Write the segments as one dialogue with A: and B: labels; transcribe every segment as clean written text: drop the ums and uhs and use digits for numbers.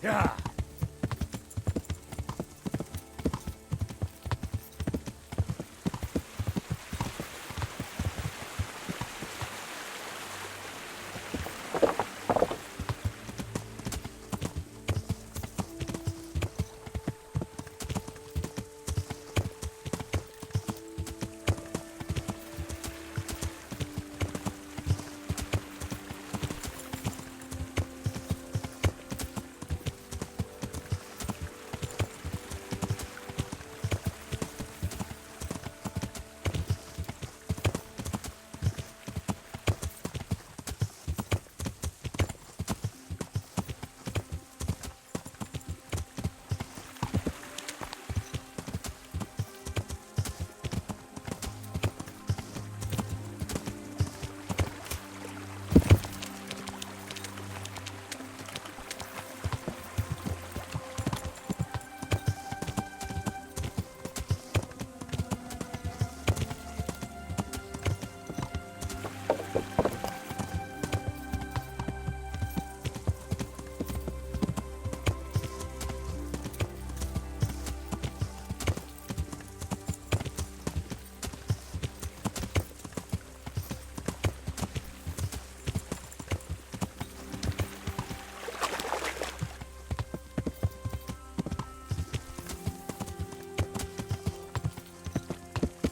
A: Yeah.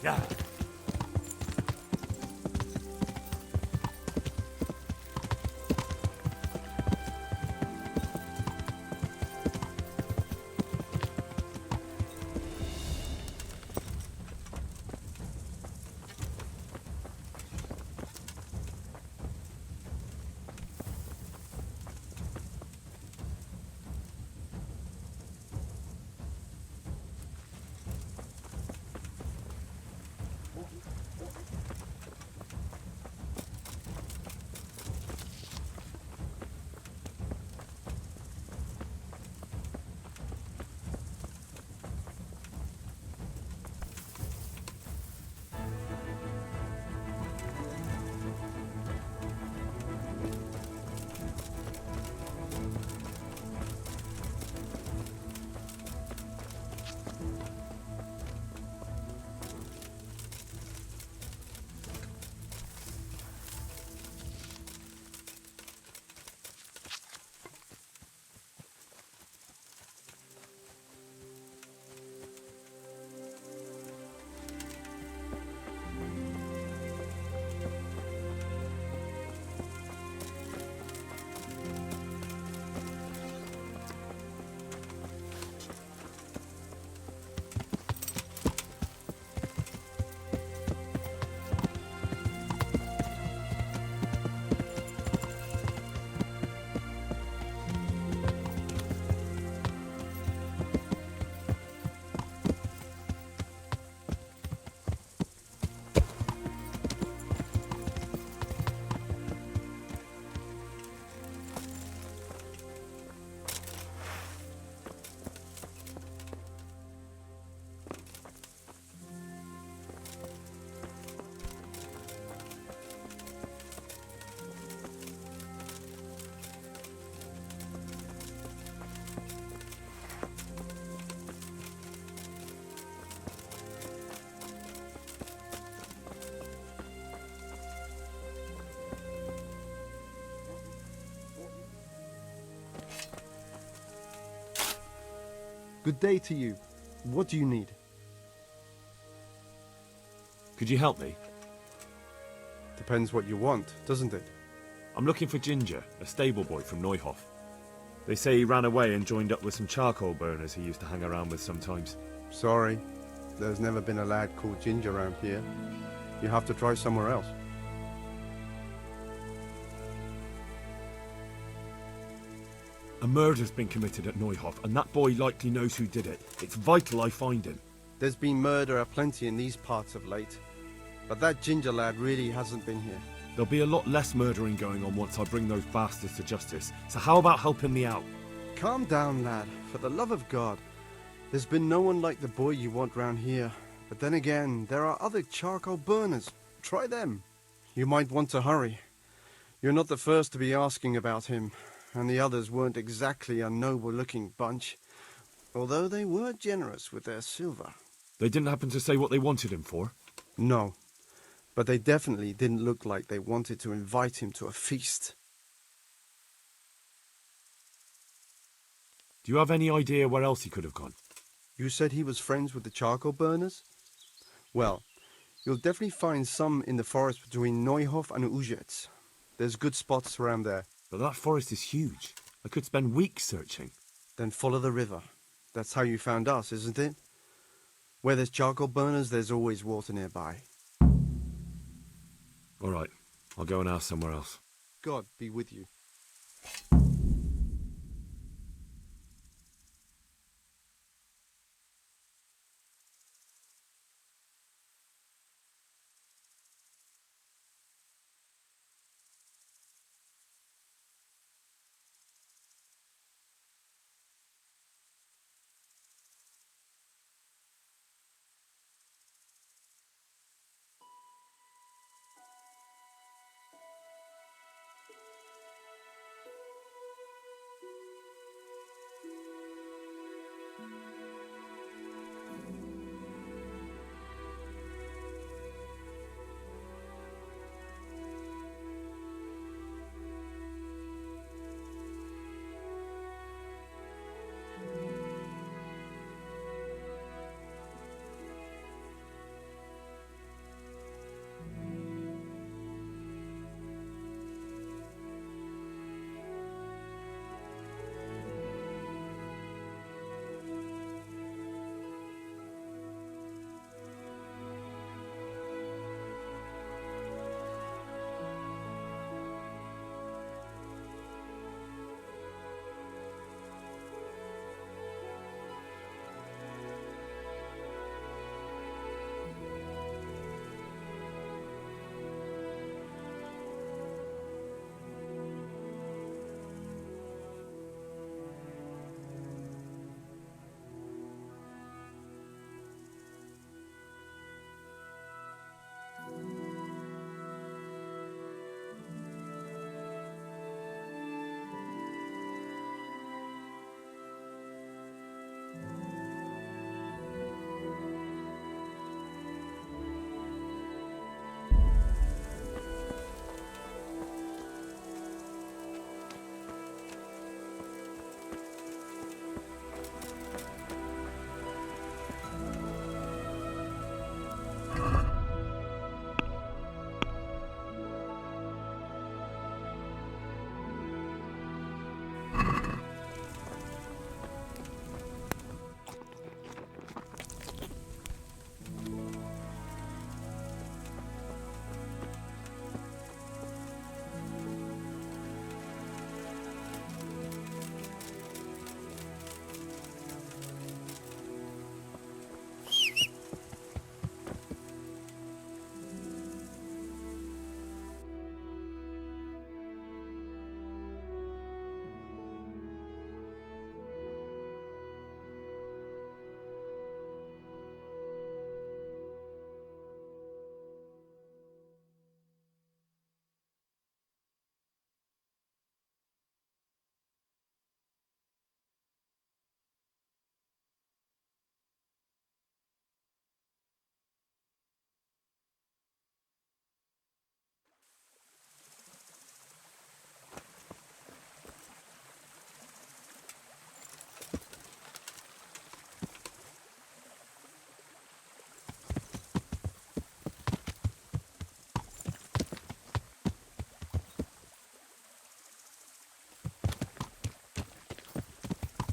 A: Yeah.
B: Good day to you. What do you need?
A: Could you help me?
B: Depends what you want, doesn't it?
A: I'm looking for Ginger, a stable boy from Neuhof. They say he ran away and joined up with some charcoal burners he used to hang around with sometimes.
B: Sorry, there's never been a lad called Ginger around here. You have to try somewhere else.
A: A murder's been committed at Neuhof, and that boy likely knows who did it. It's vital I find him.
B: There's been murder aplenty in these parts of late, but that Ginger lad really hasn't been here.
A: There'll be a lot less murdering going on once I bring those bastards to justice, so how about helping me out?
B: Calm down, lad, for the love of God. There's been no one like the boy you want round here. But then again, there are other charcoal burners. Try them. You might want to hurry. You're not the first to be asking about him, and the others weren't exactly a noble-looking bunch, although they were generous with their silver.
A: They didn't happen to say what they wanted him for?
B: No, but they definitely didn't look like they wanted to invite him to a feast.
A: Do you have any idea where else he could have gone?
B: You said he was friends with the charcoal burners? Well, you'll definitely find some in the forest between Neuhof and Ujetz. There's good spots around there.
A: But that forest is huge. I could spend weeks searching.
B: Then follow the river. That's how you found us, isn't it? Where there's charcoal burners, there's always water nearby.
A: All right, I'll go and ask somewhere else.
B: God be with you.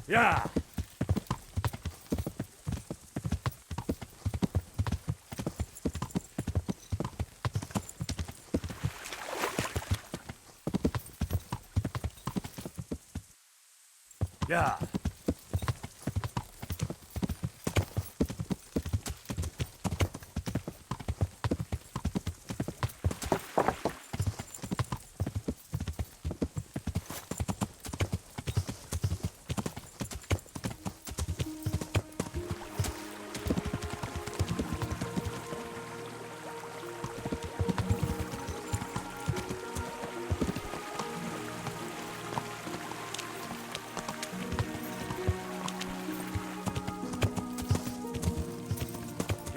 A: Yeah! Yeah!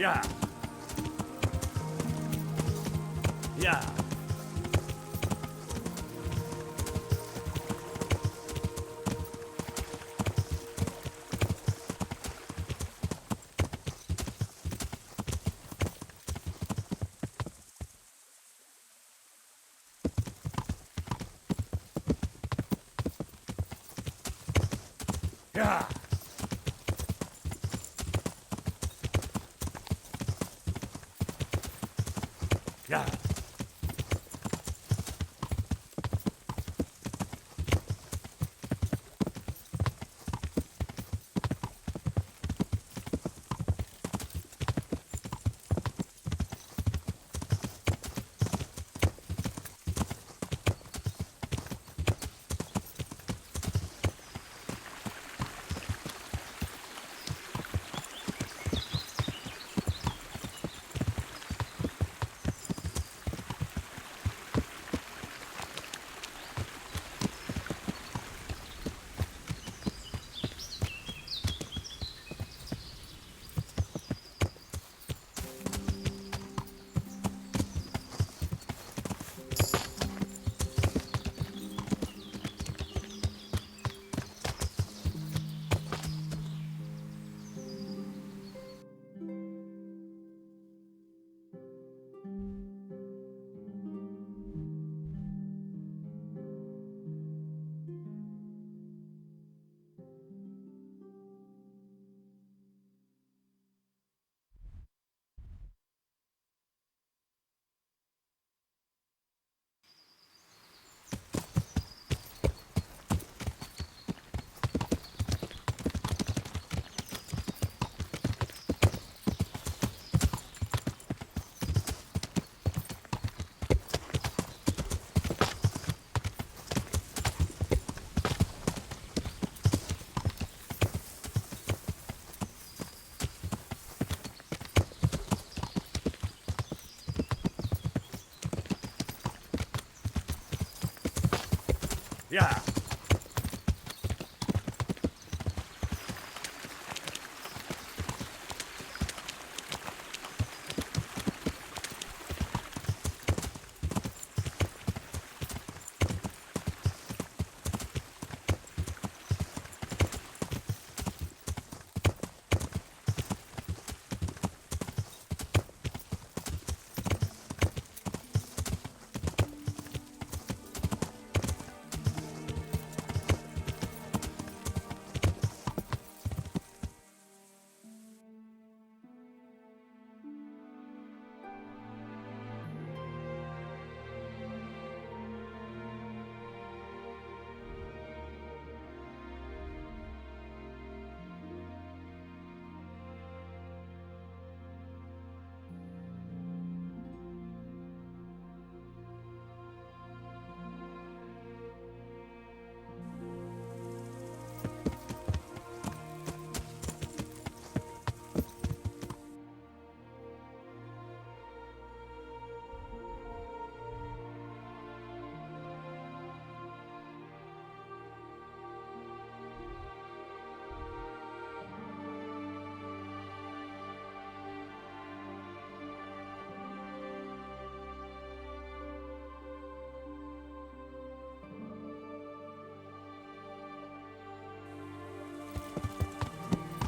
A: Yeah. Yeah. Yeah. Yeah.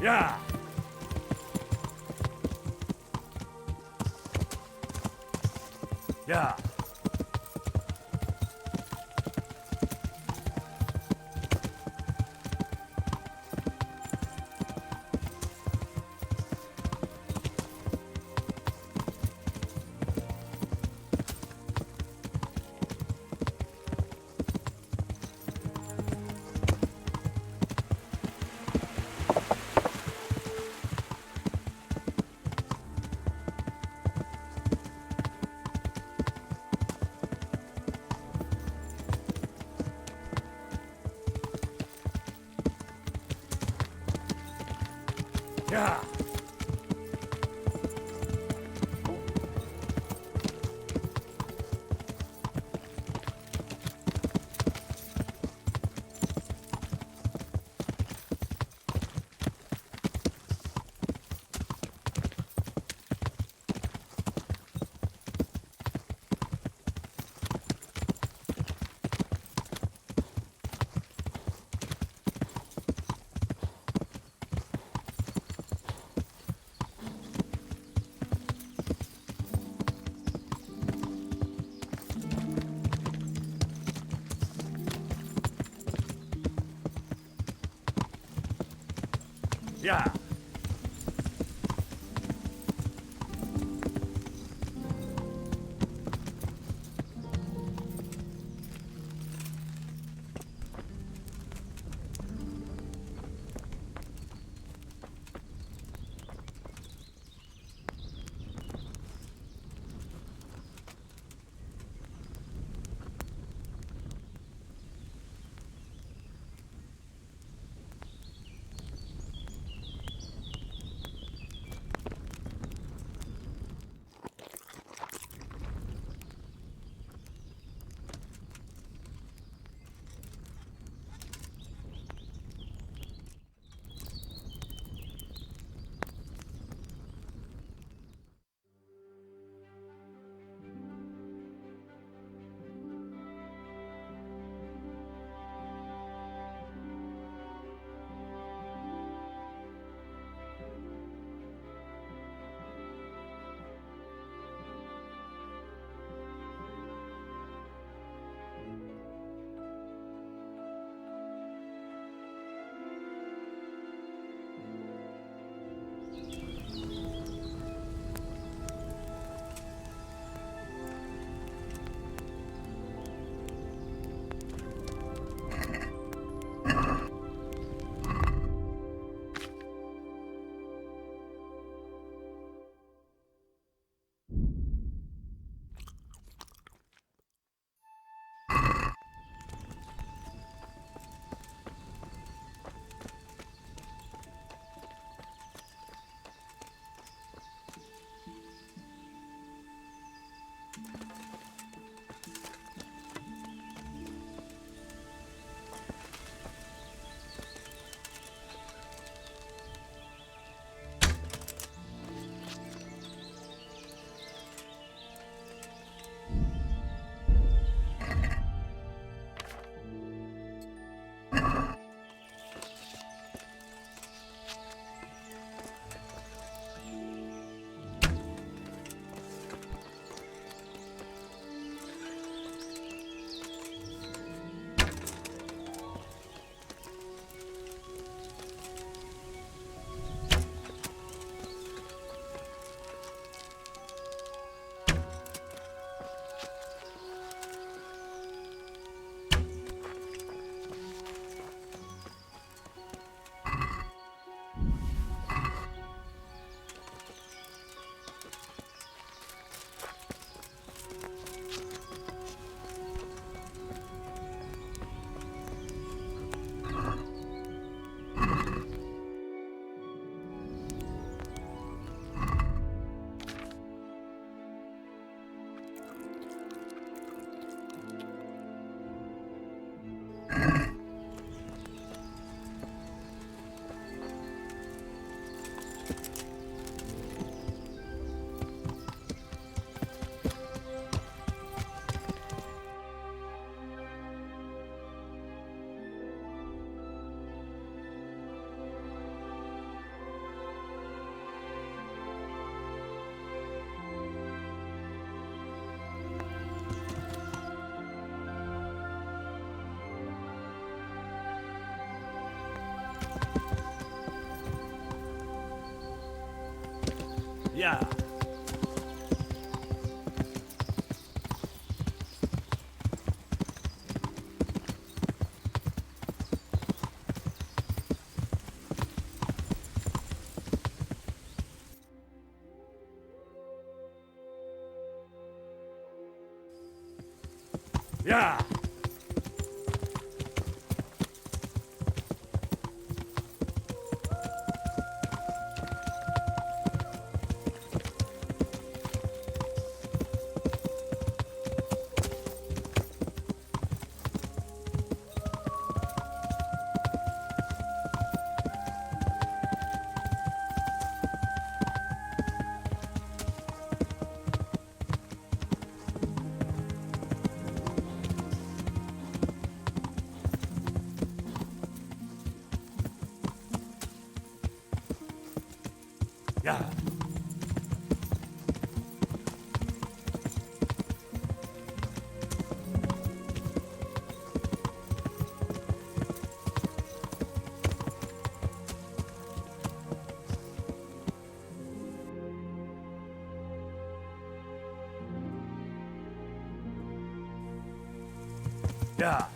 A: Yeah. Yeah. Yeah. Yeah. Yeah. Yeah. Yeah. Yeah. Yeah.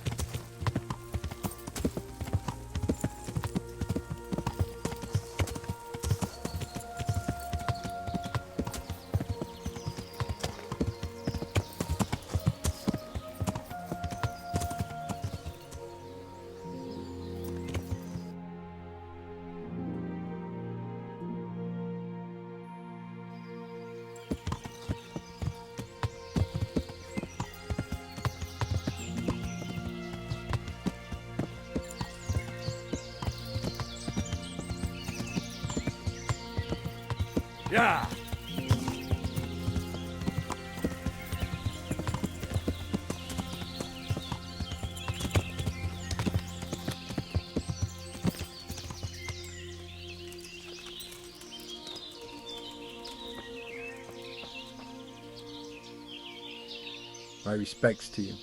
A: Yeah.
C: My respects to you.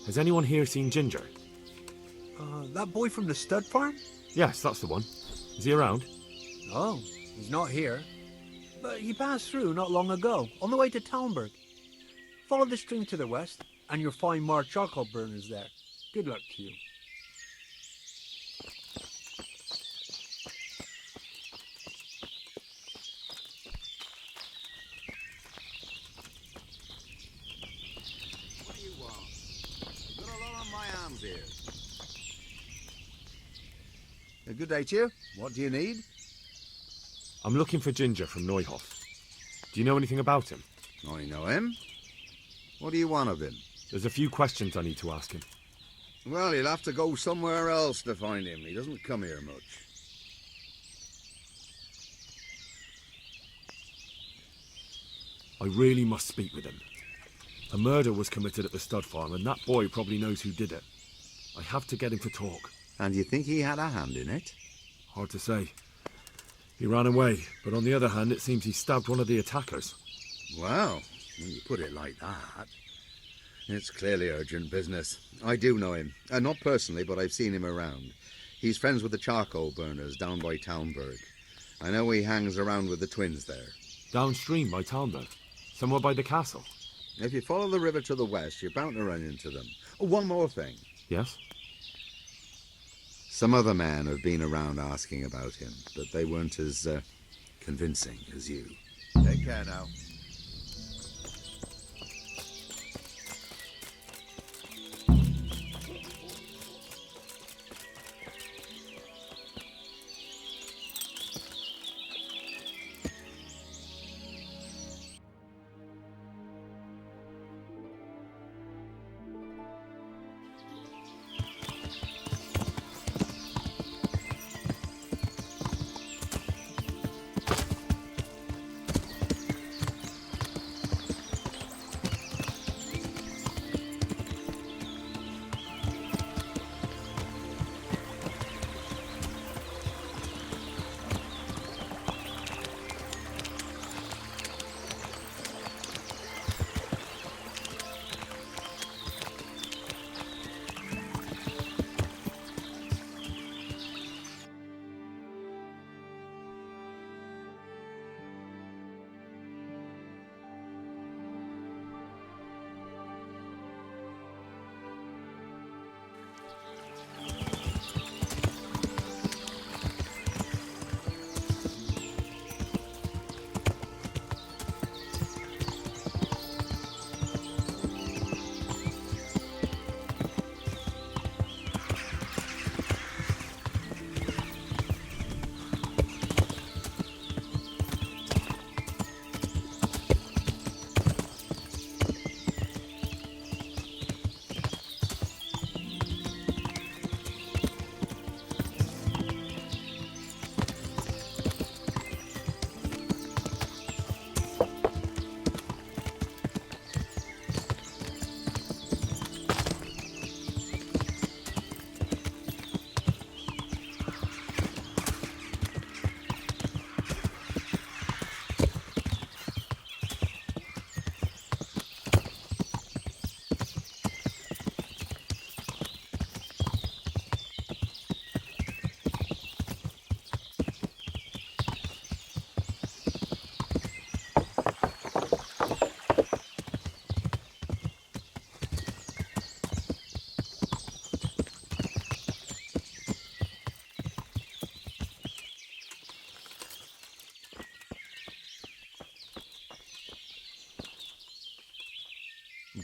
A: Has anyone here seen Ginger?
C: That boy from the stud farm?
A: Yes, that's the one. Is he around?
C: Oh, he's not here. But he passed through not long ago, on the way to Talmberg. Follow the stream to the west, and you'll find more charcoal burners there. Good luck to you.
D: What do you want? I've got a lot on my hands here. A good day to you. What do you need?
A: I'm looking for Ginger from Neuhof. Do you know anything about him?
D: I know him. What do you want of him?
A: There's a few questions I need to ask him.
D: Well, you'll have to go somewhere else to find him. He doesn't come here much.
A: I really must speak with him. A murder was committed at the stud farm, and that boy probably knows who did it. I have to get him to talk.
D: And you think he had a hand in it?
A: Hard to say. He ran away, but on the other hand, it seems he stabbed one of the attackers.
D: Well, when you put it like that, it's clearly urgent business. I do know him. Not personally, but I've seen him around. He's friends with the charcoal burners down by Talmberg. I know he hangs around with the twins there.
A: Downstream by Talmberg, somewhere by the castle.
D: If you follow the river to the west, you're bound to run into them. Oh, one more thing.
A: Yes?
D: Some other men have been around asking about him, but they weren't as convincing as you. Take care now.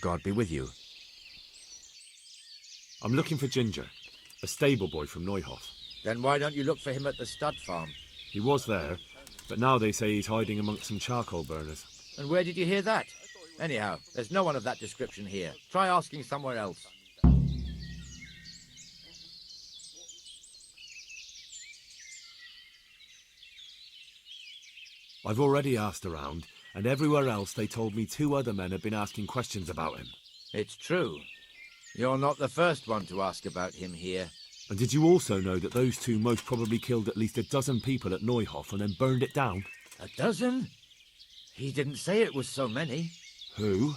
E: God be with you.
A: I'm looking for Ginger, a stable boy from Neuhof.
F: Then why don't you look for him at the stud farm?
A: He was there, but now they say he's hiding amongst some charcoal burners.
F: And where did you hear that? Anyhow, there's no one of that description here. Try asking somewhere else.
A: I've already asked around, and everywhere else they told me 2 other men had been asking questions about him.
F: It's true. You're not the first one to ask about him here.
A: And did you also know that those 2 most probably killed at least a dozen people at Neuhof and then burned it down?
F: A dozen? He didn't say it was so many.
A: Who?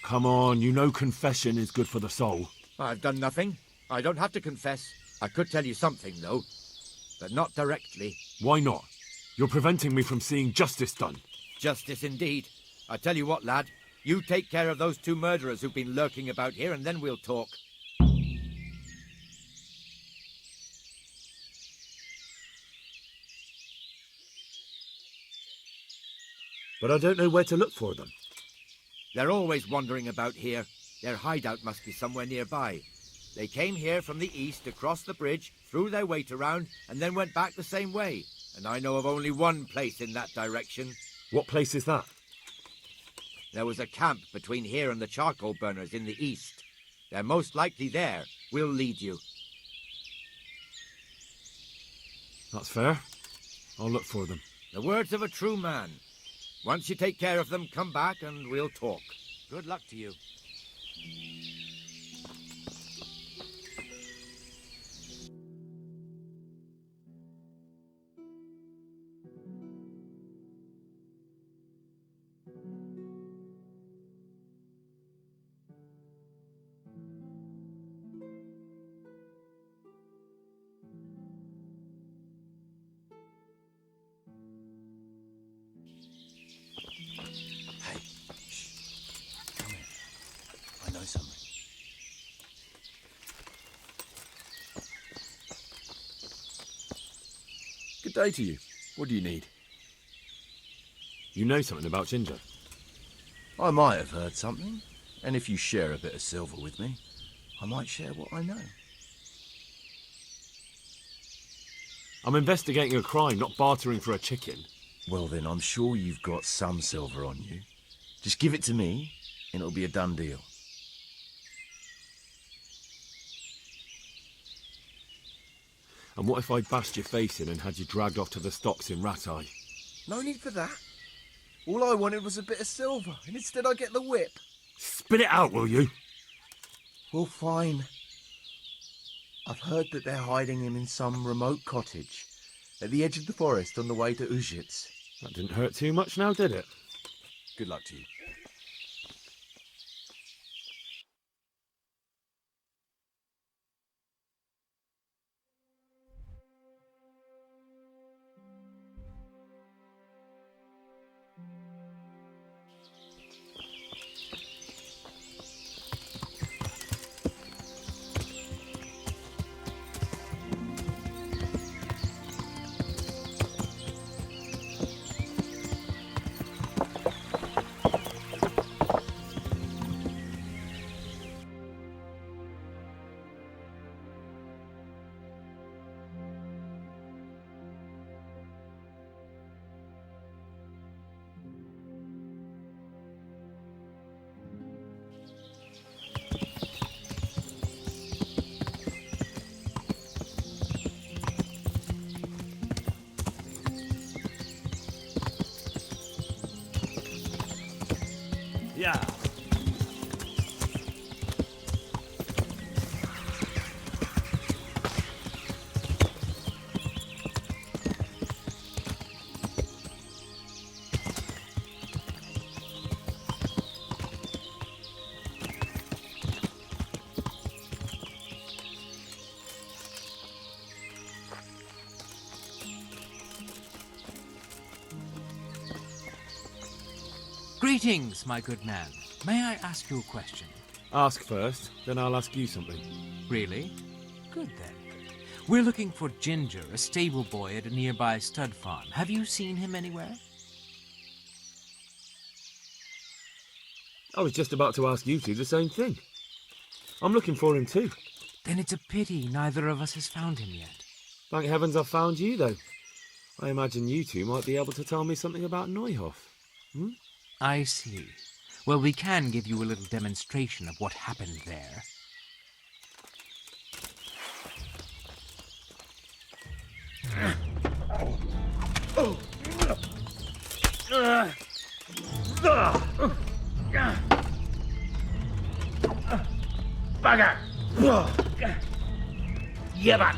A: Come on, you know confession is good for the soul.
F: I've done nothing. I don't have to confess. I could tell you something, though. But not directly.
A: Why not? You're preventing me from seeing justice done.
F: Justice indeed. I tell you what, lad. You take care of those 2 murderers who've been lurking about here, and then we'll talk.
A: But I don't know where to look for them.
F: They're always wandering about here. Their hideout must be somewhere nearby. They came here from the east, across the bridge, threw their weight around, and then went back the same way. And I know of only one place in that direction.
A: What place is that?
F: There was a camp between here and the charcoal burners in the east. They're most likely there. We'll lead you.
A: That's fair. I'll look for them.
F: The words of a true man. Once you take care of them, come back and we'll talk. Good luck to you.
E: I know something.
A: Good day to you. What do you need? You know something about Ginger?
E: I might have heard something, and if you share a bit of silver with me, I might share what I know.
A: I'm investigating a crime, not bartering for a chicken.
E: Well then, I'm sure you've got some silver on you. Just give it to me, and it'll be a done deal.
A: And what if I bashed your face in and had you dragged off to the stocks in Rat Eye?
E: No need for that. All I wanted was a bit of silver, and instead I get the whip.
A: Spit it out, will you?
E: Well, fine. I've heard that they're hiding him in some remote cottage at the edge of the forest on the way to Ujits.
A: That didn't hurt too much now, did it?
E: Good luck to you.
A: Yeah.
G: Greetings, my good man. May I ask you a question?
A: Ask first, then I'll ask you something.
G: Really? Good then. We're looking for Ginger, a stable boy at a nearby stud farm. Have you seen him anywhere?
A: I was just about to ask you two the same thing. I'm looking for him too.
G: Then it's a pity neither of us has found him yet.
A: Thank heavens I've found you, though. I imagine you two might be able to tell me something about Neuhoff.
G: I see. Well, we can give you a little demonstration of what happened there.
H: Bugger! Jebbat!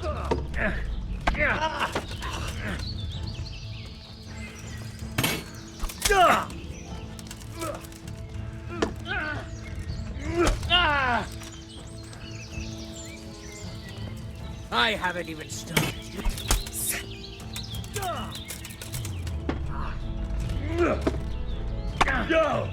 F: I haven't even started yet.
H: Go!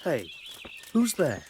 I: Hey, who's there?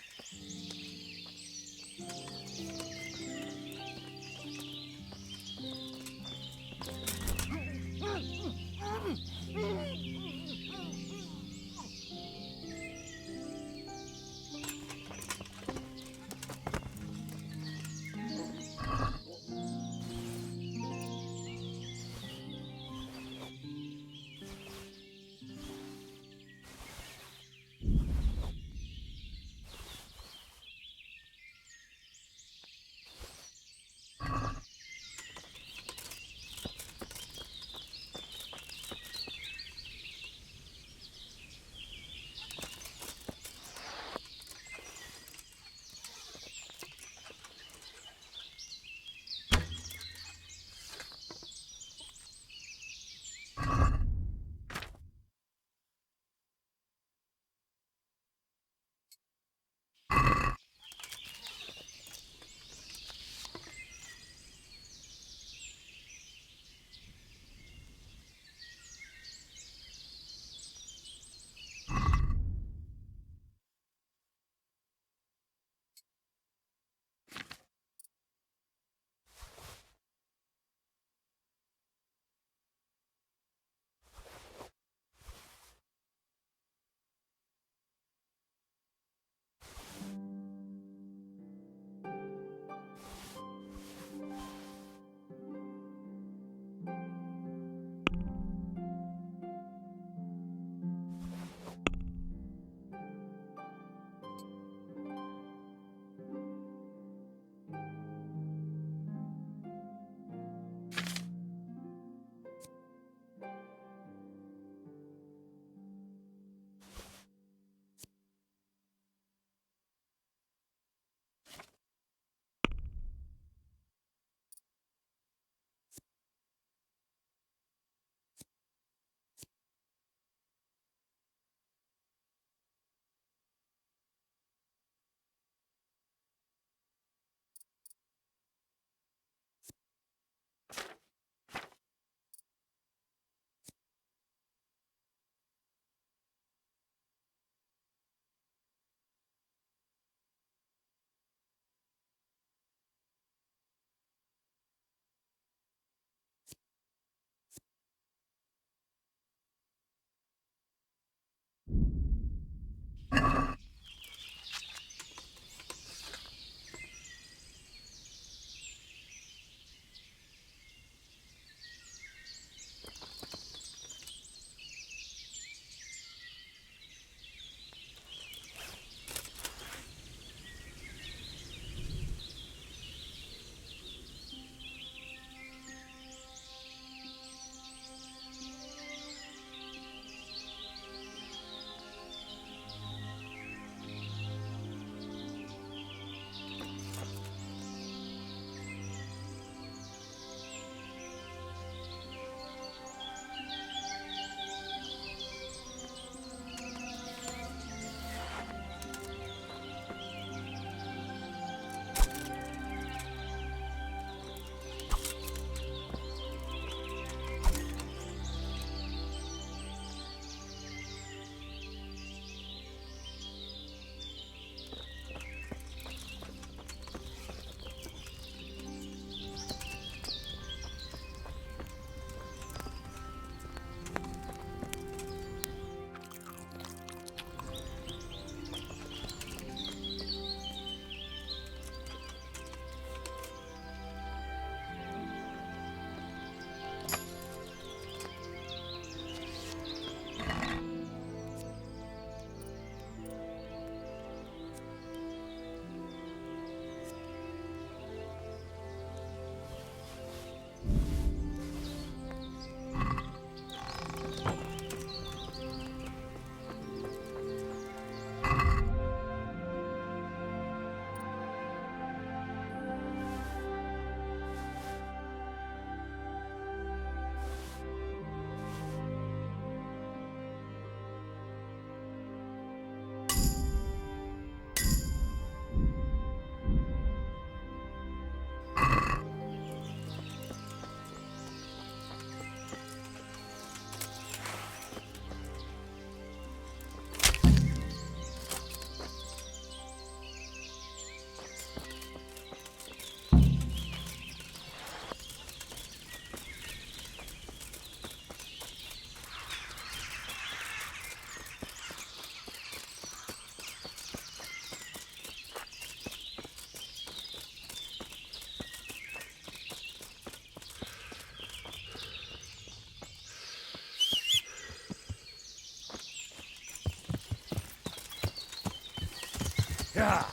A: Yeah.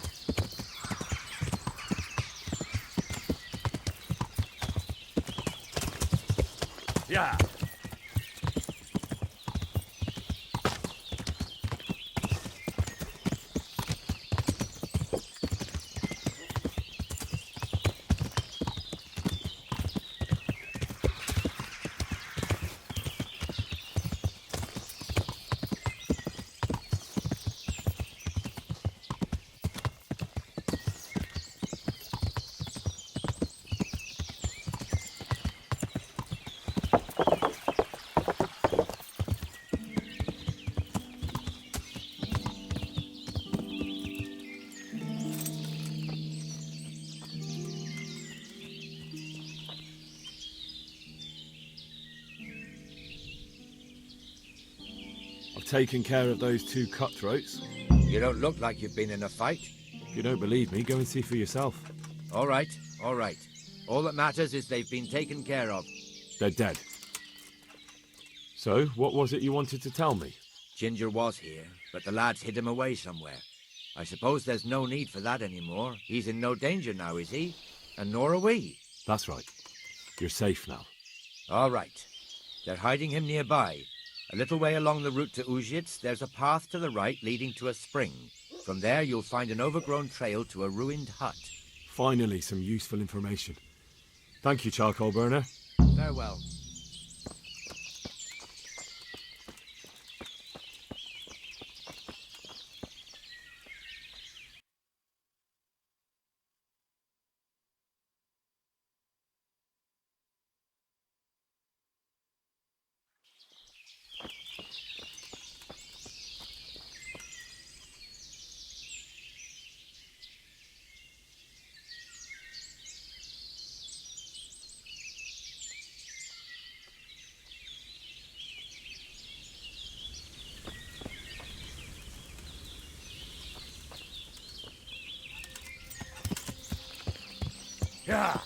A: Yeah. I've taken care of those two cutthroats.
F: You don't look like you've been in a fight.
A: If you don't believe me, go and see for yourself.
F: All right, all right. All that matters is they've been taken care of.
A: They're dead. So, what was it you wanted to tell me?
F: Ginger was here, but the lads hid him away somewhere. I suppose there's no need for that anymore. He's in no danger now, is he? And nor are we.
A: That's right. You're safe now.
F: All right. They're hiding him nearby. A little way along the route to Uzhitz, there's a path to the right leading to a spring. From there, you'll find an overgrown trail to a ruined hut.
A: Finally, some useful information. Thank you, charcoal burner.
F: Farewell.
A: Yeah.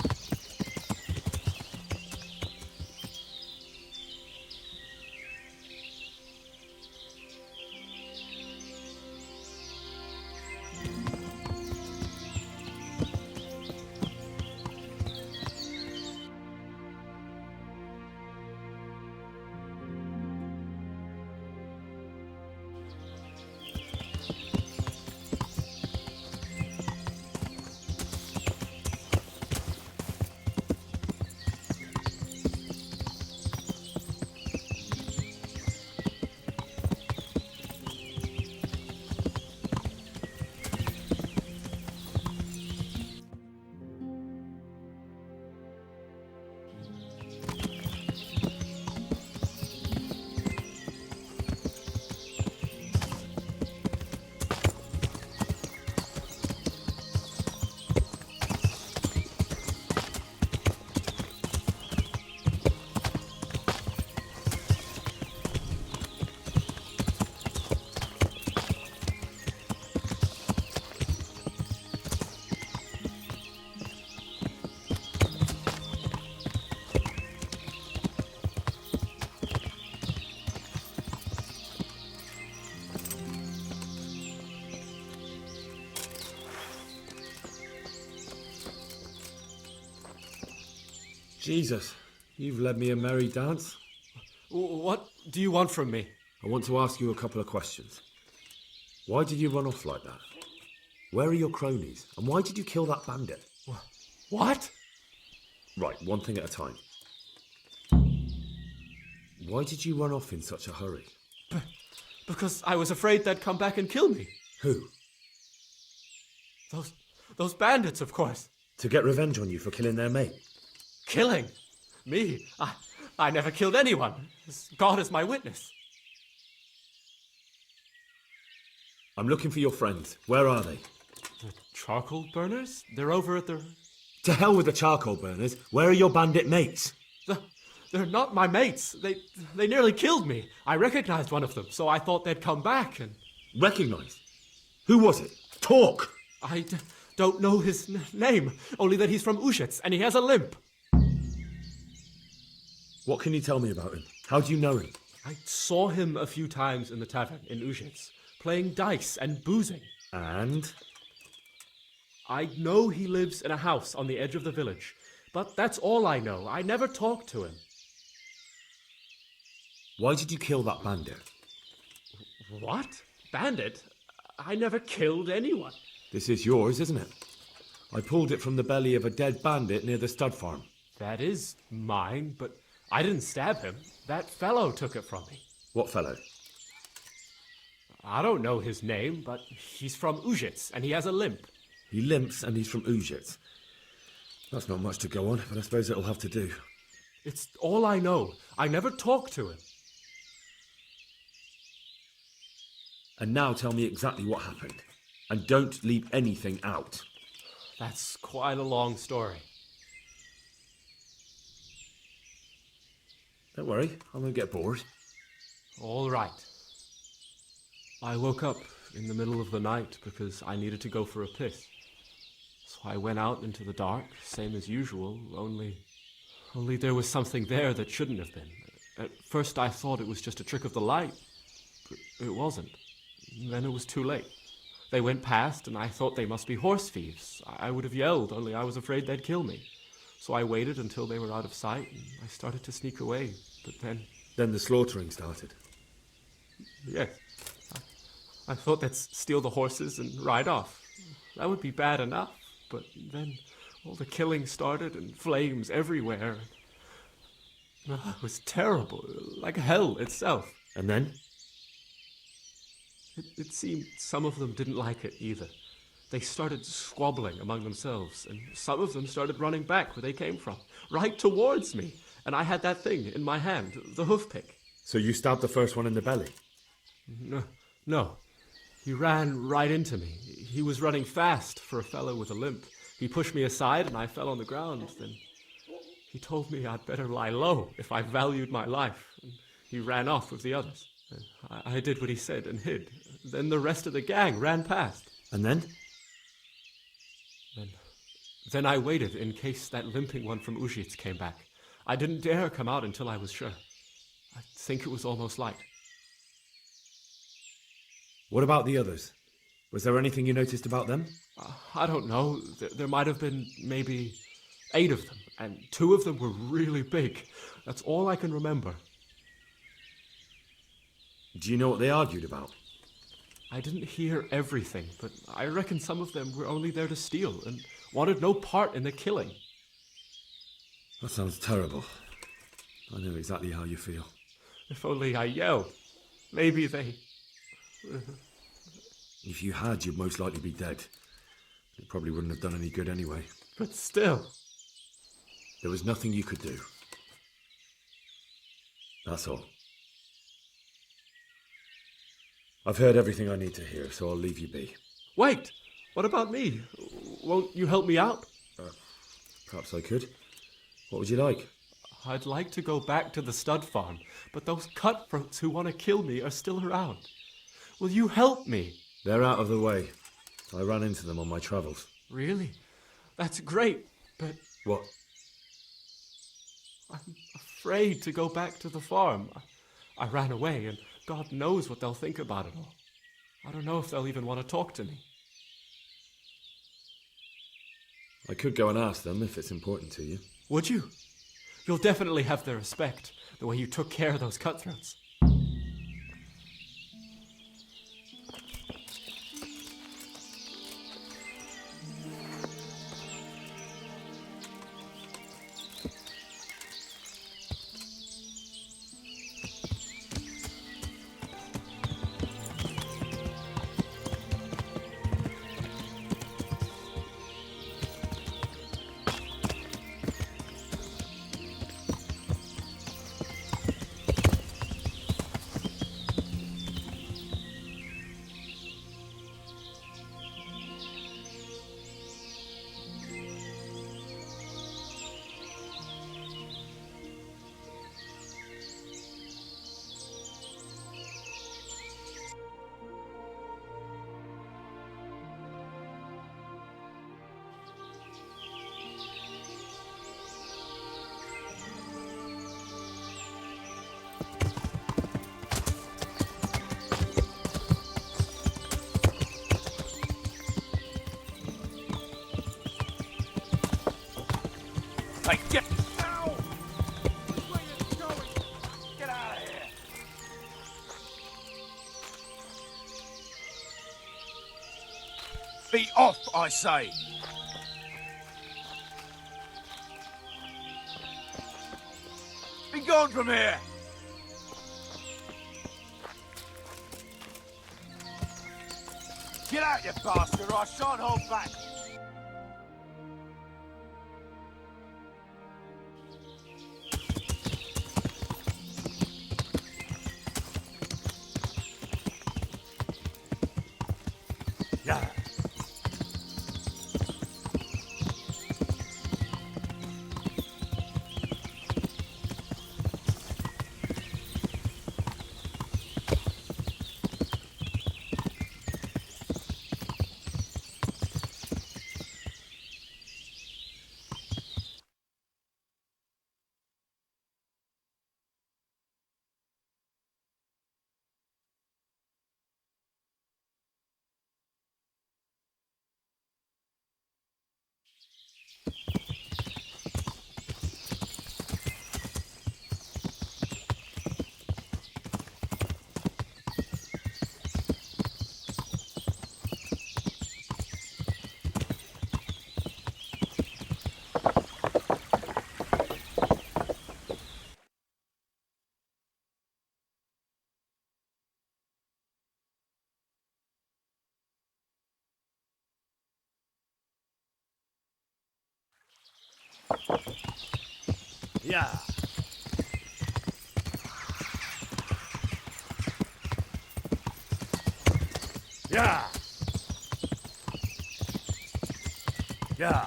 A: Jesus, you've led me a merry dance.
I: What do you want from me?
A: I want to ask you a couple of questions. Why did you run off like that? Where are your cronies? And why did you kill that bandit?
I: What?
A: Right, one thing at a time. Why did you run off in such a hurry?
I: Because I was afraid they'd come back and kill me.
A: Who?
I: Those bandits, of course.
A: To get revenge on you for killing their mate?
I: Killing? Me? I never killed anyone. God is my witness.
A: I'm looking for your friends. Where are they?
I: The charcoal burners? They're over at the...
A: To hell with the charcoal burners. Where are your bandit mates?
I: They're not my mates. They nearly killed me. I recognized one of them, so I thought they'd come back and...
A: Recognized? Who was it? Talk!
I: I don't know his name, only that he's from Uzhitz and he has a limp.
A: What can you tell me about him? How do you know him?
I: I saw him a few times in the tavern in Uzhitz, playing dice and boozing.
A: And?
I: I know he lives in a house on the edge of the village, but that's all I know. I never talked to him.
A: Why did you kill that bandit?
I: What? Bandit? I never killed anyone.
A: This is yours, isn't it? I pulled it from the belly of a dead bandit near the stud farm.
I: That is mine, but I didn't stab him. That fellow took it from me.
A: What fellow?
I: I don't know his name, but he's from Ujits, and he has a limp.
A: He limps and he's from Ujits. That's not much to go on, but I suppose it'll have to do.
I: It's all I know. I never talked to him.
A: And now tell me exactly what happened. And don't leave anything out.
I: That's quite a long story.
A: Don't worry, I won't get bored.
I: All right. I woke up in the middle of the night because I needed to go for a piss. So I went out into the dark, same as usual, only there was something there that shouldn't have been. At first I thought it was just a trick of the light, but it wasn't. Then it was too late. They went past and I thought they must be horse thieves. I would have yelled, only I was afraid they'd kill me. So I waited until they were out of sight and I started to sneak away, but then...
A: Then the slaughtering started.
I: Yes. I thought they'd steal the horses and ride off. That would be bad enough, but then all the killing started and flames everywhere. It was terrible, like hell itself.
A: And then?
I: It seemed some of them didn't like it either. They started squabbling among themselves, and some of them started running back where they came from, right towards me. And I had that thing in my hand, the hoof pick.
A: So you stabbed the first one in the belly?
I: No. He ran right into me. He was running fast for a fellow with a limp. He pushed me aside and I fell on the ground. Then he told me I'd better lie low if I valued my life. And he ran off with the others. I did what he said and hid. Then the rest of the gang ran past.
A: And then?
I: Then I waited in case that limping one from Ujits came back. I didn't dare come out until I was sure. I think it was almost light.
A: What about the others? Was there anything you noticed about them?
I: I don't know. There might have been maybe 8 of them, and 2 of them were really big. That's all I can remember.
A: Do you know what they argued about?
I: I didn't hear everything, but I reckon some of them were only there to steal and wanted no part in the killing.
A: That sounds terrible. I know exactly how you feel.
I: If only I yelled. Maybe they...
A: If you had, you'd most likely be dead. It probably wouldn't have done any good anyway.
I: But still...
A: There was nothing you could do. That's all. I've heard everything I need to hear, so I'll leave you be.
I: Wait! What about me? Won't you help me out?
A: Perhaps I could. What would you like?
I: I'd like to go back to the stud farm, but those cutthroats who want to kill me are still around. Will you help me?
A: They're out of the way. I ran into them on my travels.
I: Really? That's great, but...
A: What?
I: I'm afraid to go back to the farm. I ran away, and God knows what they'll think about it all. I don't know if they'll even want to talk to me.
A: I could go and ask them if it's important to you.
I: Would you? You'll definitely have their respect, the way you took care of those cutthroats.
H: Hey, get... Ow! Which way is it going? Get out of here! Be off, I say! Be gone from here! Get out, you bastard, or I shan't hold back! Yeah. Yeah. Yeah. Yeah.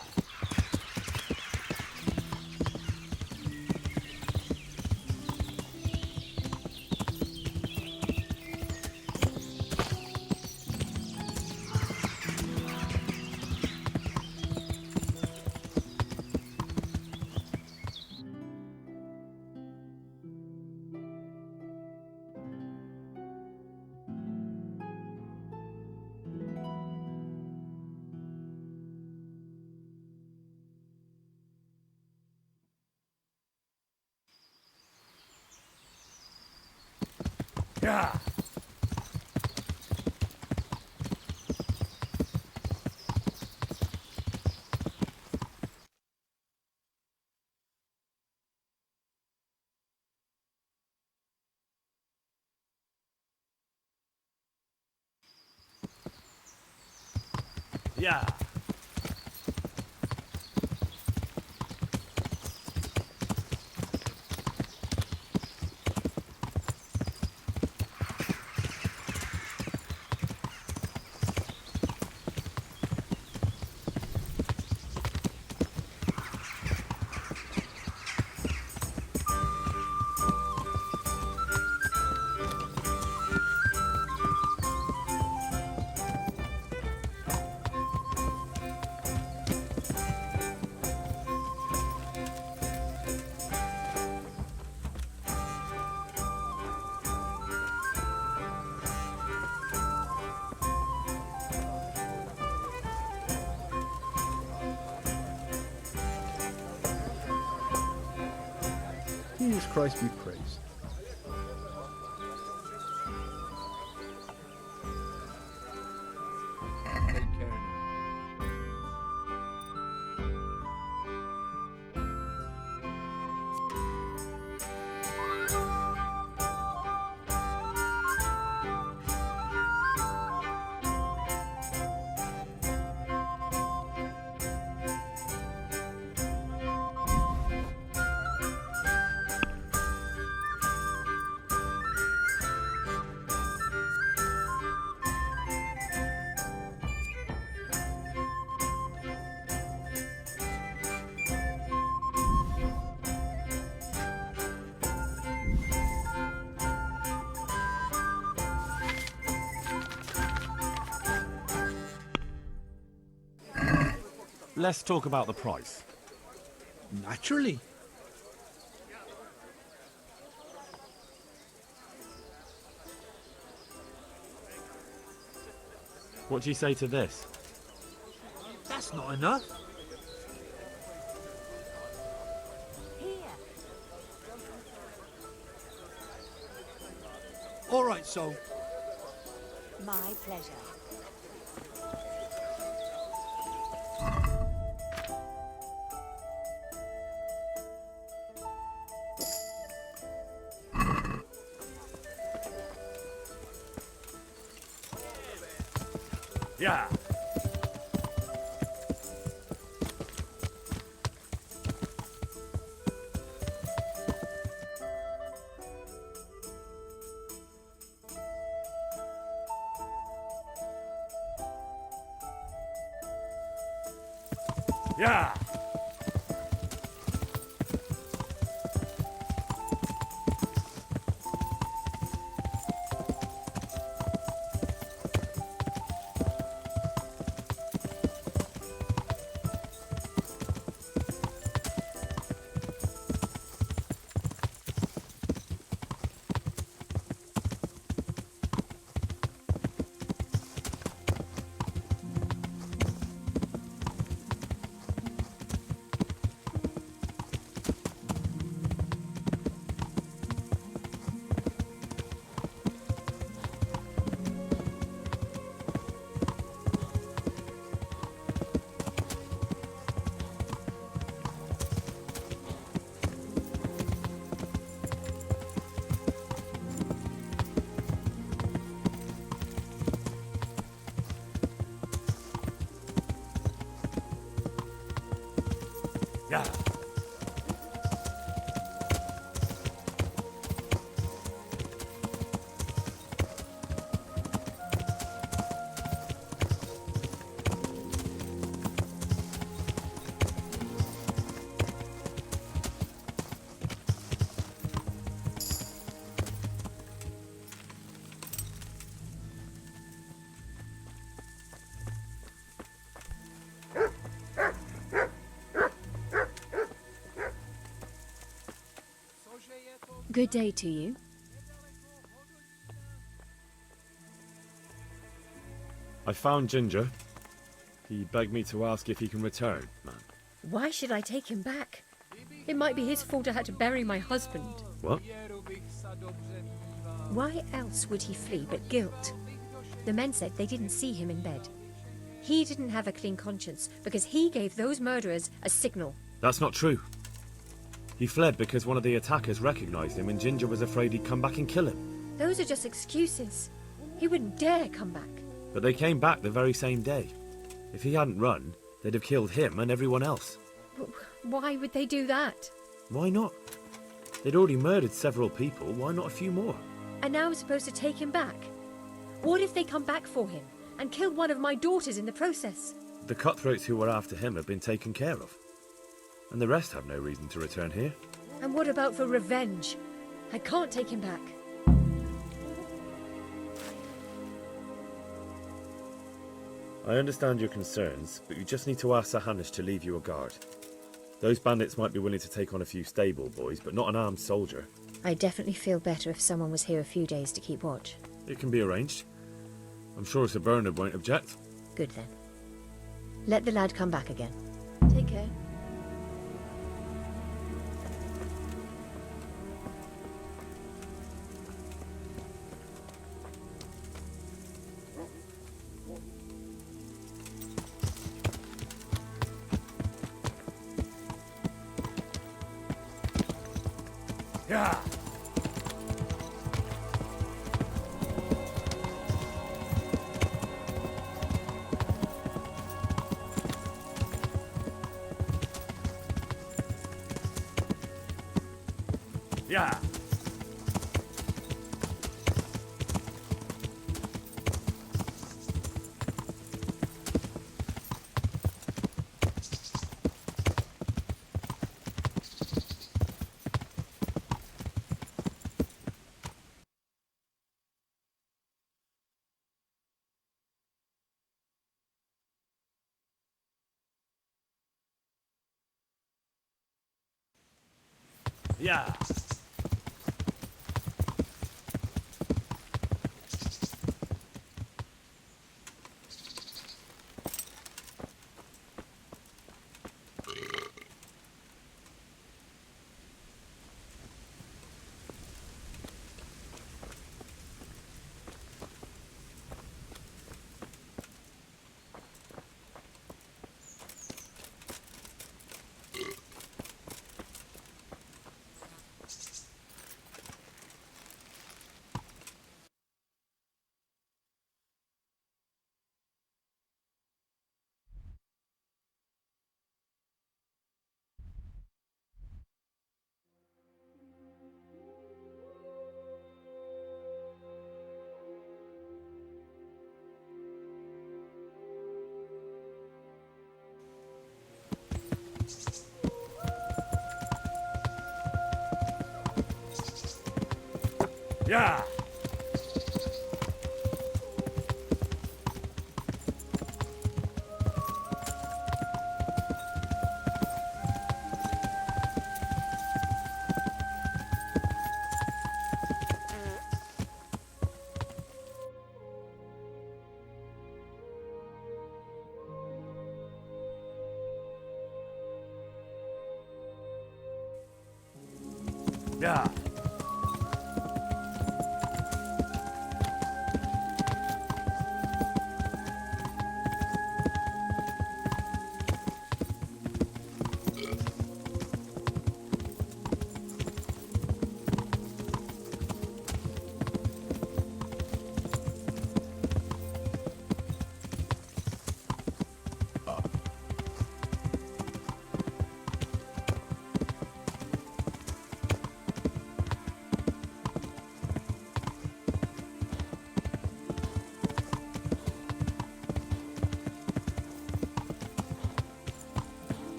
H: Yeah. Yeah.
B: Jesus Christ be praised.
C: Take care now.
A: Let's talk about the price.
C: Naturally.
A: What do you say to this?
C: That's not enough. All right, so.
J: My pleasure.
A: Yeah. Yeah. Yeah.
K: Good day to you.
A: I found Ginger. He begged me to ask if he can return, man.
K: Why should I take him back? It might be his fault I had to bury my husband.
A: What?
K: Why else would he flee but guilt? The men said they didn't see him in bed. He didn't have a clean conscience because he gave those murderers a signal.
A: That's not true. He fled because one of the attackers recognized him and Ginger was afraid he'd come back and kill him.
K: Those are just excuses. He wouldn't dare come back.
A: But they came back the very same day. If he hadn't run, they'd have killed him and everyone else.
K: Why would they do that?
A: Why not? They'd already murdered several people, why not a few more?
K: And now I'm supposed to take him back? What if they come back for him and kill one of my daughters in the process?
A: The cutthroats who were after him have been taken care of. And the rest have no reason to return here.
K: And what about for revenge? I can't take him back.
A: I understand your concerns, but you just need to ask Sir Hanish to leave you a guard. Those bandits might be willing to take on a few stable boys, but not an armed soldier.
K: I'd definitely feel better if someone was here a few days to keep watch.
A: It can be arranged. I'm sure Sir Bernard won't object.
K: Good then. Let the lad come back again. Take care.
A: Yeah. Yeah. Yeah.
H: Yeah. Yeah.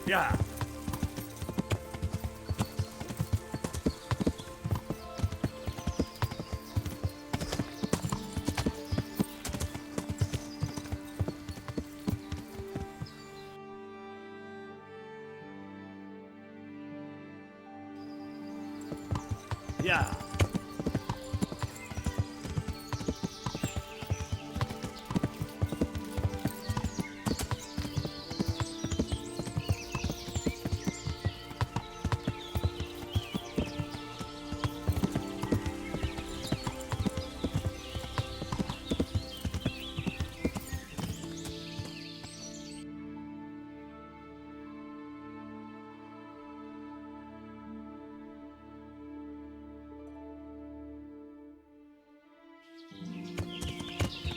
H: Yeah. Yeah.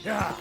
H: Yeah.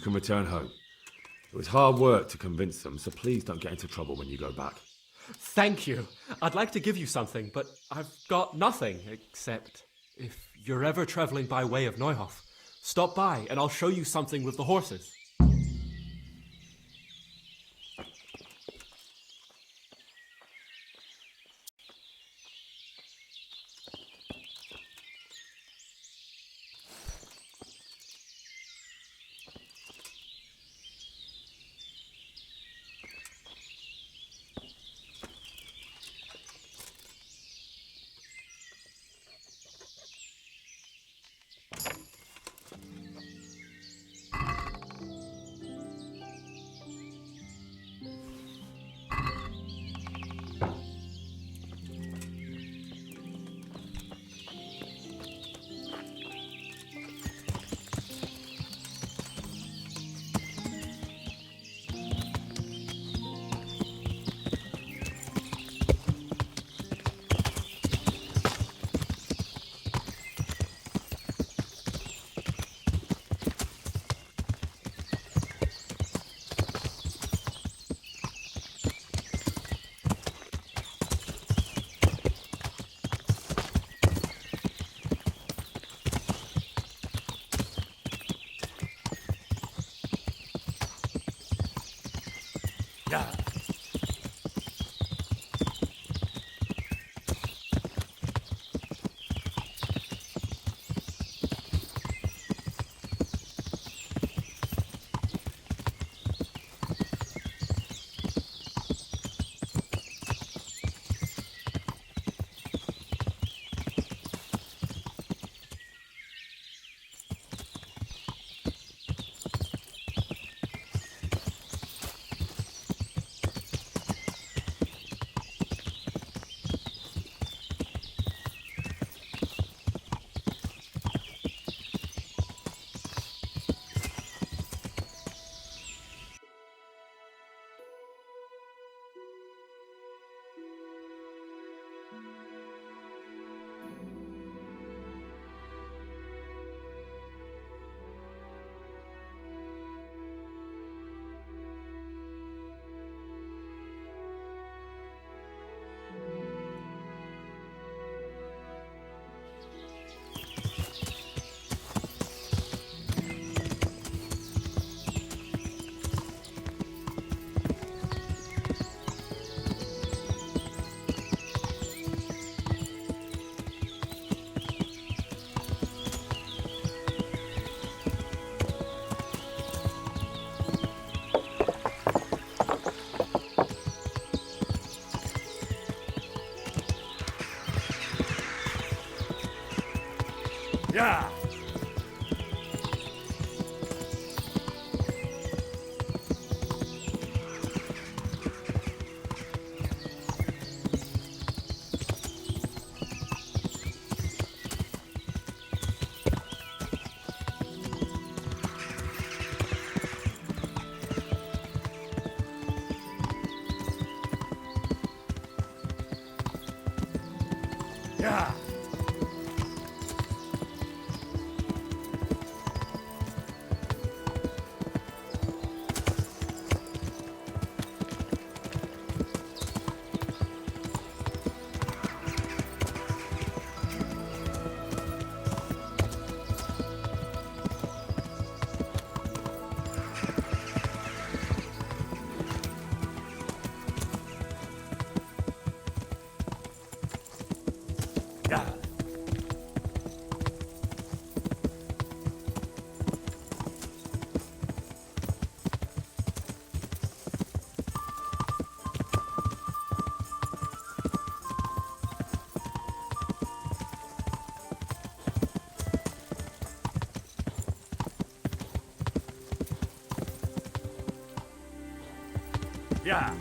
A: You can return home. It was hard work to convince them, so please don't get into trouble when you go back.
I: Thank you. I'd like to give you something, but I've got nothing except if you're ever traveling by way of Neuhof, stop by and I'll show you something with the horses.
F: Yeah. Yeah. Yeah. Yeah. Yeah.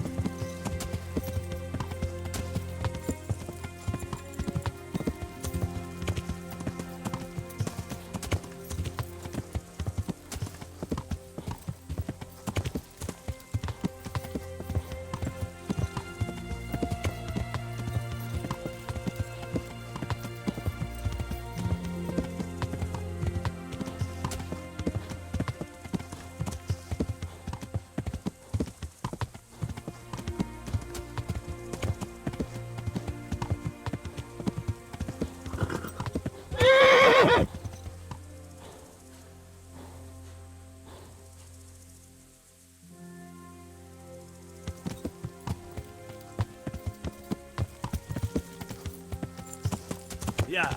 H: ya!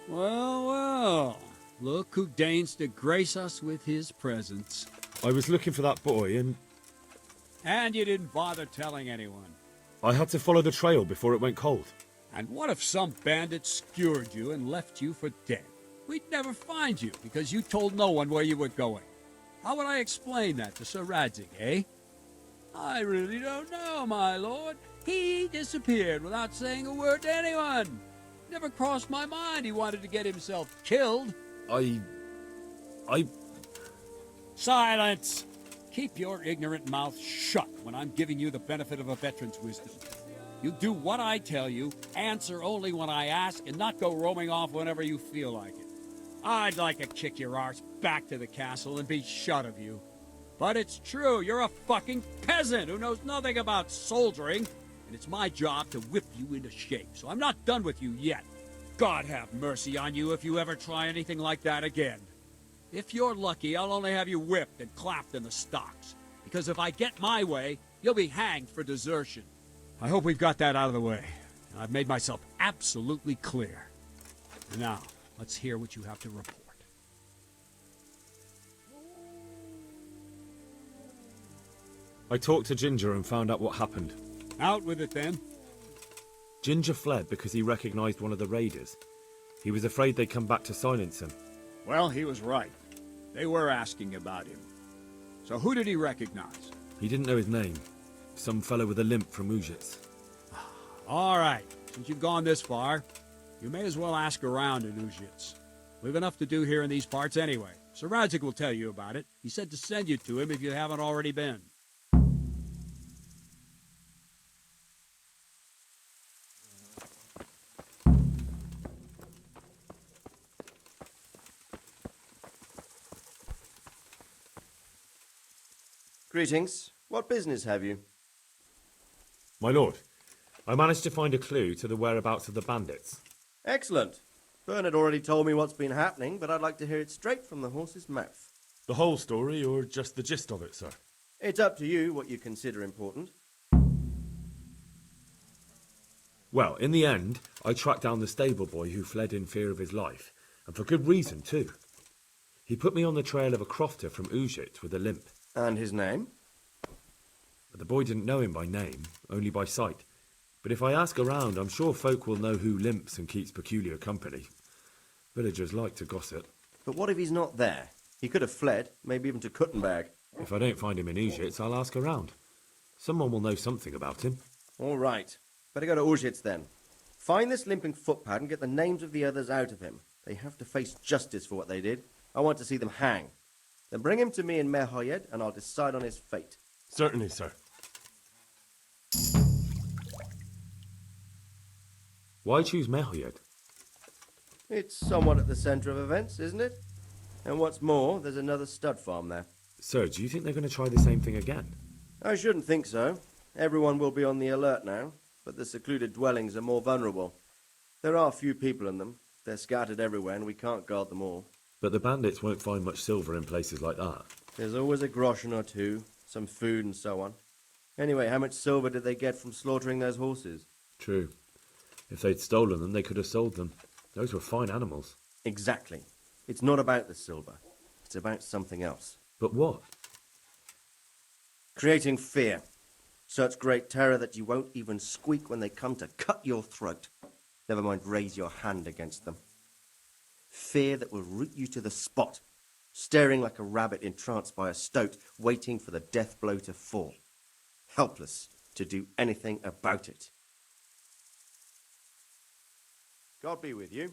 L: Well, well. Look who deigns to grace us with his presence.
A: I was looking for that boy, and
L: And you didn't bother telling anyone.
A: I had to follow the trail before it went cold.
L: And what if some bandit skewered you and left you for dead? We'd never find you because you told no one where you were going. How would I explain that to Sir Radzig, eh? I really don't know, my lord. He disappeared without saying a word to anyone. Never crossed my mind he wanted to get himself killed.
A: I...
L: Silence! Keep your ignorant mouth shut when I'm giving you the benefit of a veteran's wisdom. You do what I tell you, answer only when I ask, and not go roaming off whenever you feel like it. I'd like to kick your arse back to the castle and be shut of you. But it's true, you're a fucking peasant who knows nothing about soldiering, and it's my job to whip you into shape, so I'm not done with you yet. God have mercy on you if you ever try anything like that again. If you're lucky, I'll only have you whipped and clapped in the stocks, because if I get my way, you'll be hanged for desertion. I hope we've got that out of the way. I've made myself absolutely clear. And now, let's hear what you have to report.
A: I talked to Ginger and found out what happened.
L: Out with it, then.
A: Ginger fled because he recognized one of the raiders. He was afraid they'd come back to silence him.
L: Well, he was right. They were asking about him. So who did he recognize?
A: He didn't know his name. Some fellow with a limp from Ujits.
L: All right. Since you've gone this far, you may as well ask around in Ujits. We've enough to do here in these parts anyway. Sir Radzig will tell you about it. He said to send you to him if you haven't already been.
B: Greetings. What business have you?
A: My lord, I managed to find a clue to the whereabouts of the bandits.
B: Excellent. Bernard already told me what's been happening, but I'd like to hear it straight from the horse's mouth.
A: The whole story, or just the gist of it, sir?
B: It's up to you what you consider important.
A: Well, in the end, I tracked down the stable boy who fled in fear of his life, and for good reason, too. He put me on the trail of a crofter from Ujit with a limp.
B: And his name?
A: The boy didn't know him by name, only by sight. But if I ask around, I'm sure folk will know who limps and keeps peculiar company. Villagers like to gossip.
B: But what if he's not there? He could have fled, maybe even to Kuttenberg.
A: If I don't find him in Ujits, I'll ask around. Someone will know something about him.
B: All right. Better go to Ujits then. Find this limping footpad and get the names of the others out of him. They have to face justice for what they did. I want to see them hang. Then bring him to me in Merhoyed and I'll decide on his fate.
A: Certainly, sir. Why choose Merhoyed?
B: It's somewhat at the centre of events, isn't it? And what's more, there's another stud farm there.
A: Sir, do you think they're going to try the same thing again?
B: I shouldn't think so. Everyone will be on the alert now, but the secluded dwellings are more vulnerable. There are few people in them. They're scattered everywhere and we can't guard them all.
A: But the bandits won't find much silver in places like that.
B: There's always a groschen or two, some food and so on. Anyway, how much silver did they get from slaughtering those horses?
A: True. If they'd stolen them, they could have sold them. Those were fine animals.
B: Exactly. It's not about the silver. It's about something else.
A: But what?
B: Creating fear. Such great terror that you won't even squeak when they come to cut your throat. Never mind raise your hand against them. Fear that will root you to the spot, staring like a rabbit entranced by a stoat, waiting for the death blow to fall. Helpless to do anything about it. God be with you.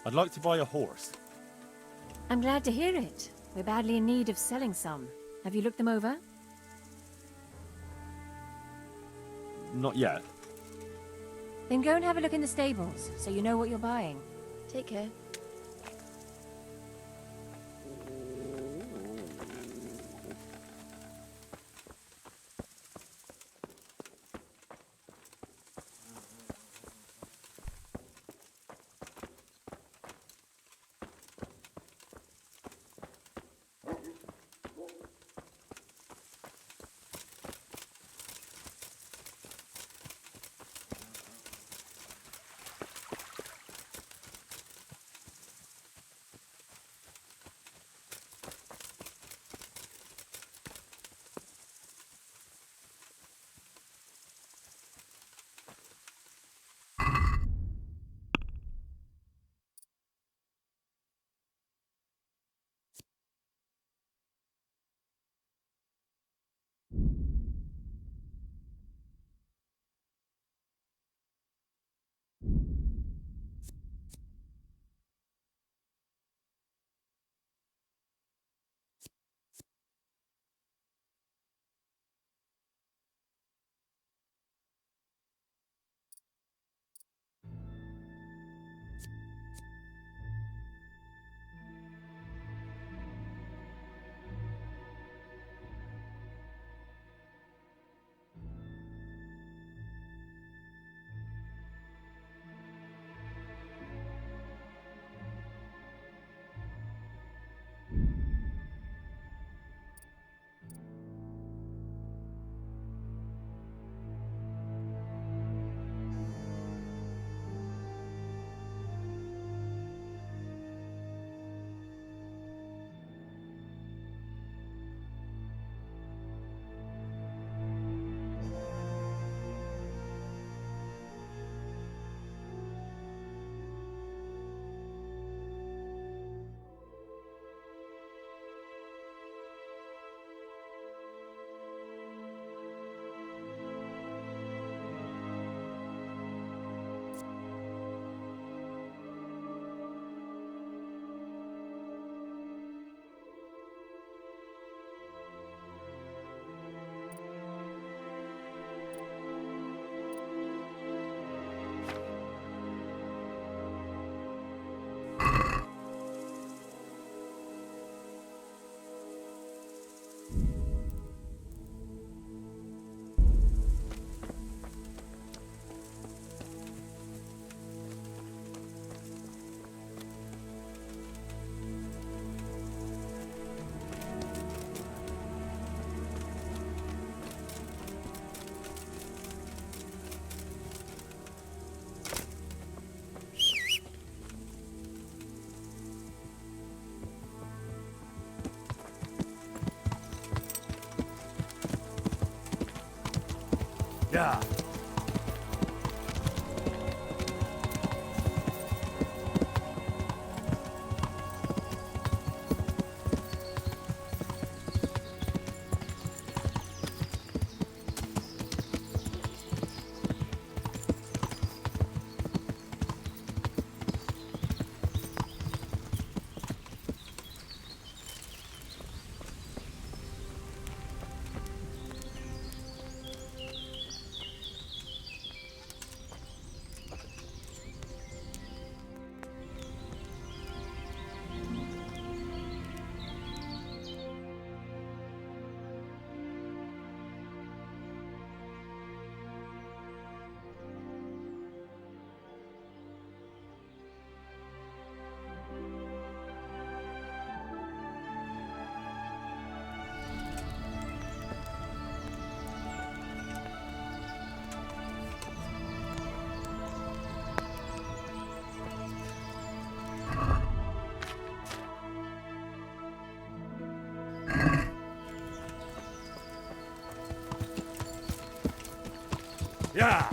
A: I'd like to buy a horse.
K: I'm glad to hear it. We're badly in need of selling some. Have you looked them over?
A: Not yet.
K: Then go and have a look in the stables, so you know what you're buying. Take care.
H: Yeah. Yeah.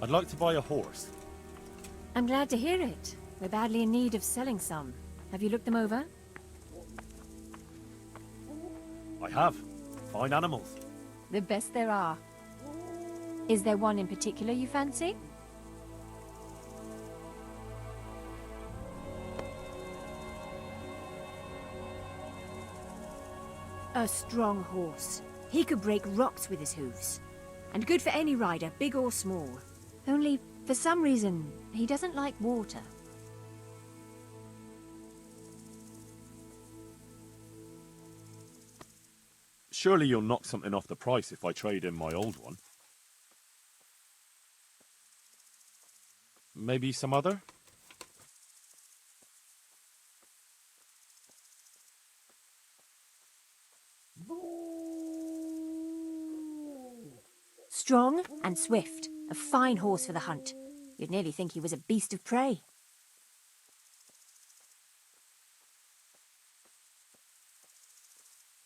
A: I'd like to buy a horse.
K: I'm glad to hear it. We're badly in need of selling some. Have you looked them over?
A: I have. Fine animals.
K: The best there are. Is there one in particular you fancy? A strong horse. He could break rocks with his hooves. And good for any rider, big or small. Only, for some reason, he doesn't like water.
A: Surely you'll knock something off the price if I trade in my old one. Maybe some other?
K: Strong and swift. A fine horse for the hunt. You'd nearly think he was a beast of prey.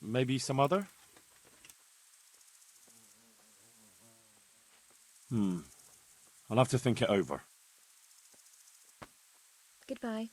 A: Maybe some other? I'll have to think it over.
K: Goodbye.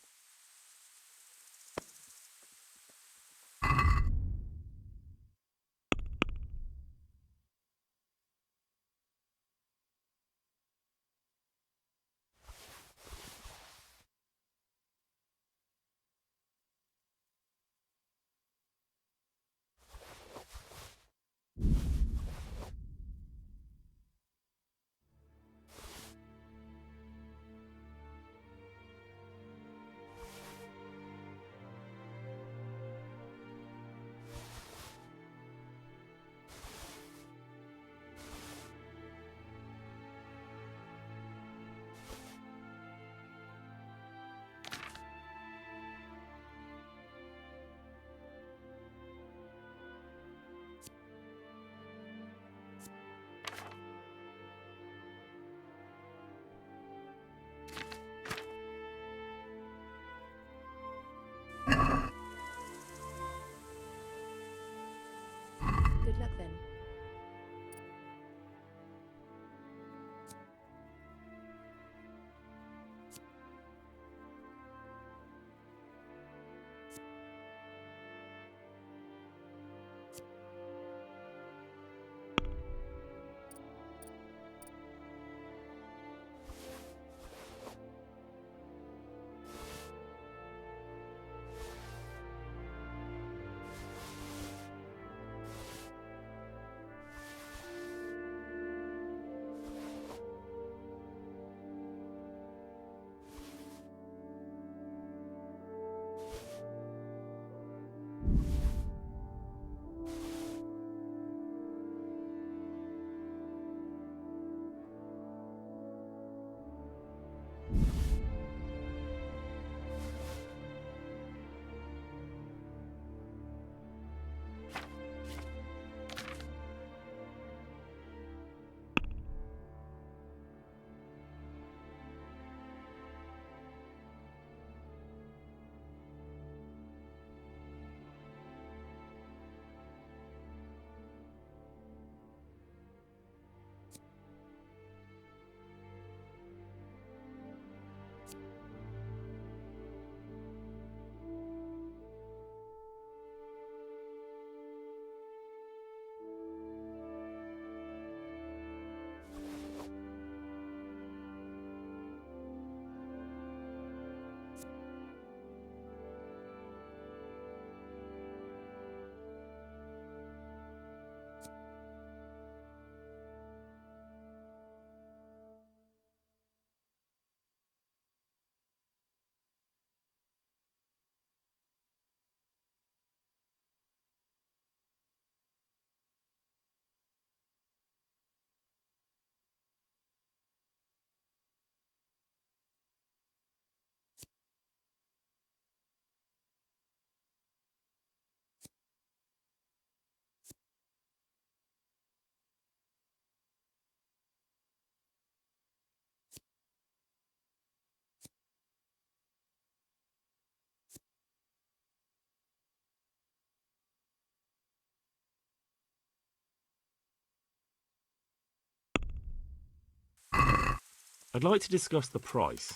A: I'd like to discuss the price.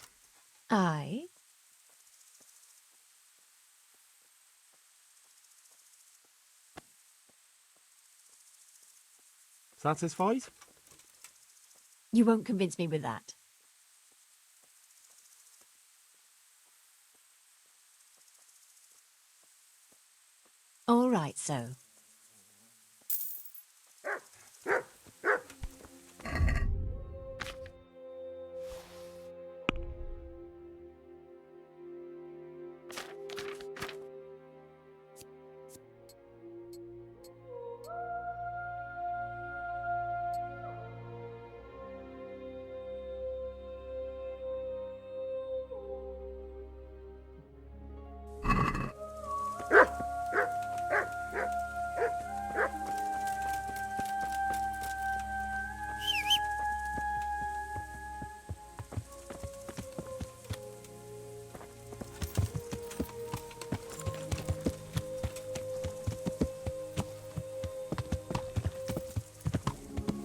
K: Aye.
A: Satisfied?
K: You won't convince me with that. All right, so.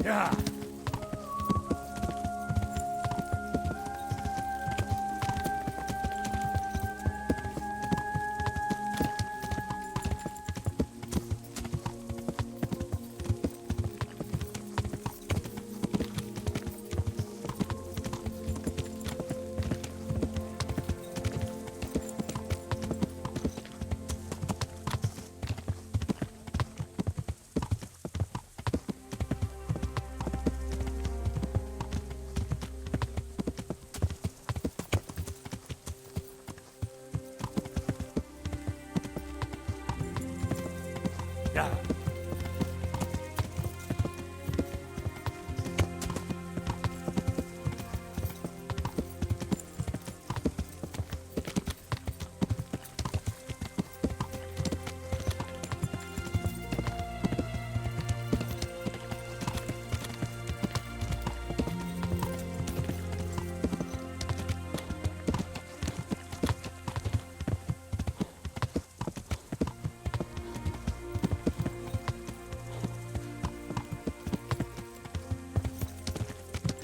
H: Yeah. Yeah.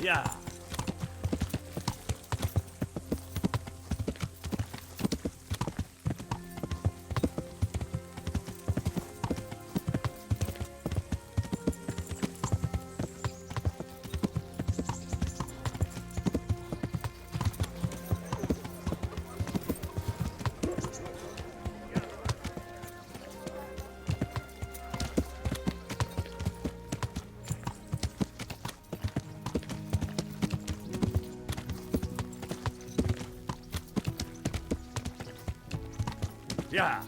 H: Yeah. Yeah.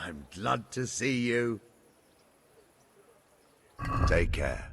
D: I'm glad to see you. Take care.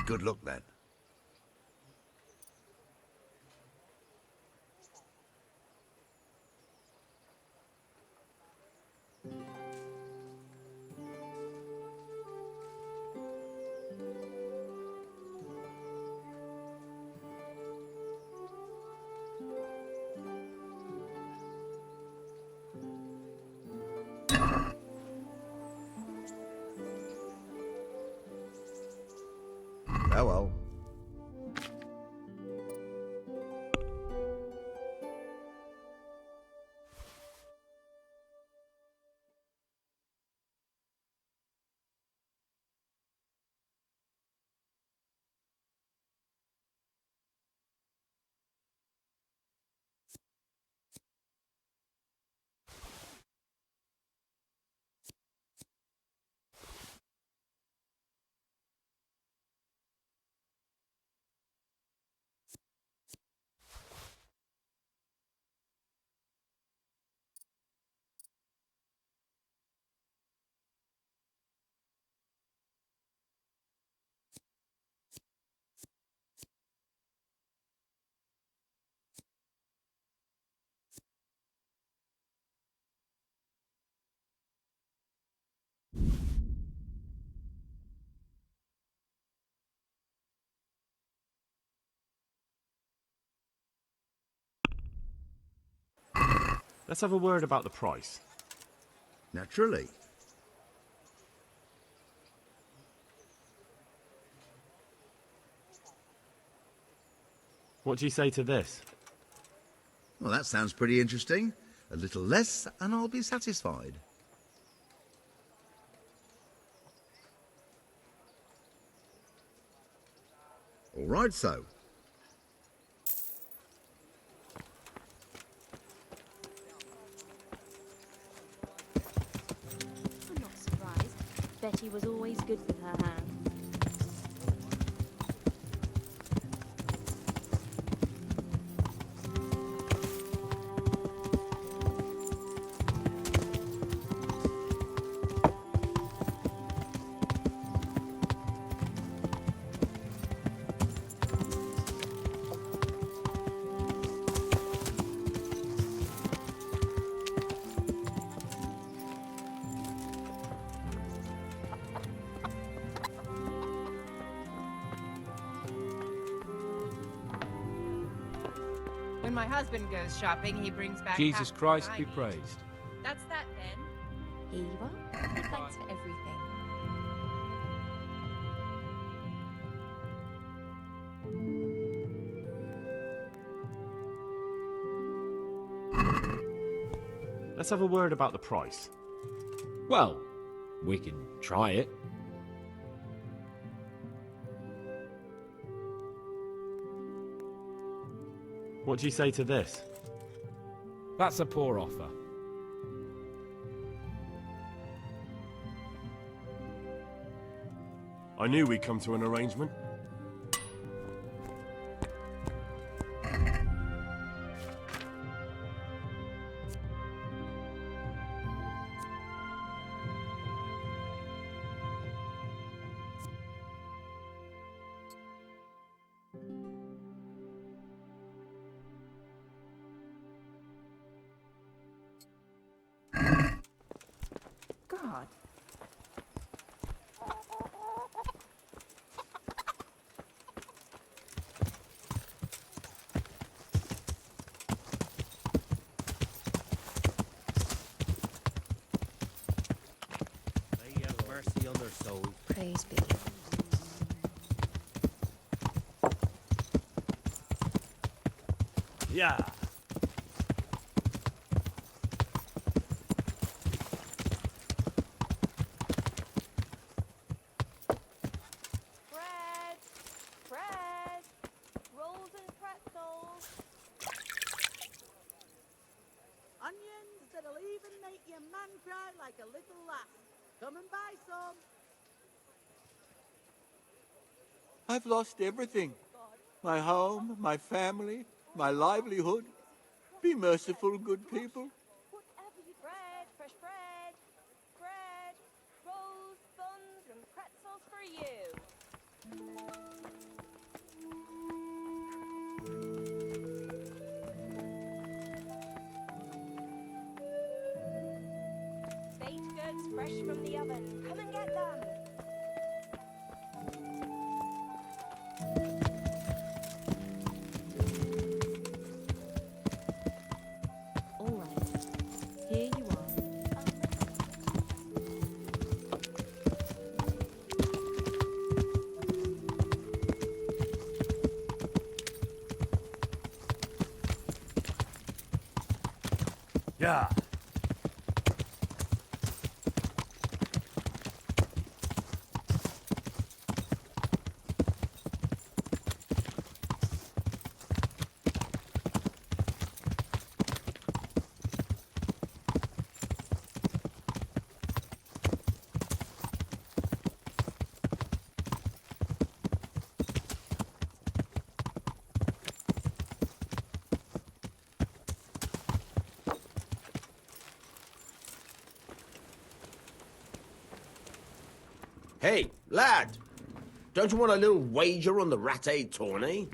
D: Good luck then. Farewell.
A: Let's have a word about the price.
D: Naturally.
A: What do you say to this?
D: Well, that sounds pretty interesting. A little less and I'll be satisfied. All right, so.
K: I'm not surprised. Betty was always good with her hands.
M: When my husband goes shopping, he brings back
N: Jesus
M: half
N: Christ
M: what I
N: be
M: need.
N: praised.
M: That's that then.
K: Here you are. Thanks for everything.
A: Let's have a word about the price.
N: Well, we can try it.
A: What do you say to this?
N: That's a poor offer.
O: I knew we'd come to an arrangement.
M: God.
B: May have mercy on their souls.
K: Praise be.
H: Yeah.
P: Bread! Bread! Rolls and pretzels!
Q: Onions that'll even make your man cry like a little lass. Come and buy some.
R: I've lost everything. My home, my family, my livelihood. Be merciful, good people.
P: Bread, fresh bread! Bread! Rolls, buns, and pretzels for you! Baked goods fresh from the oven. Come and get them!
K: All right. Here you are.
H: Yeah.
N: Hey, lad! Don't you want a little wager on the Rattay tourney?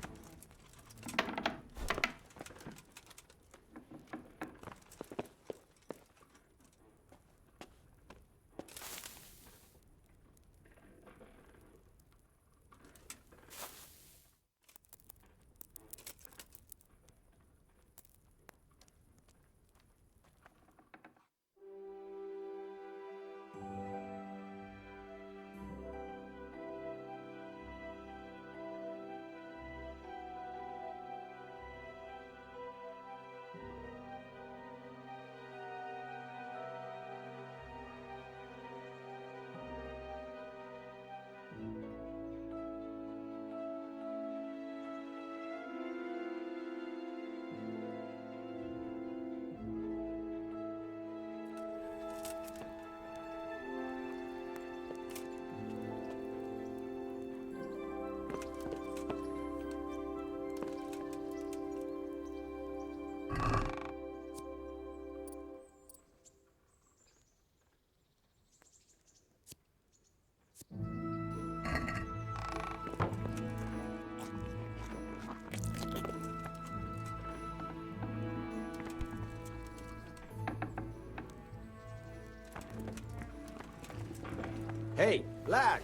N: Hey, lad!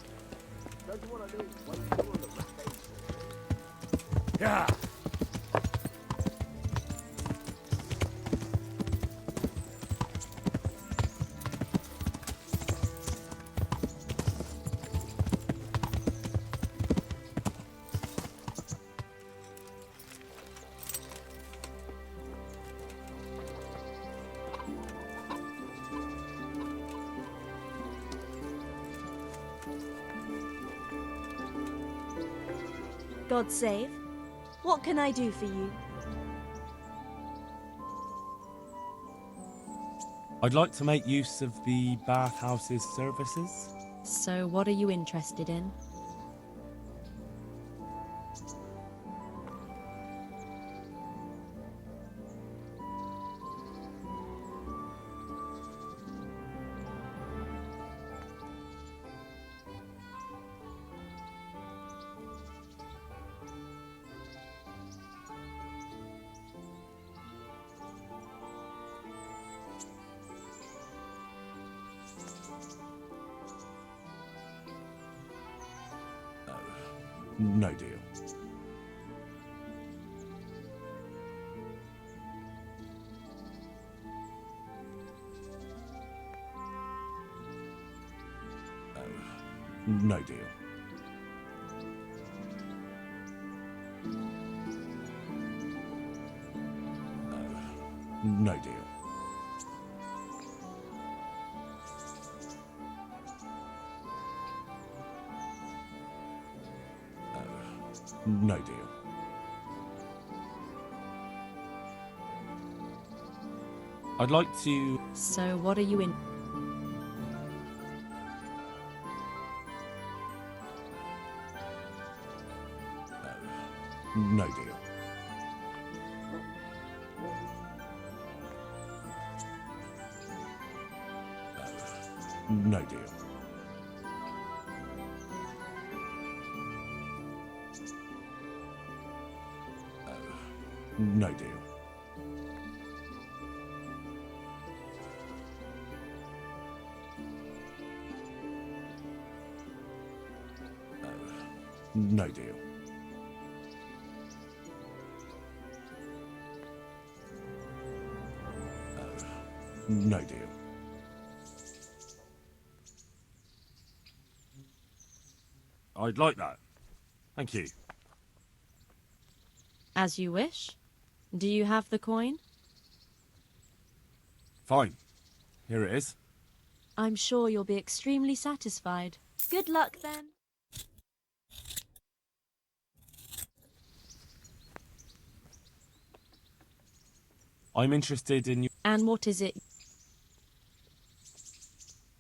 N: Don't you want a little wager on the Rattay tourney?
H: Yeah.
S: God save. What can I do for you?
T: I'd like to make use of the bathhouse's services.
S: So, what are you interested in?
T: No deal. No deal. No deal. I'd like to...
S: So what are you in?
T: No deal. No deal. No deal. No deal. No deal. I'd like that. Thank you.
S: As you wish. Do you have the coin?
T: Fine. Here it is.
S: I'm sure you'll be extremely satisfied. Good luck then.
T: I'm interested in...
S: And what is it?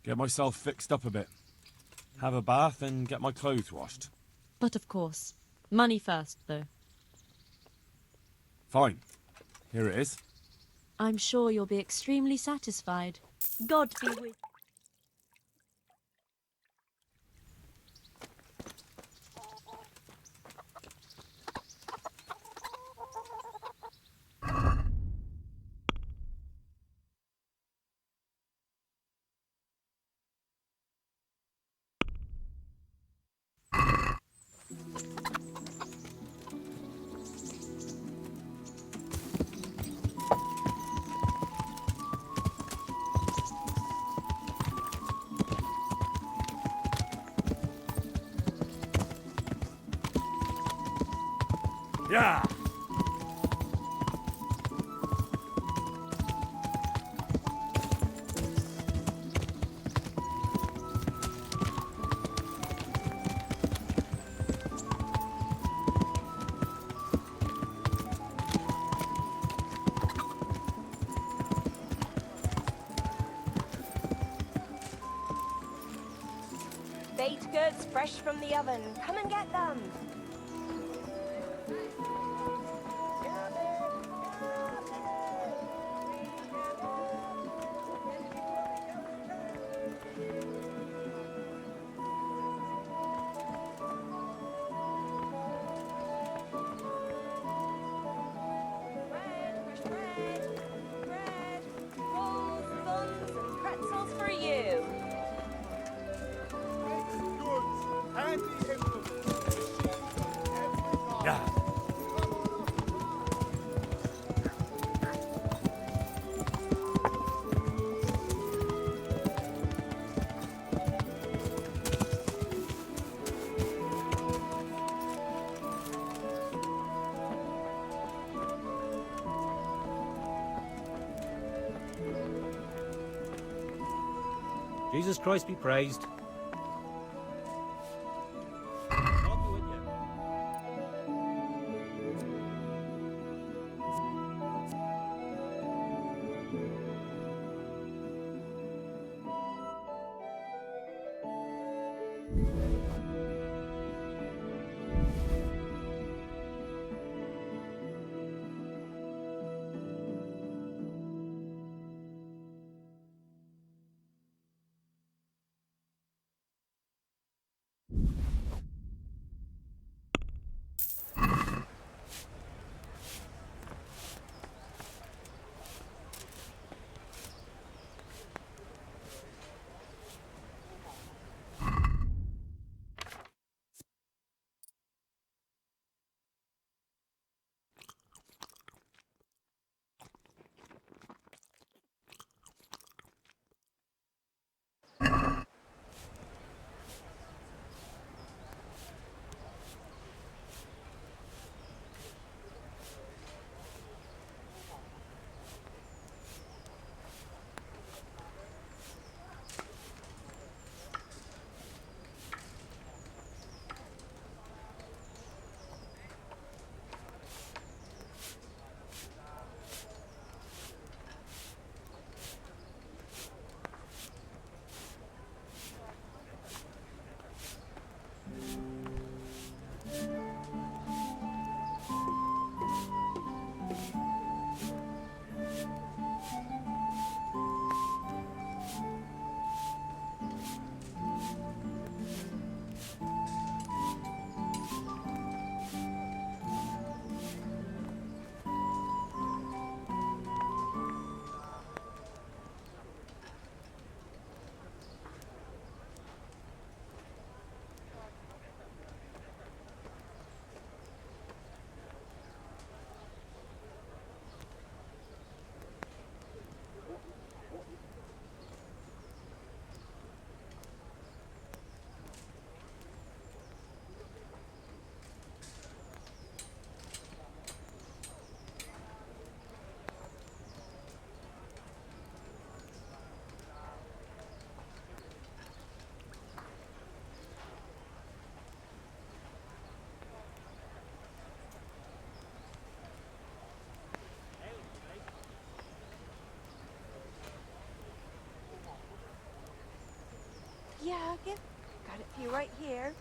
T: Get myself fixed up a bit. Have a bath and get my clothes washed.
S: But of course. Money first, though.
T: Fine. Here it is.
S: I'm sure you'll be extremely satisfied. God be with...
O: Yeah!
P: Baked goods fresh from the oven. Come and get them. Rolls, buns, and pretzels for you.
O: Yeah!
U: Jesus Christ be praised.
P: jacket? Got it for you right here.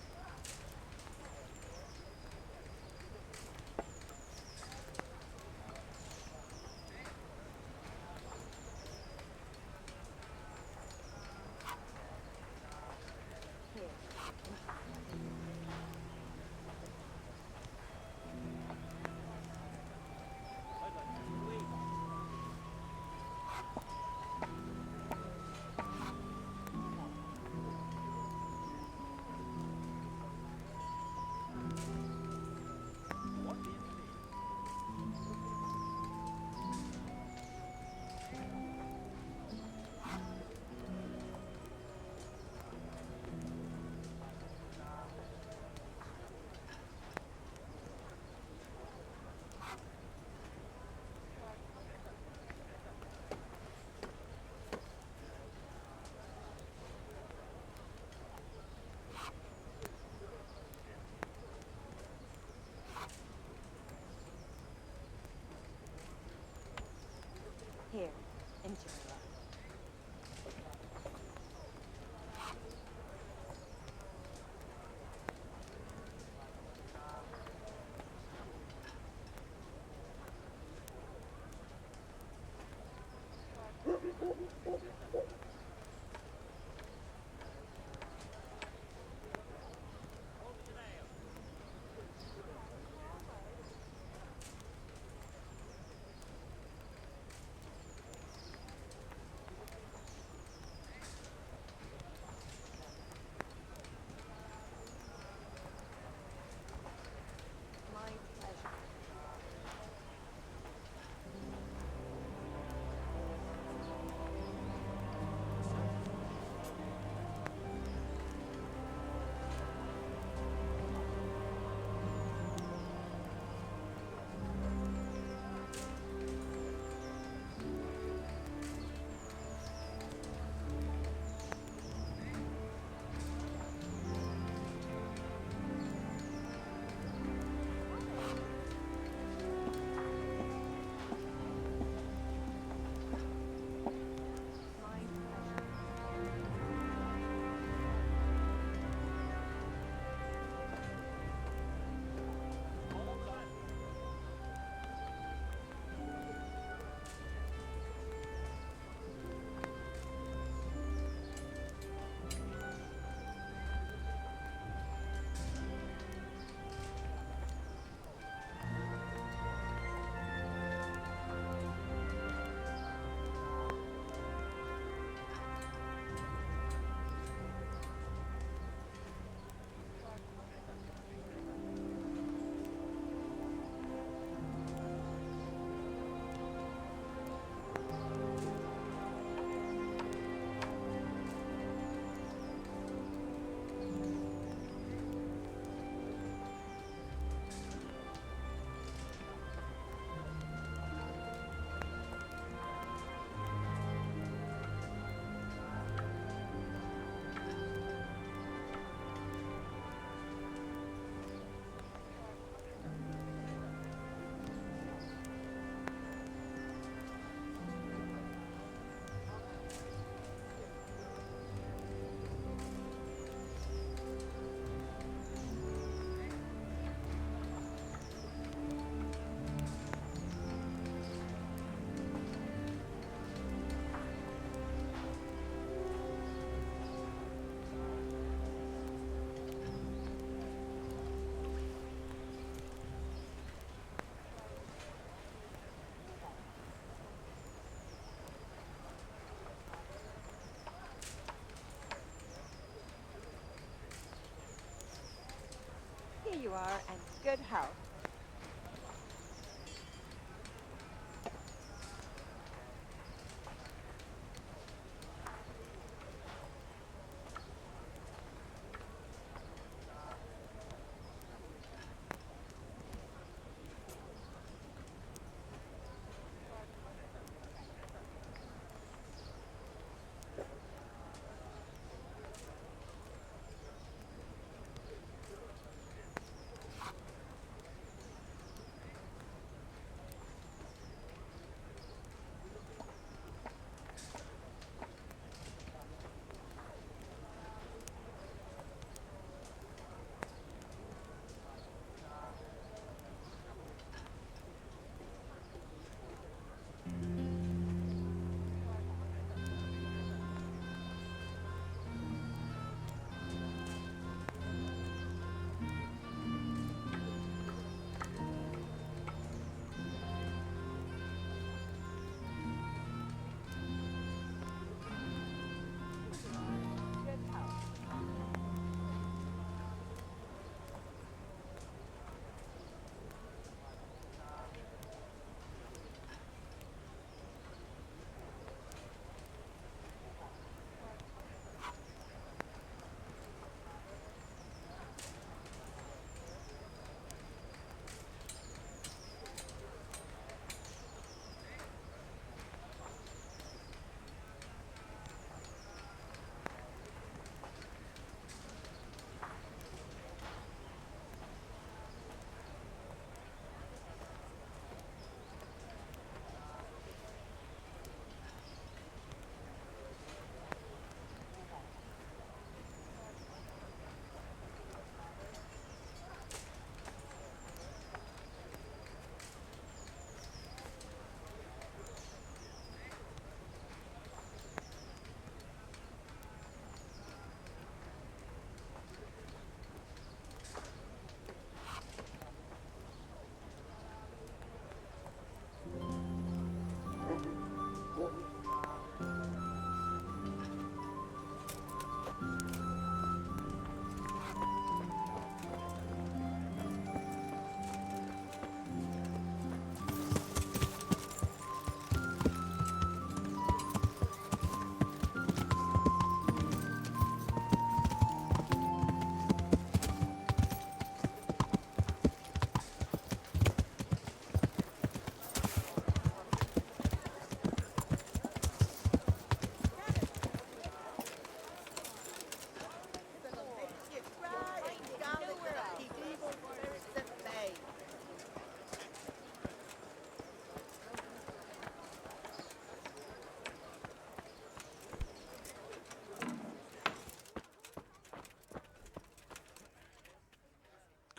P: Here, enjoy it. Here you are, and good health.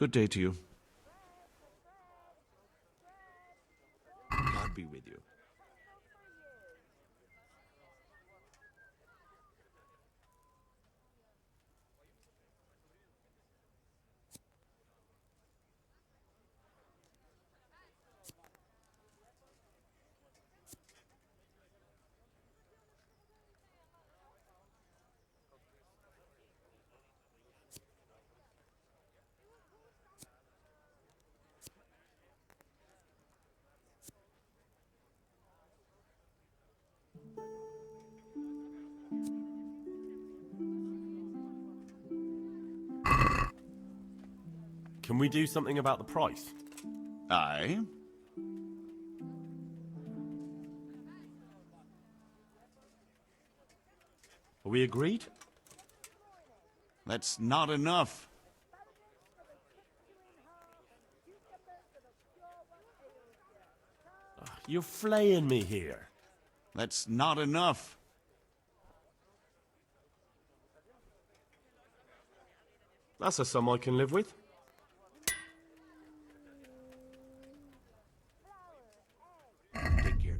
E: Good day to you. God be with you.
O: Can we do something about the price?
V: Aye.
O: Are we agreed?
V: That's not enough.
O: You're flaying me here.
V: That's not enough.
O: That's a sum I can live with.
V: Take care.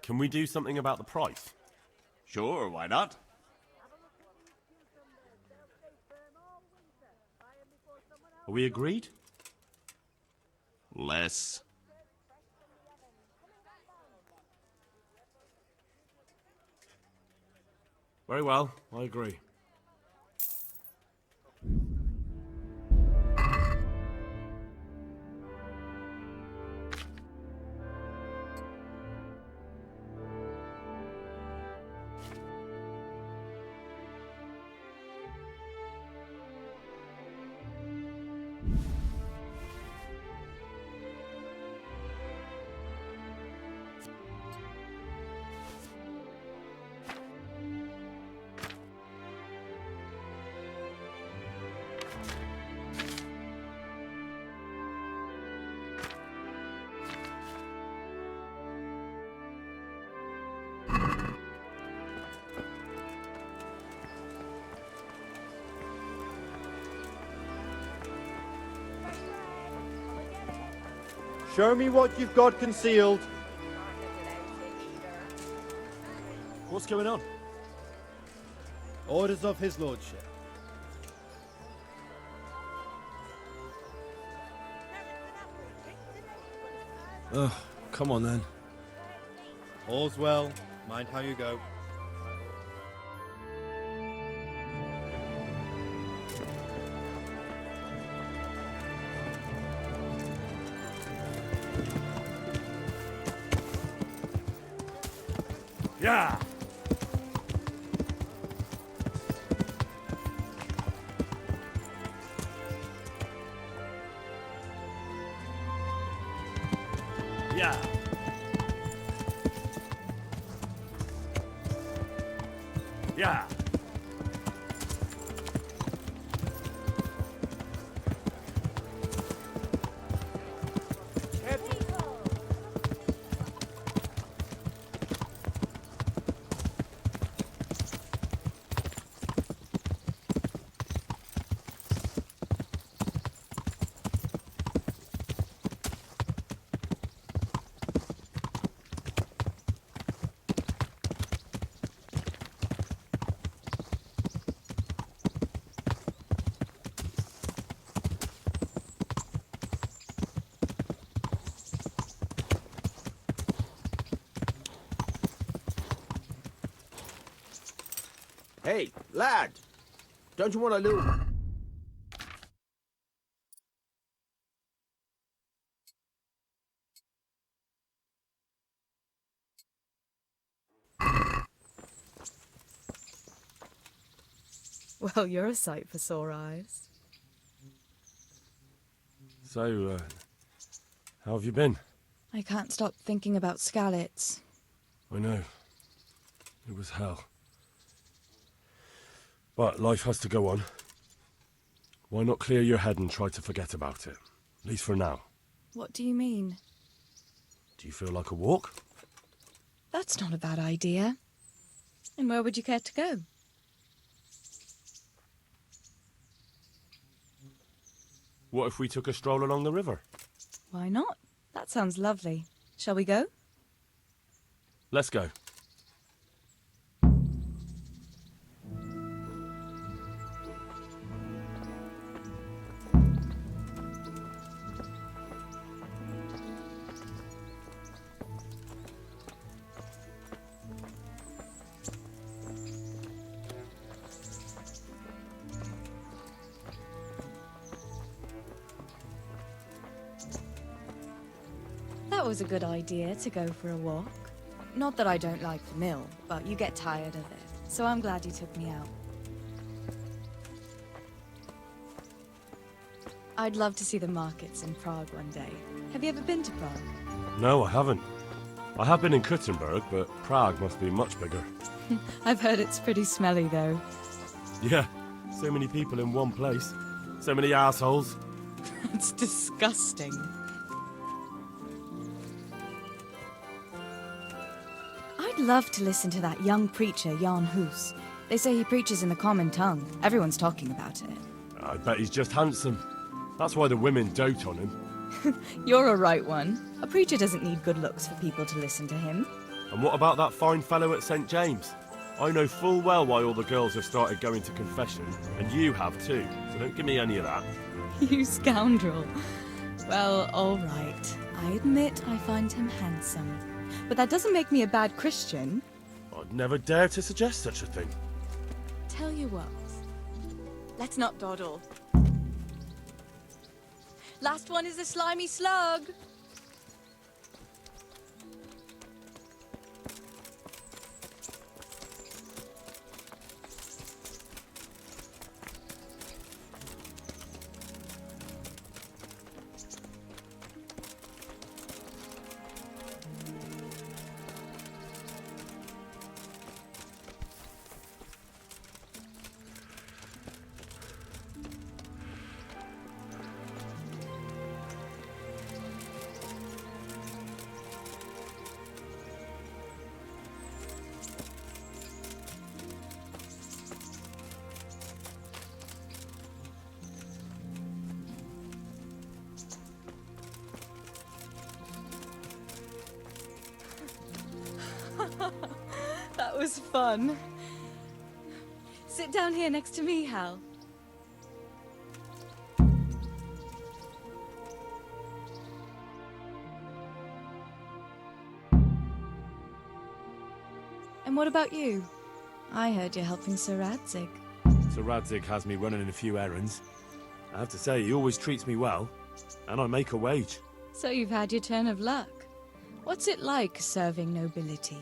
O: Can we do something about the price?
V: Sure, why not?
O: Are we agreed?
V: Less.
O: Very well, I agree.
W: Show me what you've got concealed.
A: What's going on?
W: Orders of his lordship.
A: Ugh, come on then.
W: All's well. Mind how you go.
O: Yeah! Yeah! Yeah!
N: Hey, lad! Don't you want to loot?
C: Well, you're a sight for sore eyes.
A: So, how have you been?
C: I can't stop thinking about Skalitz.
A: I know. It was hell. But life has to go on. Why not clear your head and try to forget about it? At least for now.
C: What do you mean?
A: Do you feel like a walk?
C: That's not a bad idea. And where would you care to go?
A: What if we took a stroll along the river?
C: Why not? That sounds lovely. Shall we go?
A: Let's go.
C: That was a good idea to go for a walk. Not that I don't like the mill, but you get tired of it. So I'm glad you took me out. I'd love to see the markets in Prague one day. Have you ever been to Prague?
A: No, I haven't. I have been in Kuttenberg, but Prague must be much bigger.
C: I've heard it's pretty smelly, though.
A: Yeah, so many people in one place. So many assholes.
C: It's disgusting. I'd love to listen to that young preacher, Jan Hus. They say he preaches in the common tongue. Everyone's talking about it.
A: I bet he's just handsome. That's why the women dote on him.
C: You're a right one. A preacher doesn't need good looks for people to listen to him.
A: And what about that fine fellow at St. James? I know full well why all the girls have started going to confession, and you have too, so don't give me any of that.
C: You scoundrel. Well, all right. I admit I find him handsome. But that doesn't make me a bad Christian.
A: I'd never dare to suggest such a thing.
C: Tell you what. Let's not dawdle. Last one is a slimy slug. That was fun. Sit down here next to me, Hal. And what about you? I heard you're helping Sir Radzig.
A: Sir Radzig has me running a few errands. I have to say, he always treats me well, and I make a wage.
C: So you've had your turn of luck. What's it like serving nobility?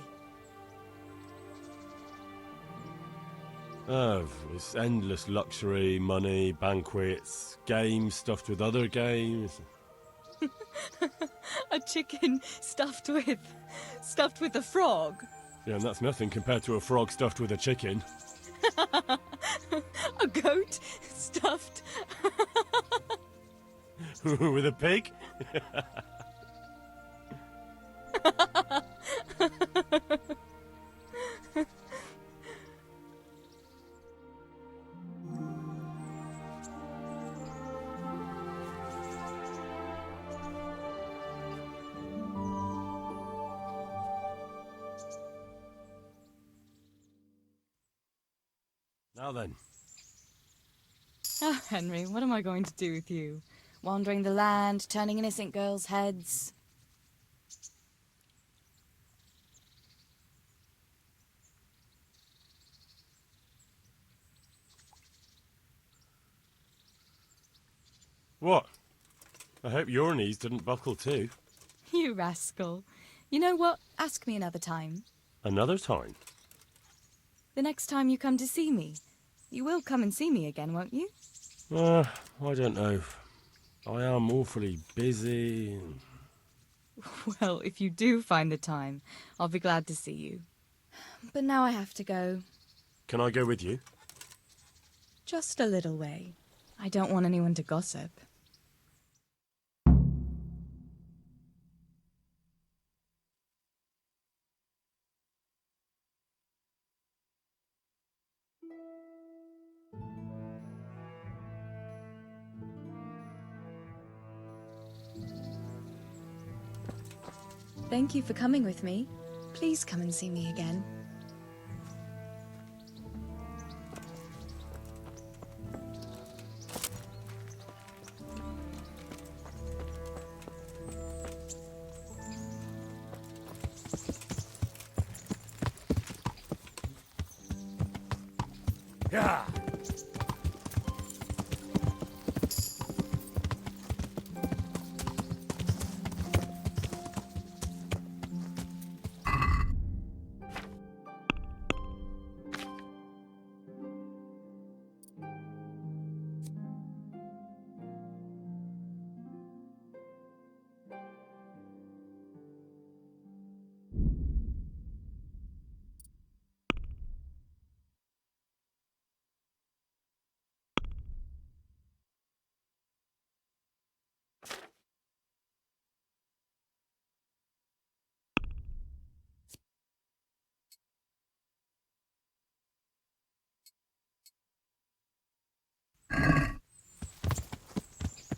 A: Oh, it's endless luxury, money, banquets, games stuffed with other games.
C: A chicken stuffed with a frog.
A: Yeah, and that's nothing compared to a frog stuffed with a chicken.
C: A goat stuffed
A: with a pig? Now then.
C: Oh, Henry, what am I going to do with you? Wandering the land, turning innocent girls' heads.
A: What? I hope your knees didn't buckle too.
C: You rascal. You know what? Ask me another time.
A: Another time?
C: The next time you come to see me. You will come and see me again, won't you?
A: I don't know. I am awfully busy.
C: Well, if you do find the time, I'll be glad to see you. But now I have to go.
A: Can I go with you?
C: Just a little way. I don't want anyone to gossip. Thank you for coming with me. Please come and see me again.
A: Yeah.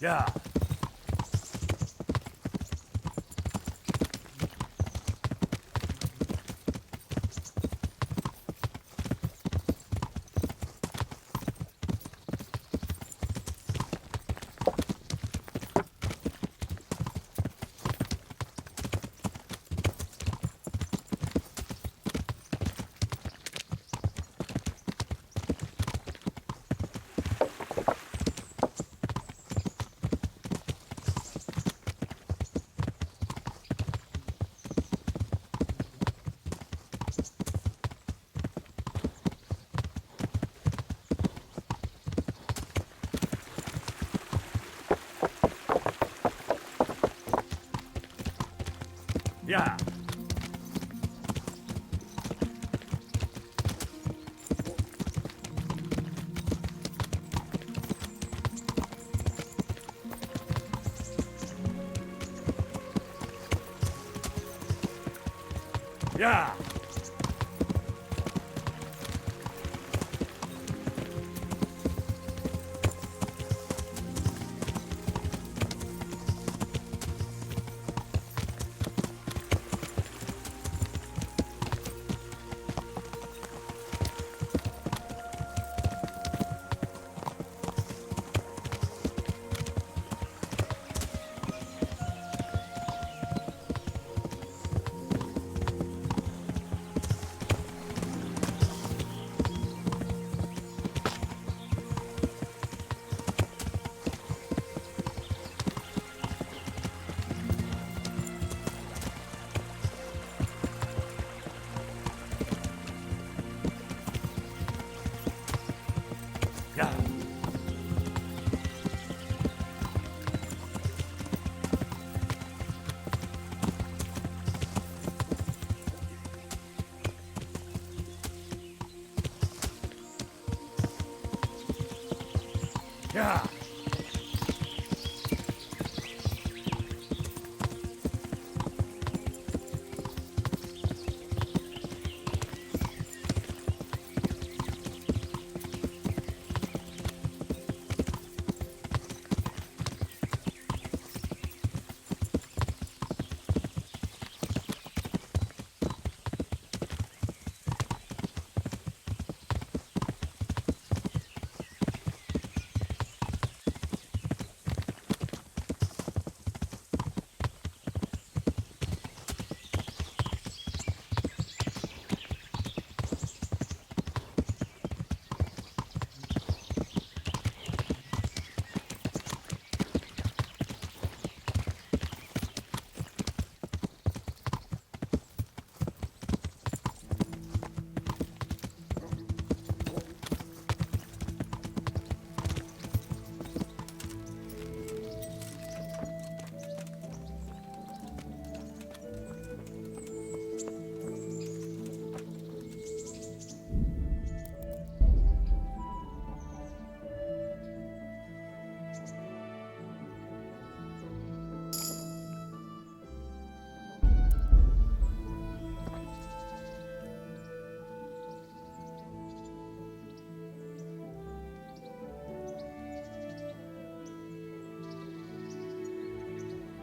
A: Yeah. Yeah. Yeah. Yeah. Yeah.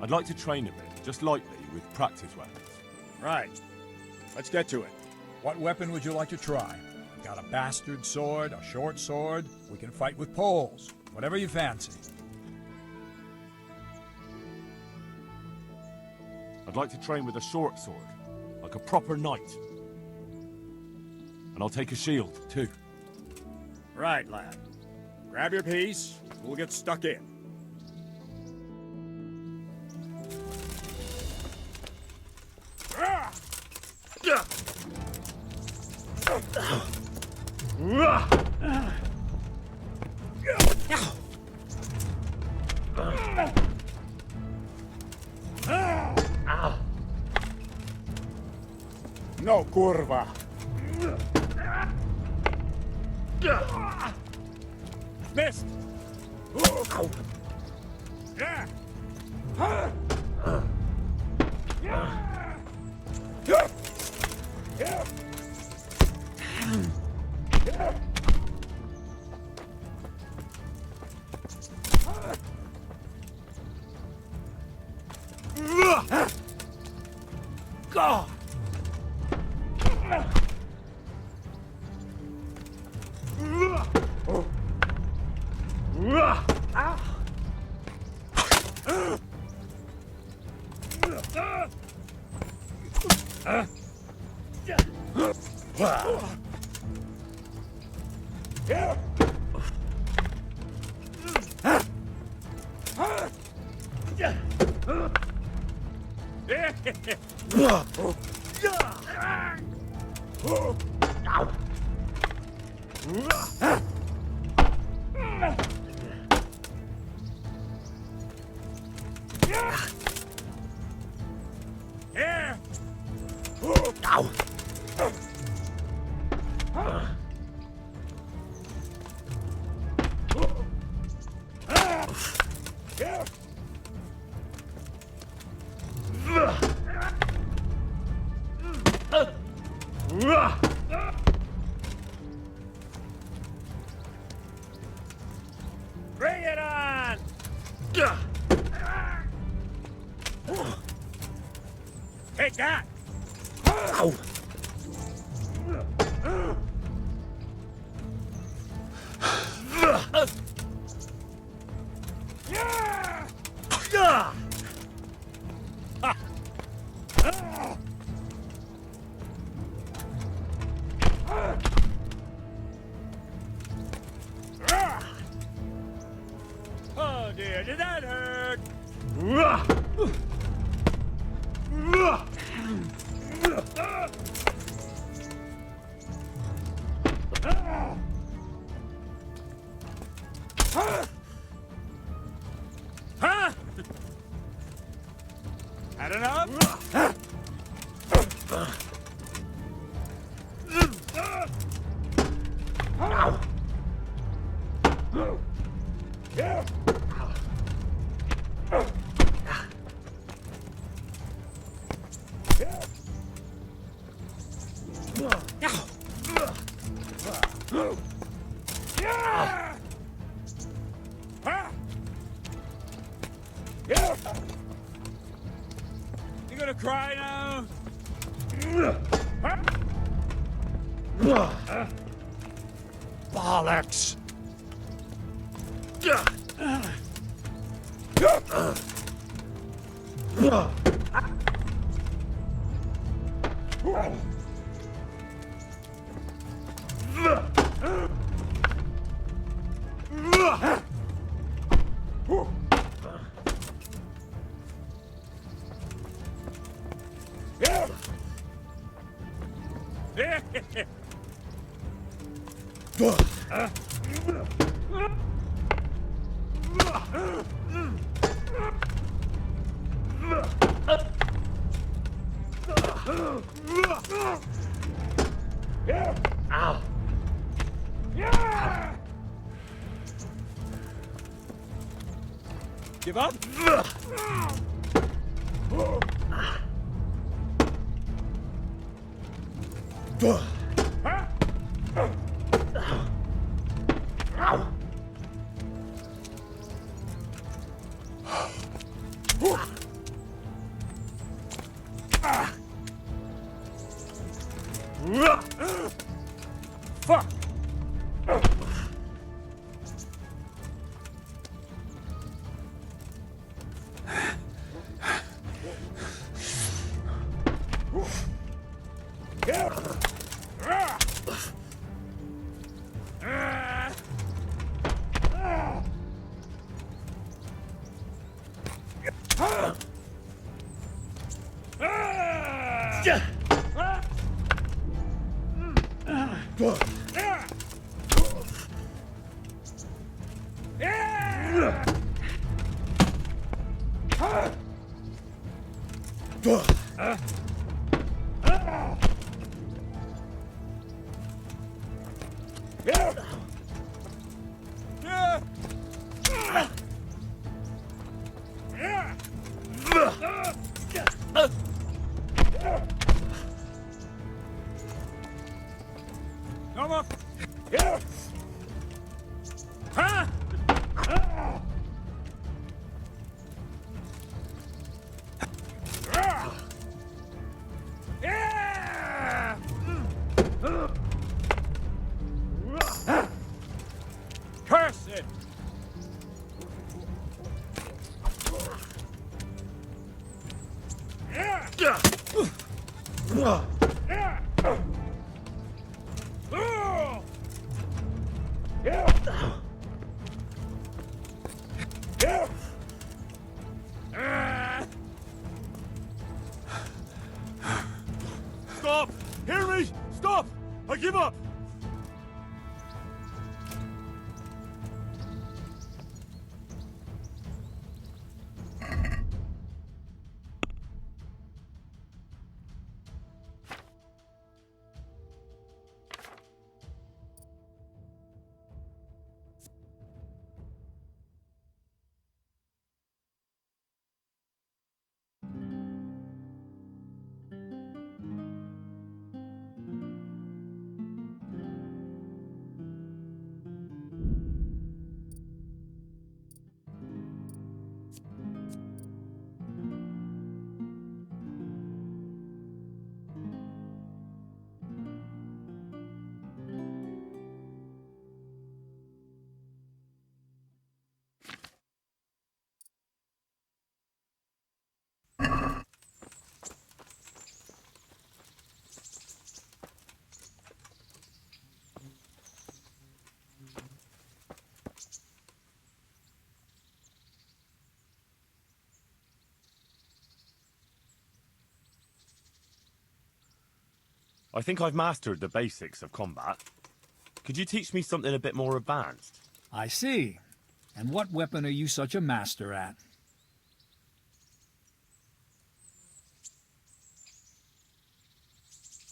O: I'd like to train a bit, just lightly, with practice weapons.
L: Right. Let's get to it. What weapon would you like to try? I've got a bastard sword, a short sword. We can fight with poles. Whatever you fancy.
O: I'd like to train with a short sword, like a proper knight. And I'll take a shield, too.
L: Right, lad. Grab your piece. We'll get stuck in. No, kurwa. Missed. Yeah.
H: God!
L: Bring it on! Take that! Oh dear, did that hurt? Huh? Had enough? You gonna cry now? Bollocks! Ow. Give up? Ow. Fuck! Come up! Here! Huh? Curse it!
O: Stop! Hear me! Stop! I give up! I think I've mastered the basics of combat. Could you teach me something a bit more advanced?
L: I see. And what weapon are you such a master at?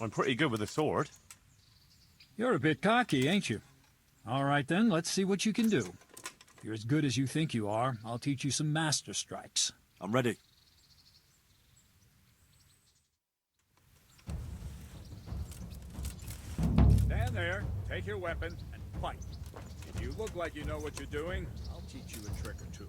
O: I'm pretty good with a sword.
L: You're a bit cocky, ain't you? All right then, let's see what you can do. If you're as good as you think you are, I'll teach you some master strikes.
O: I'm ready.
L: Stand there, take your weapon, and fight. If you look like you know what you're doing, I'll teach you a trick or two.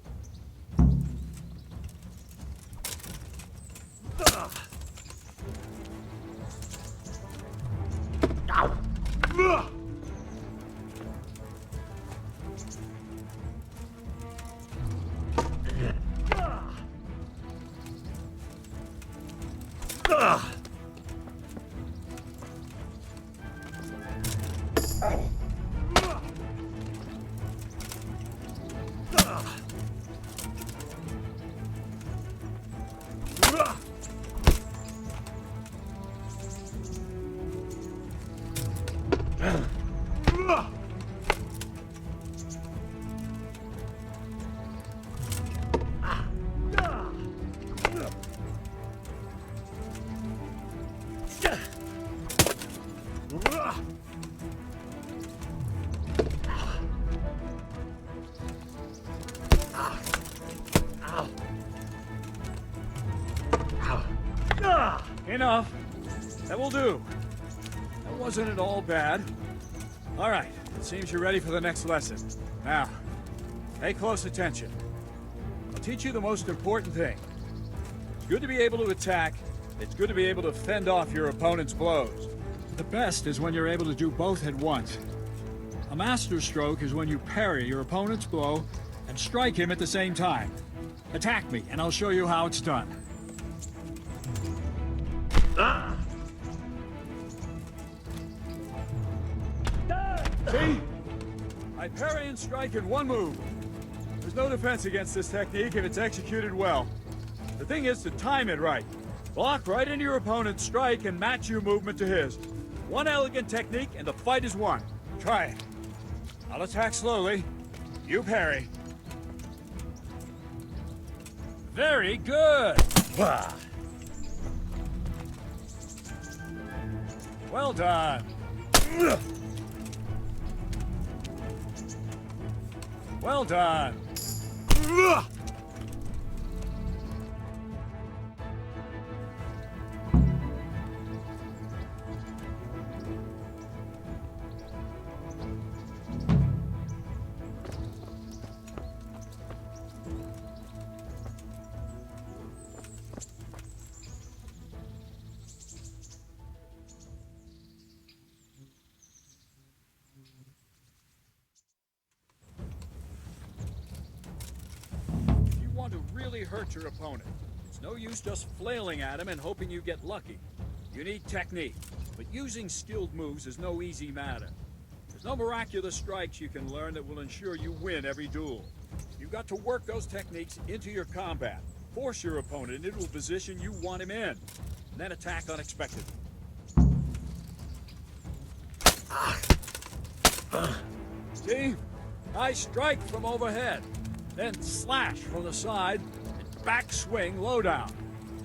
L: Enough. That will do. That wasn't at all bad. All right, it seems you're ready for the next lesson. Now, pay close attention. I'll teach you the most important thing. It's good to be able to attack. It's good to be able to fend off your opponent's blows. The best is when you're able to do both at once. A master stroke is when you parry your opponent's blow and strike him at the same time. Attack me, and I'll show you how it's done. See? I parry and strike in one move. There's no defense against this technique if it's executed well. The thing is to time it right. Block right into your opponent's strike and match your movement to his. One elegant technique and the fight is won. Try it. I'll attack slowly. You parry. Very good! Well done. Well done. To really hurt your opponent. It's no use just flailing at him and hoping you get lucky. You need technique, but using skilled moves is no easy matter. There's no miraculous strikes you can learn that will ensure you win every duel. You've got to work those techniques into your combat, force your opponent into a position you want him in, and then attack unexpectedly. See? I strike from overhead. Then slash from the side, and back swing low down.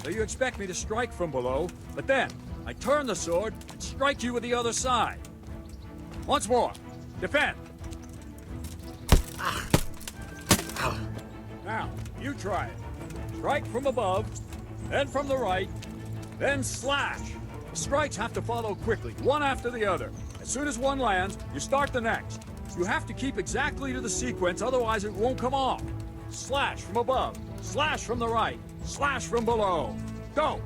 L: So you expect me to strike from below, but then I turn the sword and strike you with the other side. Once more, defend. Now, you try it. Strike from above, then from the right, then slash. The strikes have to follow quickly, one after the other. As soon as one lands, you start the next. You have to keep exactly to the sequence, otherwise it won't come off. Slash from above, slash from the right, slash from below. Go!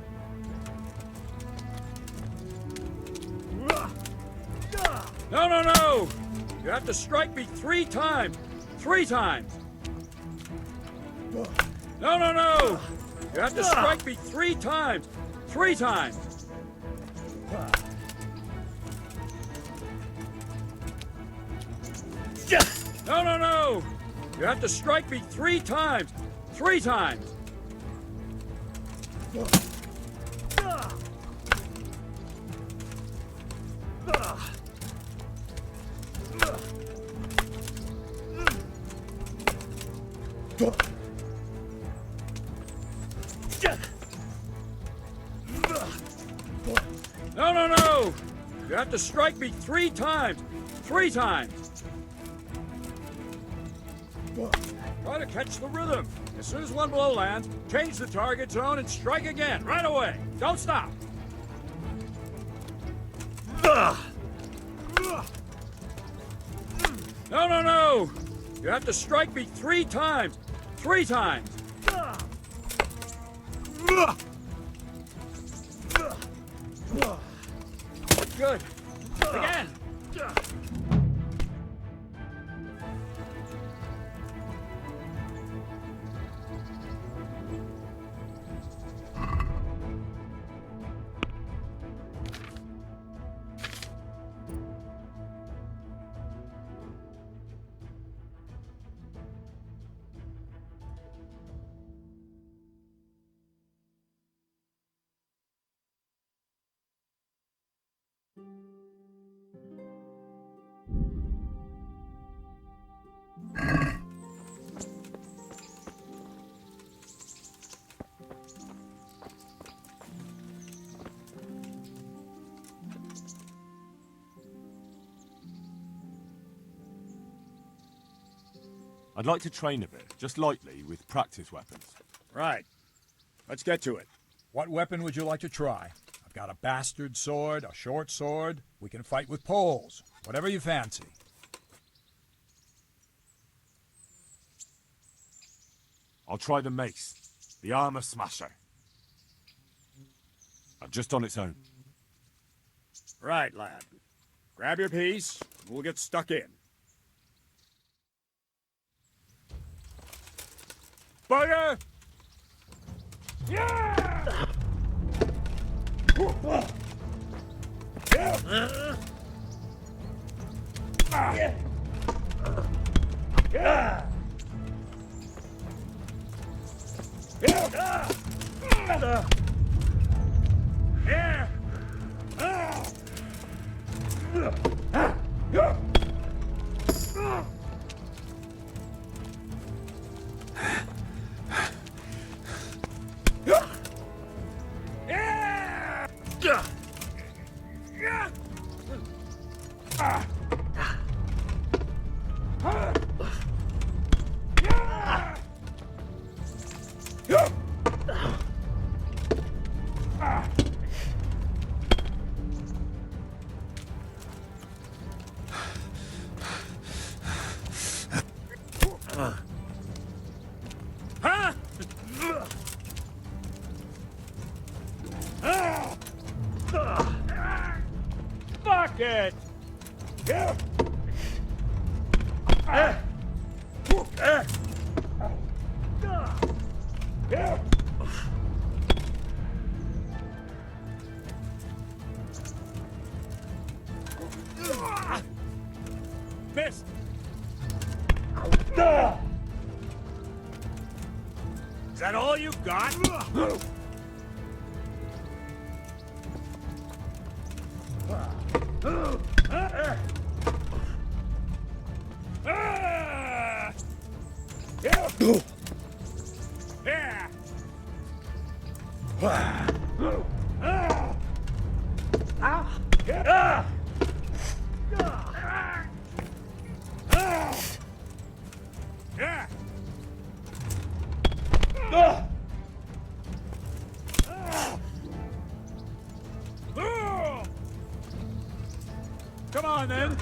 L: No, no, no! You have to strike me 3 times. 3 times. No, no, no! You have to strike me 3 times. 3 times. No, no, no! You have to strike me 3 times! 3 times! No, no, no! You have to strike me 3 times! 3 times! Try to catch the rhythm. As soon as one blow lands, change the target zone and strike again, right away. Don't stop. No, no, no! You have to strike me 3 times. 3 times. Good. Again.
O: I'd like to train a bit, just lightly, with practice weapons.
L: Right. Let's get to it. What weapon would you like to try? I've got a bastard sword, a short sword. We can fight with poles. Whatever you fancy.
O: I'll try the mace, the armor smasher. Just on its own.
L: Right, lad. Grab your piece, and we'll get stuck in. Bugger! Yeah! Fuck it! Missed! Is that all you got? Come on, then.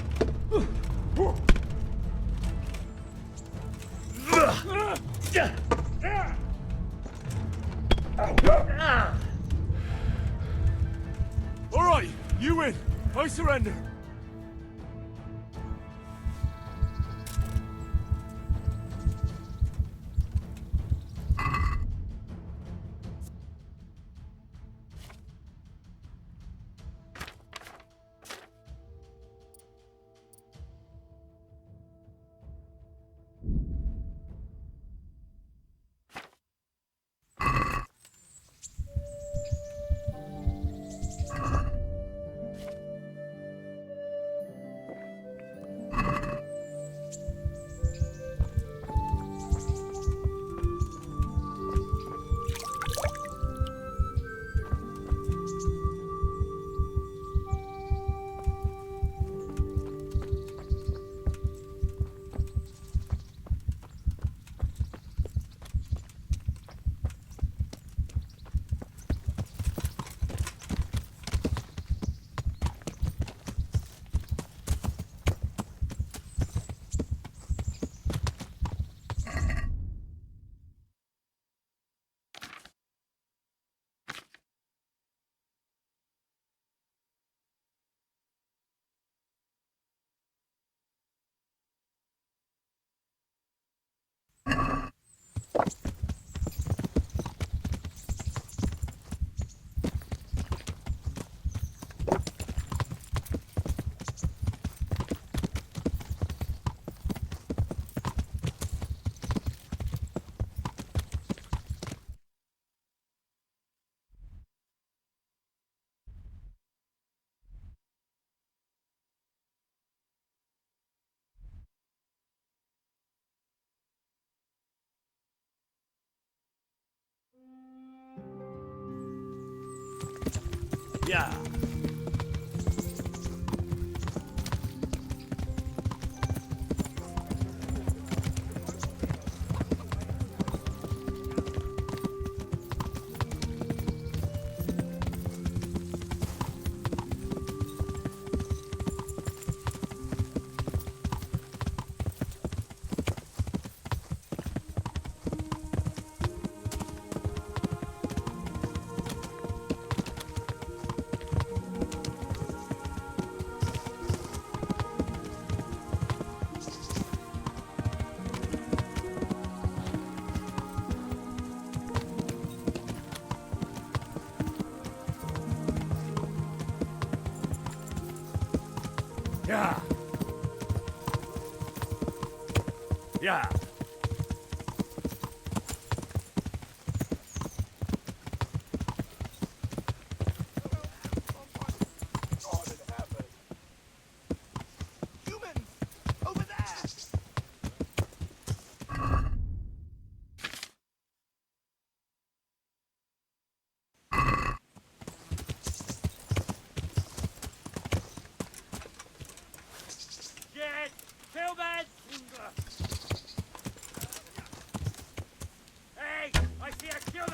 O: All right, you win. I surrender. Yeah. Yeah. Yeah.
H: God in heaven! Humans! Over there!
E: Shit! Kill that! Hey! I see a human!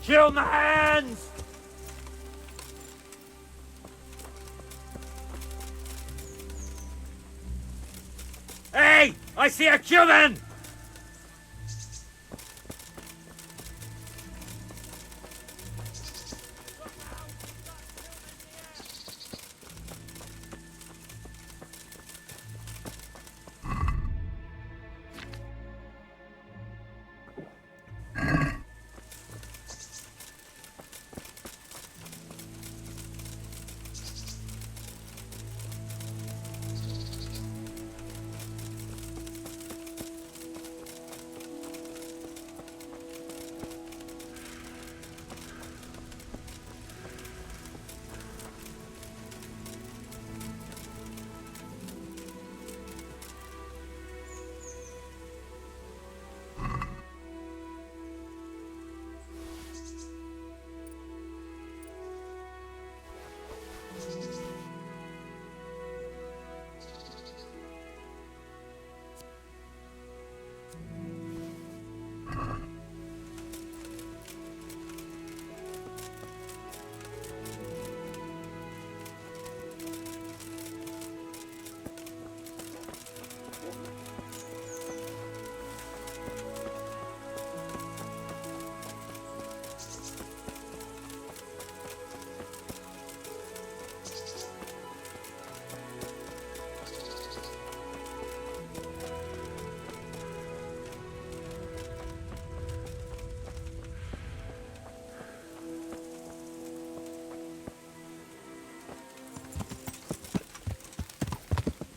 E: Humans! Hey! I see a human!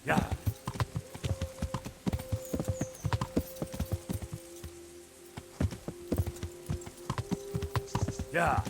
O: Yeah. Yeah.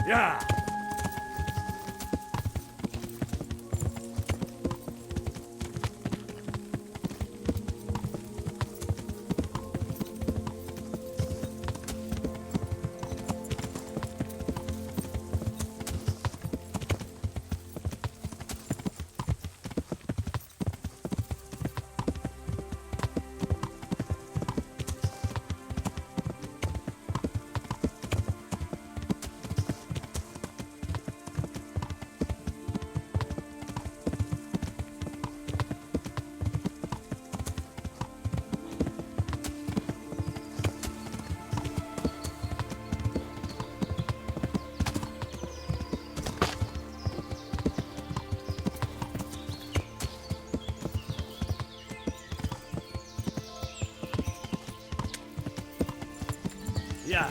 O: Yeah.
A: Yeah.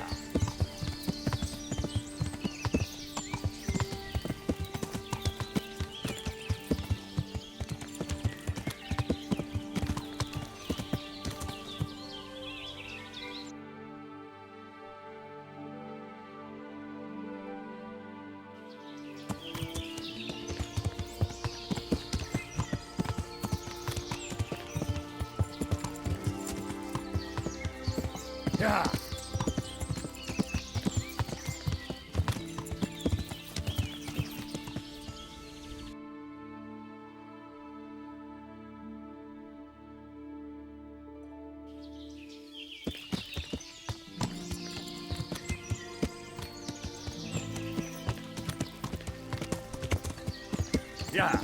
A: Yeah. Yeah.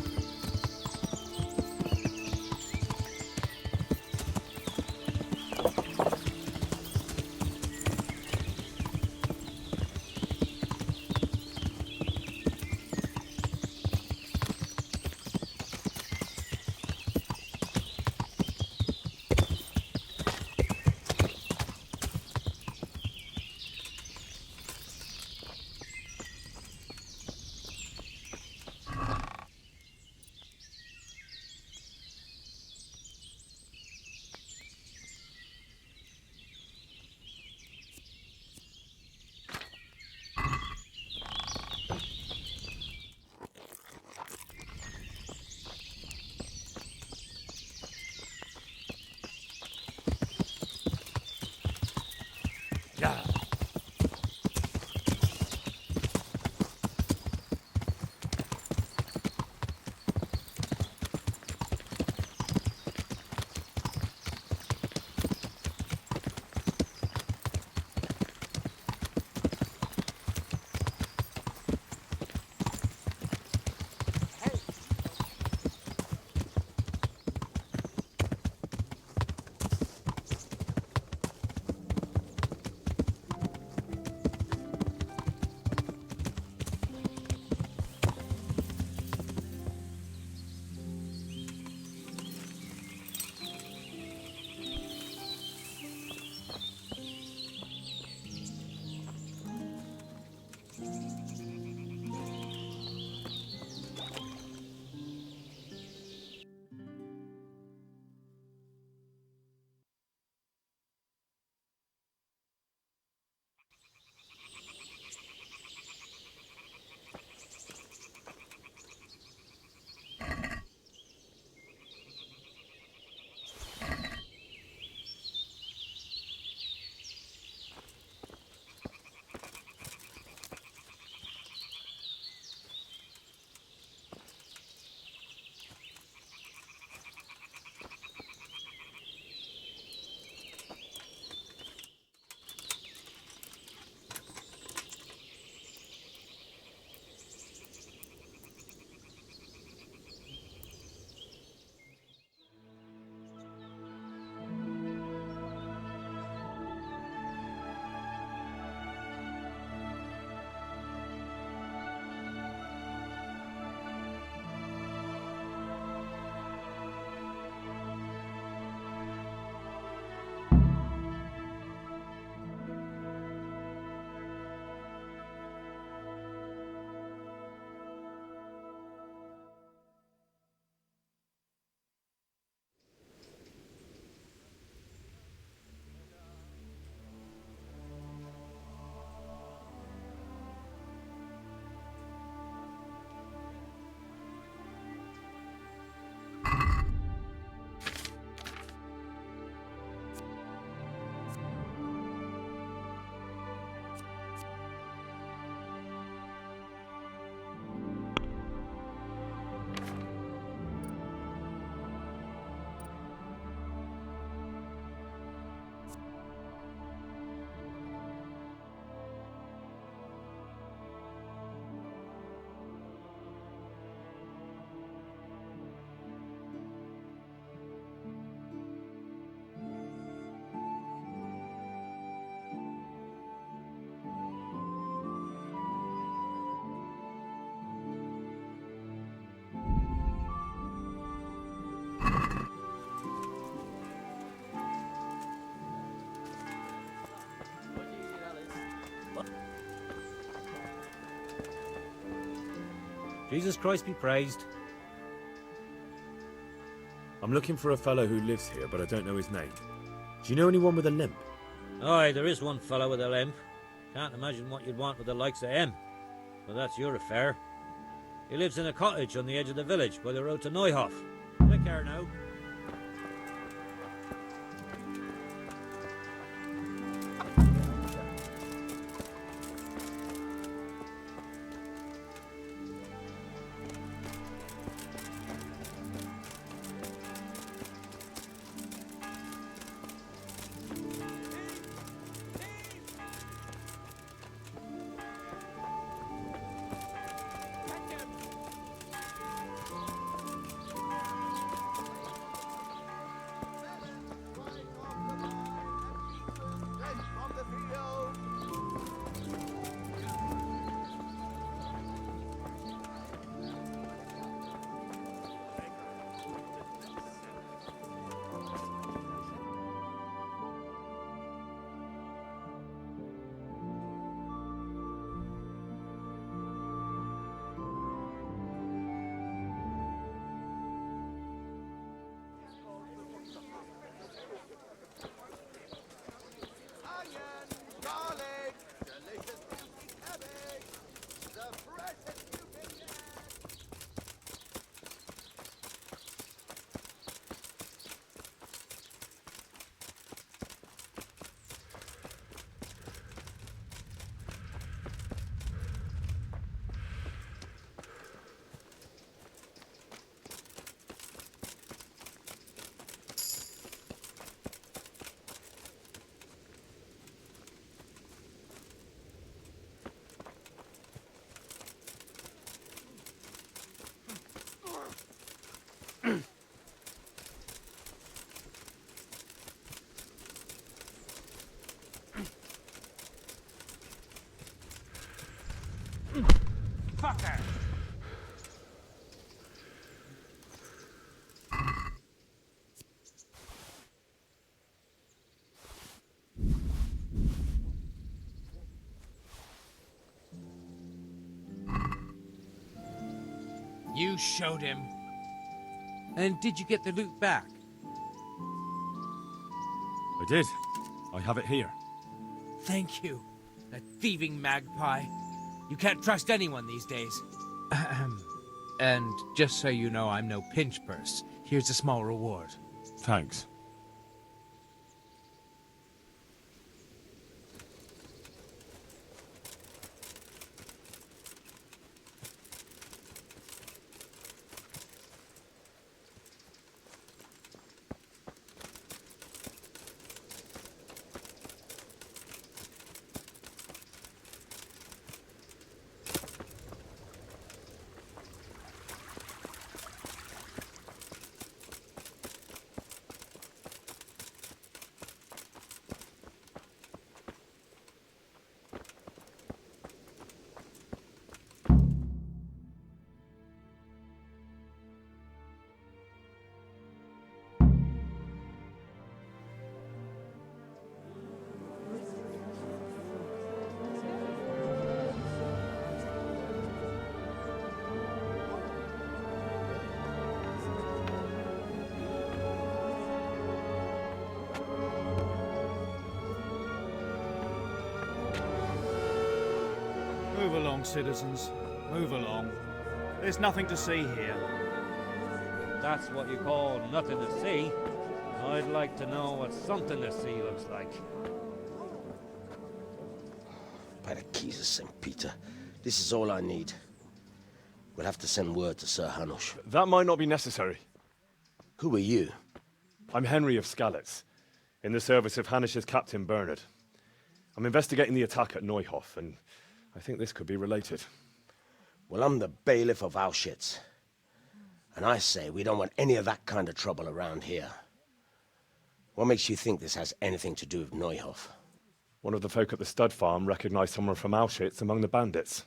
U: Jesus Christ be praised.
A: I'm looking for a fellow who lives here, but I don't know his name. Do you know anyone with a limp?
U: Aye, there is one fellow with a limp. Can't imagine what you'd want with the likes of him. But that's your affair. He lives in a cottage on the edge of the village by the road to Neuhof. Take care now.
E: Fucker!
F: You showed him. And did you get the loot back?
O: I did. I have it here.
F: Thank you. That thieving magpie. You can't trust anyone these days. And just so you know, I'm no pinch purse. Here's a small reward.
O: Thanks.
G: Move along, citizens. Move along. There's nothing to see here.
U: That's what you call nothing to see. I'd like to know what something to see looks like.
N: By the keys of St. Peter, this is all I need. We'll have to send word to Sir Hanush.
O: That might not be necessary.
N: Who are you?
O: I'm Henry of Skalitz, in the service of Hanush's Captain Bernard. I'm investigating the attack at Neuhof, and I think this could be related.
N: Well, I'm the bailiff of Auschwitz. And I say we don't want any of that kind of trouble around here. What makes you think this has anything to do with Neuhof?
O: One of the folk at the stud farm recognized someone from Auschwitz among the bandits.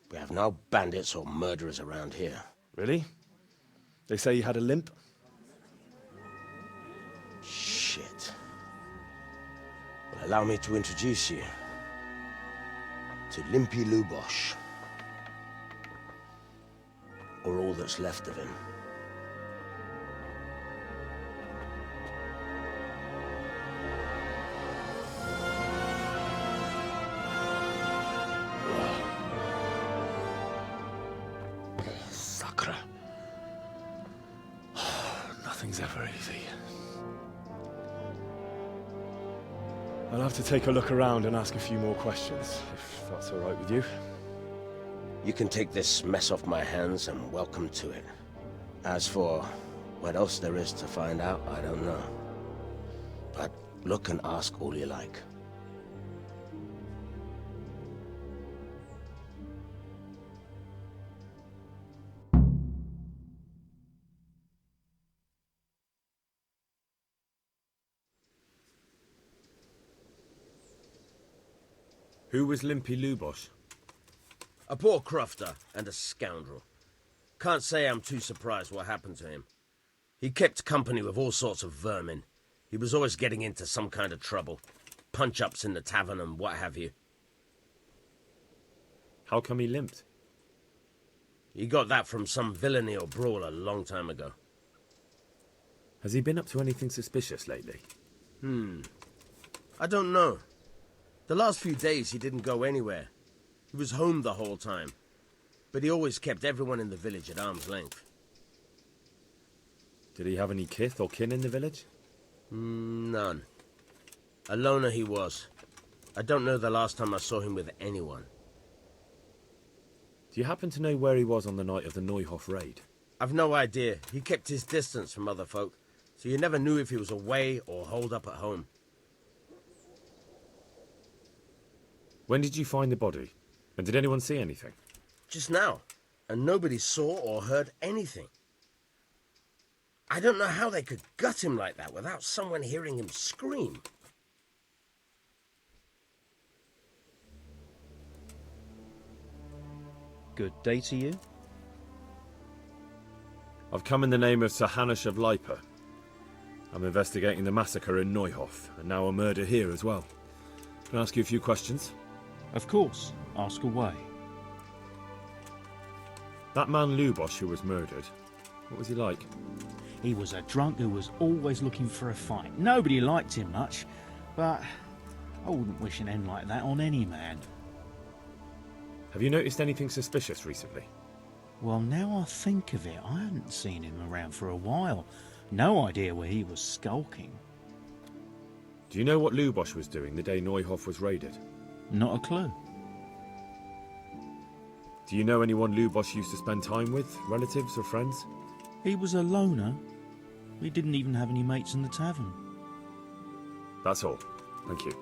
N: We have no bandits or murderers around here.
O: Really? They say he had a limp?
N: Shit. Well, allow me to introduce you. To Limpy Lubosh. Or all that's left of him.
O: Sacre. Nothing's ever easy. I'll have to take a look around and ask a few more questions, if that's all right with you.
N: You can take this mess off my hands and welcome to it. As for what else there is to find out, I don't know. But look and ask all you like.
A: Who was Limpy Lubosh?
N: A poor crofter and a scoundrel. Can't say I'm too surprised what happened to him. He kept company with all sorts of vermin. He was always getting into some kind of trouble. Punch-ups in the tavern and what have you.
A: How come he limped?
N: He got that from some villainy or brawl a long time ago.
A: Has he been up to anything suspicious lately?
N: I don't know. The last few days he didn't go anywhere. He was home the whole time. But he always kept everyone in the village at arm's length.
A: Did he have any kith or kin in the village?
N: None. A loner he was. I don't know the last time I saw him with anyone.
A: Do you happen to know where he was on the night of the Neuhof raid?
N: I've no idea. He kept his distance from other folk, so you never knew if he was away or holed up at home.
A: When did you find the body? And did anyone see anything?
N: Just now, and nobody saw or heard anything. I don't know how they could gut him like that without someone hearing him scream.
D: Good day to you.
A: I've come in the name of Sir Hanush of Lipa. I'm investigating the massacre in Neuhof, and now a murder here as well. Can I ask you a few questions?
D: Of course. Ask away.
A: That man Lubosh who was murdered, what was he like?
D: He was a drunk who was always looking for a fight. Nobody liked him much, but I wouldn't wish an end like that on any man.
A: Have you noticed anything suspicious recently?
D: Well, now I think of it, I hadn't seen him around for a while. No idea where he was skulking.
A: Do you know what Lubosh was doing the day Neuhof was raided?
D: Not a clue.
A: Do you know anyone Lubosh used to spend time with? Relatives or friends?
D: He was a loner. We didn't even have any mates in the tavern.
A: That's all. Thank you.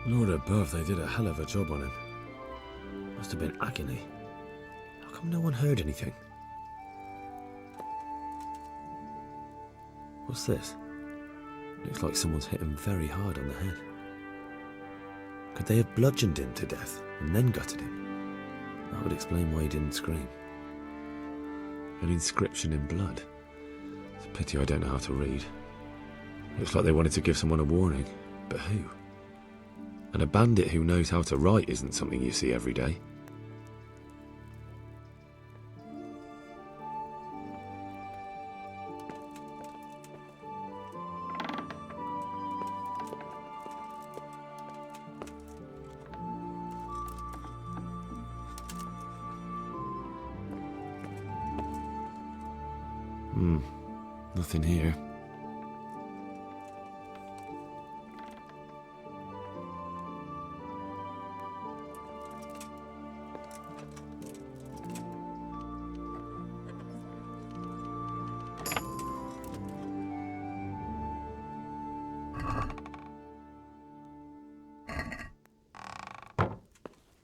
A: Lord above, they did a hell of a job on him. Must have been agony. How come no one heard anything? What's this? Looks like someone's hit him very hard on the head. Could they have bludgeoned him to death and then gutted him? That would explain why he didn't scream. An inscription in blood. It's a pity I don't know how to read. Looks like they wanted to give someone a warning, but who? And a bandit who knows how to write isn't something you see every day. Nothing here.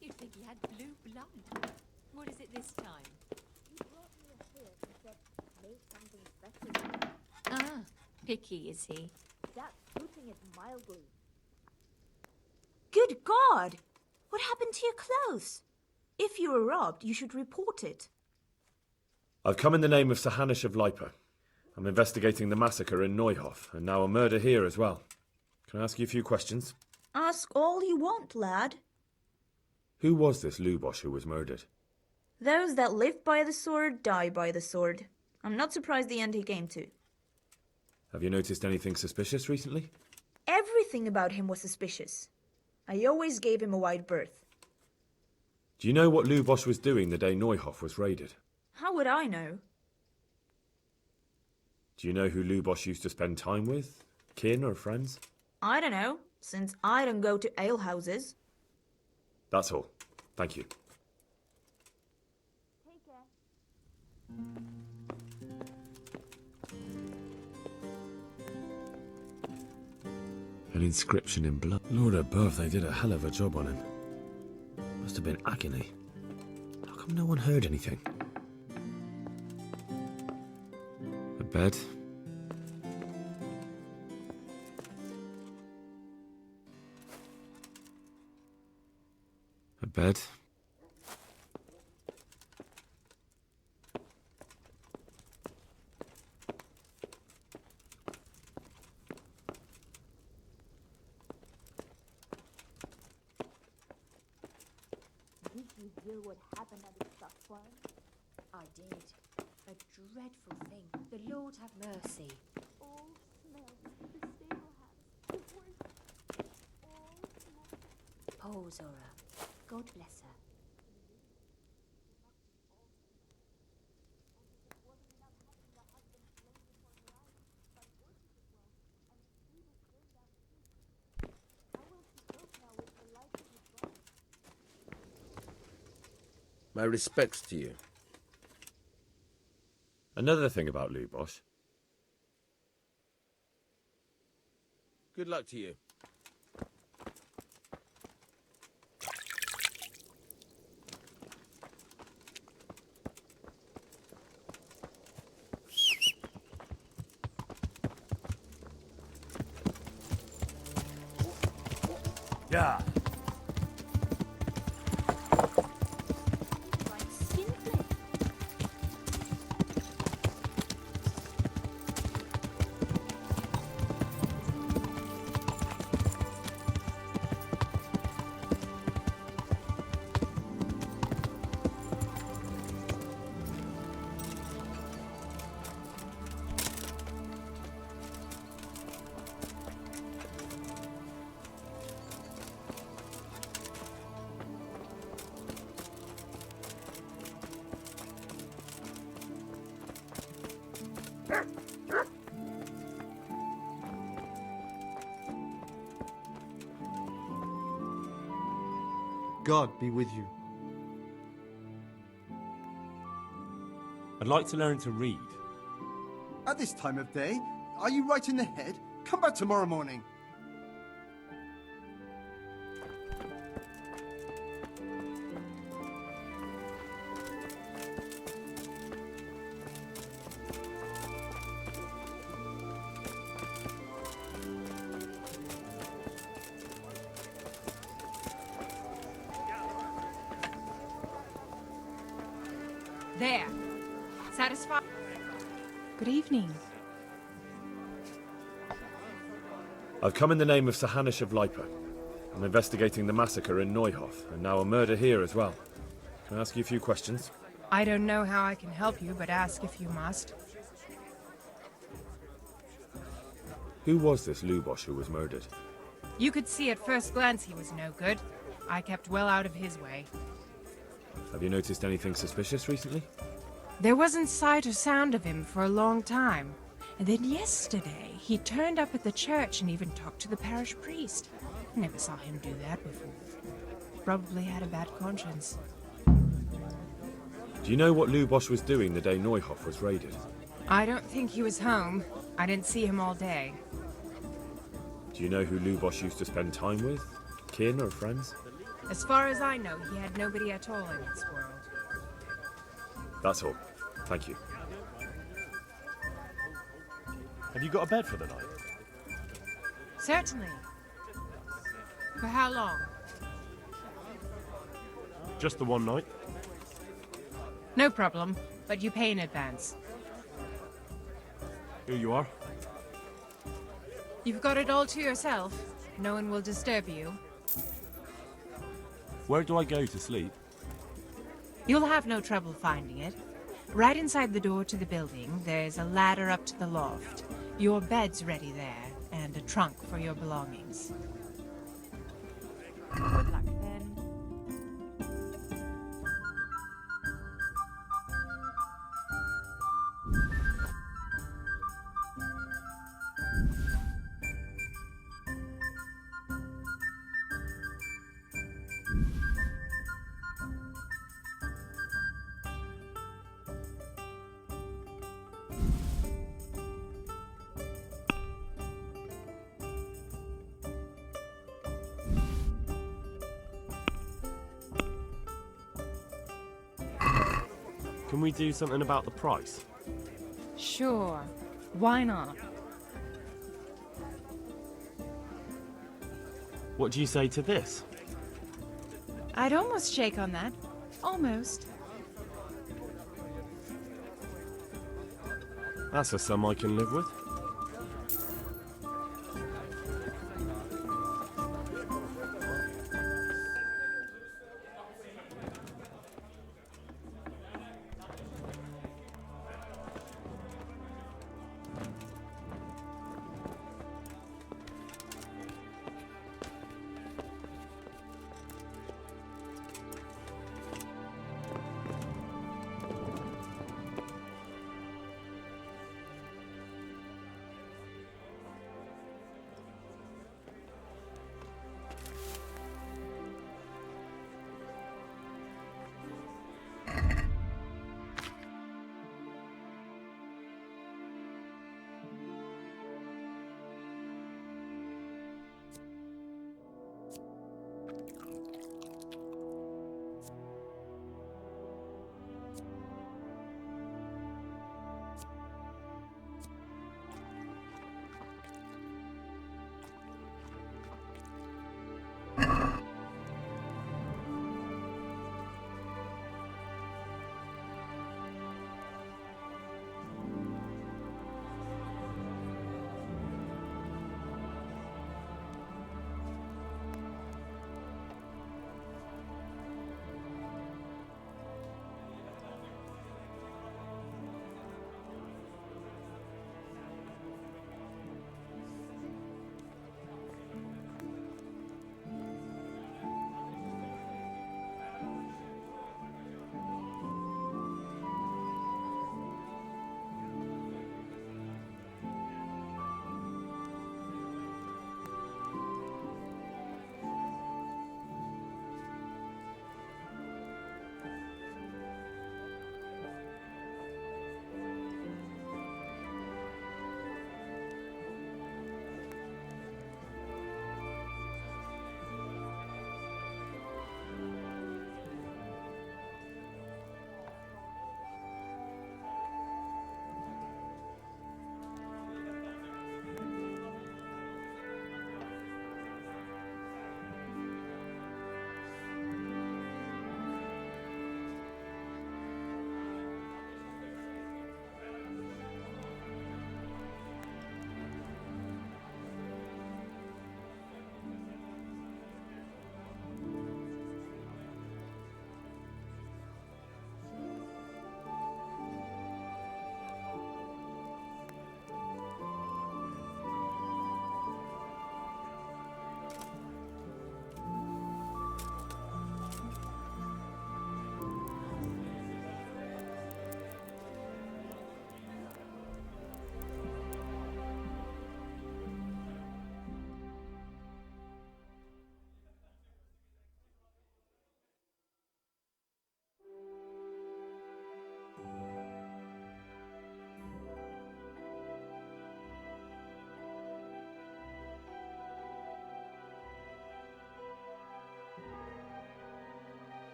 K: You'd think he had blue blood. What is it this time?
Q: You brought me a hit and said, make something special.
K: Ah, picky is he?
Q: That's putting it mildly.
K: Good God!
I: What happened to your clothes? If you were robbed, you should report it.
O: I've come in the name of Sir Hanish of Lipa. I'm investigating the massacre in Neuhof, and now a murder here as well. Can I ask you a few questions?
I: Ask all you want, lad.
A: Who was this Lubosh who was murdered?
I: Those that live by the sword die by the sword. I'm not surprised the end he came to.
A: Have you noticed anything suspicious recently?
I: Everything about him was suspicious. I always gave him a wide berth.
A: Do you know what Lubosh was doing the day Neuhof was raided?
I: How would I know?
A: Do you know who Lubosh used to spend time with? Kin or friends?
I: I don't know, since I don't go to alehouses.
A: That's all. Thank you.
I: Take care.
A: An inscription in blood. Lord above, they did a hell of a job on him. Must have been agony. How come no one heard anything? A bed. A bed.
K: Did you hear what happened at the stock farm? I did. A dreadful thing. The Lord have mercy.
P: All smells. The stable house. The horse. All smells.
K: Poor Zora. God bless her.
N: My respects to you.
A: Another thing about Lubosh.
N: Good luck to you.
E: Yeah.
J: God be with you.
T: I'd like to learn to read.
J: At this time of day? Are you right in the head? Come back tomorrow morning.
M: There. Satisfied?
C: Good evening.
A: I've come in the name of Sir Hanish of Lipa. I'm investigating the massacre in Neuhof, and now a murder here as well. Can I ask you a few questions?
M: I don't know how I can help you, but ask if you must.
A: Who was this Lubosh who was murdered?
M: You could see at first glance he was no good. I kept well out of his way.
A: Have you noticed anything suspicious recently?
M: There wasn't sight or sound of him for a long time. And then yesterday, he turned up at the church and even talked to the parish priest. Never saw him do that before. Probably had a bad conscience.
A: Do you know what Lubosh was doing the day Neuhof was raided?
M: I don't think he was home. I didn't see him all day.
A: Do you know who Lubosh used to spend time with? Kin or friends?
M: As far as I know, he had nobody at all in this world.
A: That's all. Thank you.
O: Have you got a bed for the night?
M: Certainly. For how long?
O: Just the one night?
M: No problem, but you pay in advance.
O: Here you are.
M: You've got it all to yourself. No one will disturb you.
T: Where do I go to sleep?
M: You'll have no trouble finding it. Right inside the door to the building, there's a ladder up to the loft. Your bed's ready there, and a trunk for your belongings.
K: Good luck then.
O: Can we do something about the price?
M: Sure. Why not?
O: What do you say to this?
M: I'd almost shake on that. Almost.
O: That's a sum I can live with.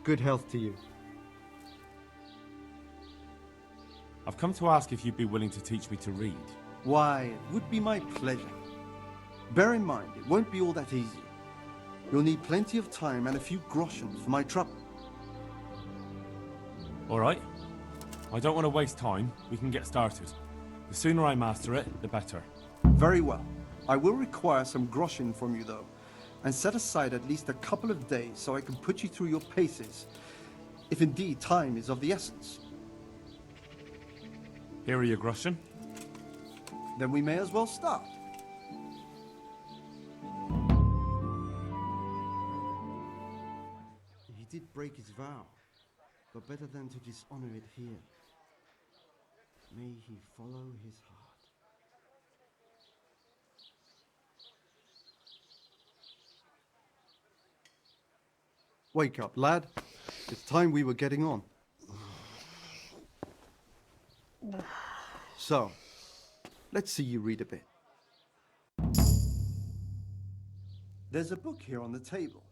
J: Good health to you.
T: I've come to ask if you'd be willing to teach me to read.
J: Why, it would be my pleasure. Bear in mind, it won't be all that easy. You'll need plenty of time and a few groschen for my trouble.
T: All right. I don't want to waste time. We can get started. The sooner I master it, the better.
J: Very well. I will require some groschen from you, though, and set aside at least a couple of days so I can put you through your paces, if indeed time is of the essence.
T: Here are your groschen.
J: Then we may as well start.
B: He did break his vow, but better than to dishonor it here. May he follow his heart.
J: Wake up, lad. It's time we were getting on. So, let's see you read a bit. There's a book here on the table.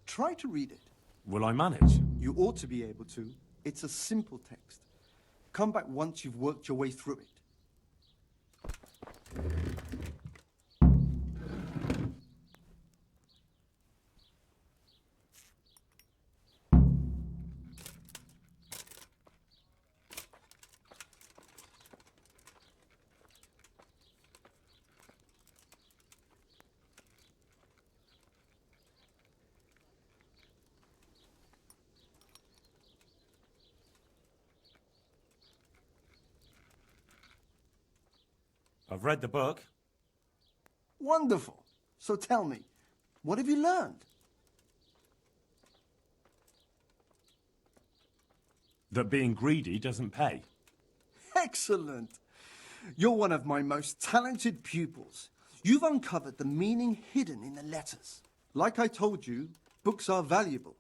J: Try to read it.
T: Will I manage?
J: You ought to be able to. It's a simple text. Come back once you've worked your way through it.
T: I've read the book.
J: Wonderful. So tell me, what have you learned?
T: That being greedy doesn't pay.
J: Excellent. You're one of my most talented pupils. You've uncovered the meaning hidden in the letters. Like I told you, books are valuable,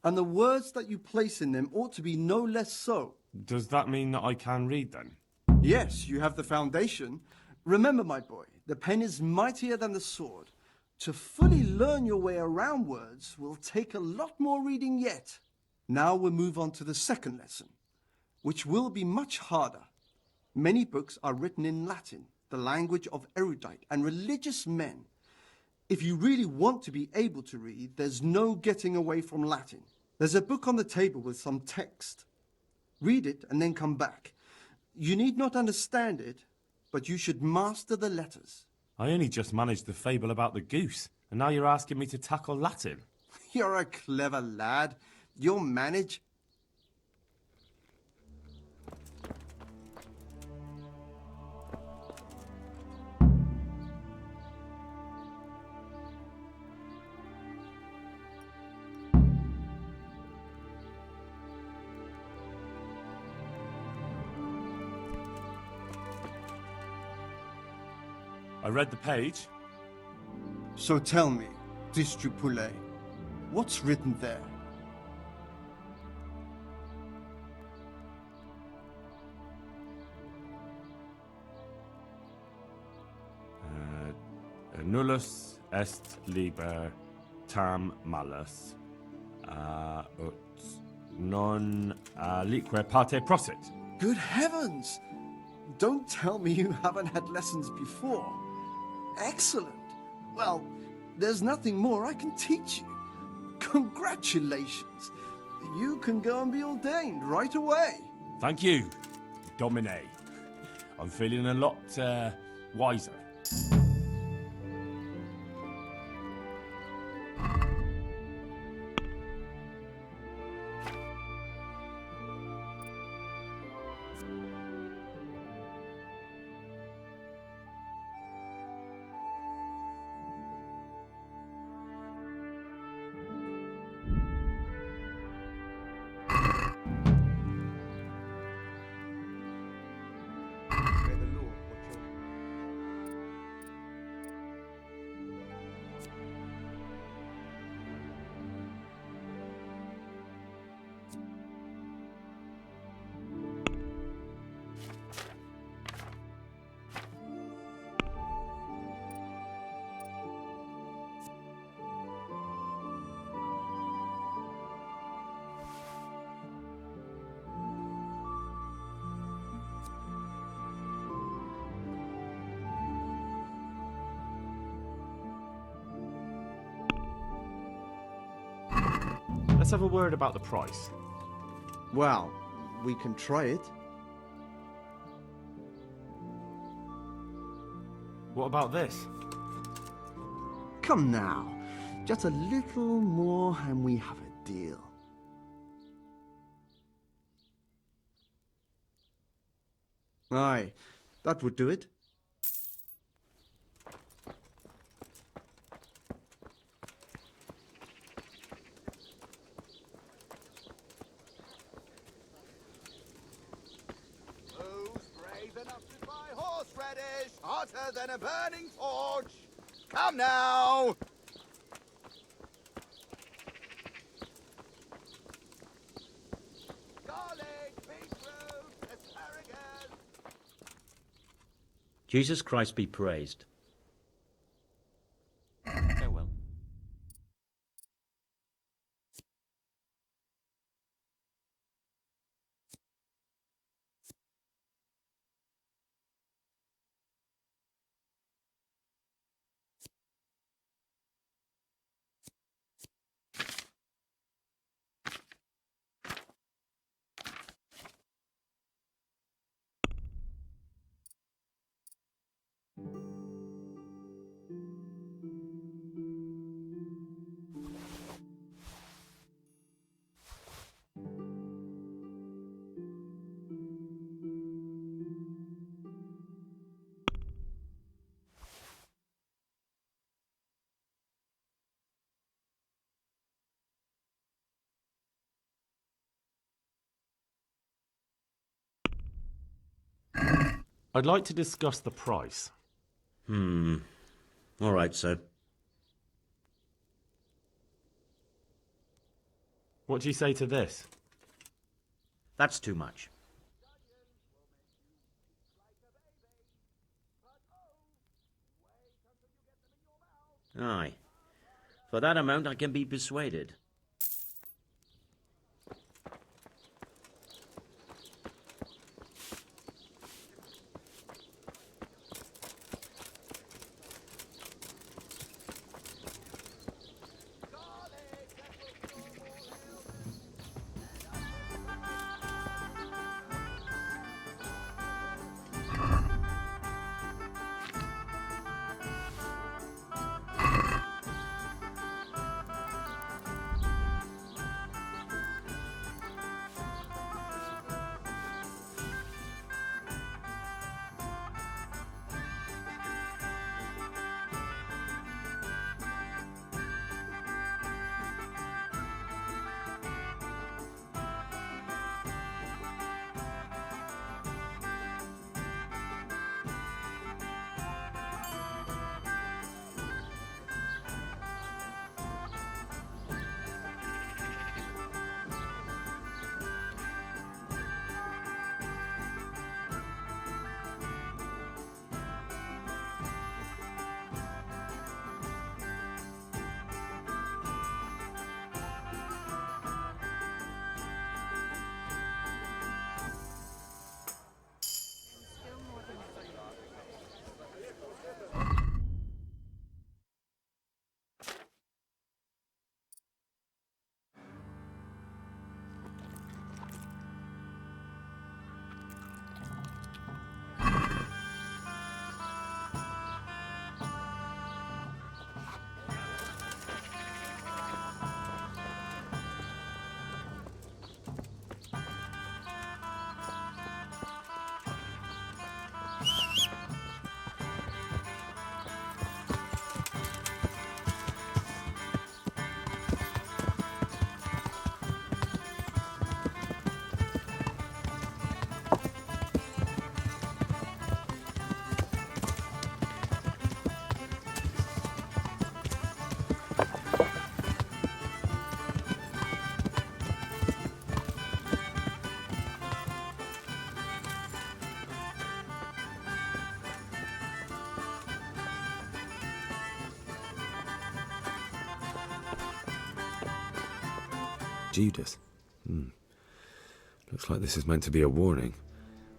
J: and the words that you place in them ought to be no less so.
T: Does that mean that I can read then?
J: Yes, you have the foundation. Remember, my boy, the pen is mightier than the sword. To fully learn your way around words will take a lot more reading yet. Now we'll move on to the second lesson, which will be much harder. Many books are written in Latin, the language of erudite and religious men. If you really want to be able to read, there's no getting away from Latin. There's a book on the table with some text. Read it and then come back. You need not understand it, but you should master the letters.
T: I only just managed the fable about the goose, and now you're asking me to tackle Latin.
J: You're a clever lad. You'll manage.
T: I read the page.
J: So tell me, Distrupule, what's written there?
T: Nullus est liber tam malus, ut non alique parte prosit.
J: Good heavens! Don't tell me you haven't had lessons before. Excellent. Well, there's nothing more I can teach you. Congratulations. You can go and be ordained right away.
T: Thank you, Domine. I'm feeling a lot wiser. let's have a word about the price.
J: Well, we can try it.
T: What about this?
J: Come now. Just a little more and we have a deal. Aye, that would do it.
H: Horseradish, hotter than a burning torch. Come now. Garlic, beetroot, asparagus.
U: Jesus Christ be praised. Farewell.
T: I'd like to discuss the price.
U: All right, sir.
T: What do you say to this?
U: That's too much. Aye. For that amount, I can be persuaded.
A: Judas. Looks like this is meant to be a warning.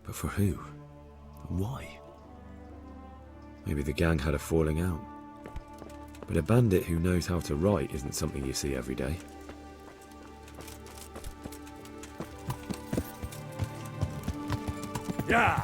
A: But for who? And why? Maybe the gang had a falling out. But a bandit who knows how to write isn't something you see every day.
L: Yeah!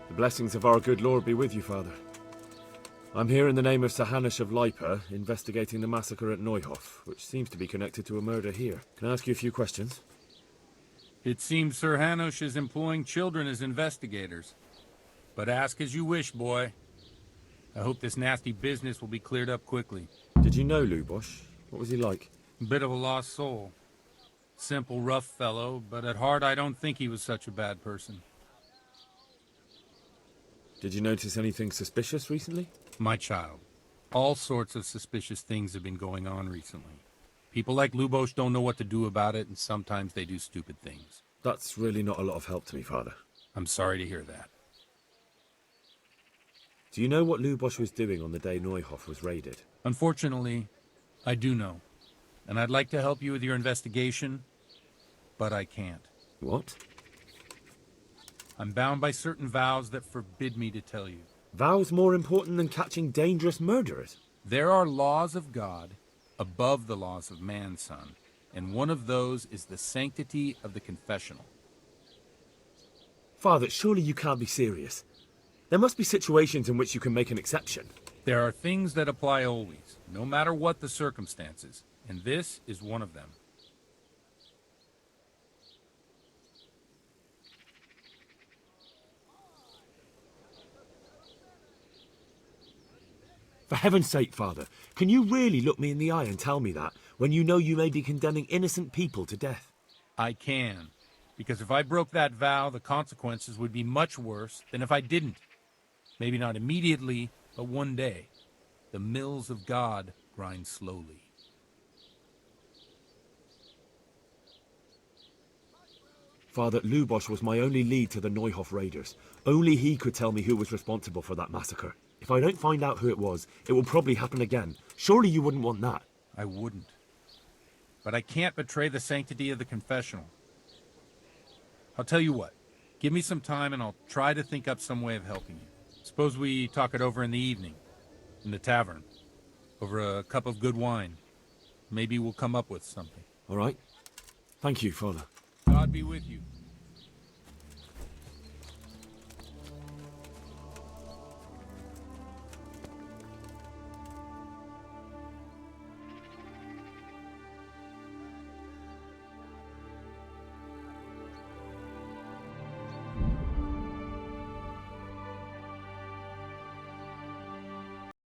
O: The blessings of our good Lord be with you, Father. I'm here in the name of Sir Hanush of Lipa, investigating the massacre at Neuhof, which seems to be connected to a murder here. Can I ask you a few questions?
R: It seems Sir Hanush is employing children as investigators. But ask as you wish, boy. I hope this nasty business will be cleared up quickly.
O: Did you know Lubosh? What was he like?
R: Bit of a lost soul. Simple, rough fellow, but at heart I don't think he was such a bad person.
O: Did you notice anything suspicious recently?
R: My child, all sorts of suspicious things have been going on recently. People like Lubosh don't know what to do about it, and sometimes they do stupid things.
O: That's really not a lot of help to me, Father.
R: I'm sorry to hear that.
O: Do you know what Lubosh was doing on the day Neuhof was raided?
R: Unfortunately, I do know. And I'd like to help you with your investigation, but I can't.
O: What?
R: I'm bound by certain vows that forbid me to tell you.
O: Vows more important than catching dangerous murderers?
R: There are laws of God above the laws of man, son, and one of those is the sanctity of the confessional.
O: Father, surely you can't be serious. There must be situations in which you can make an exception.
R: There are things that apply always, no matter what the circumstances, and this is one of them.
O: For heaven's sake, Father, can you really look me in the eye and tell me that, when you know you may be condemning innocent people to death?
R: I can, because if I broke that vow, the consequences would be much worse than if I didn't. Maybe not immediately, but one day. The mills of God grind slowly.
O: Father, Lubosh was my only lead to the Neuhof raiders. Only he could tell me who was responsible for that massacre. If I don't find out who it was, it will probably happen again. Surely you wouldn't want that.
R: I wouldn't. But I can't betray the sanctity of the confessional. I'll tell you what. Give me some time and I'll try to think up some way of helping you. Suppose we talk it over in the evening. In the tavern. Over a cup of good wine. Maybe we'll come up with something.
O: All right. Thank you, Father.
R: God be with you.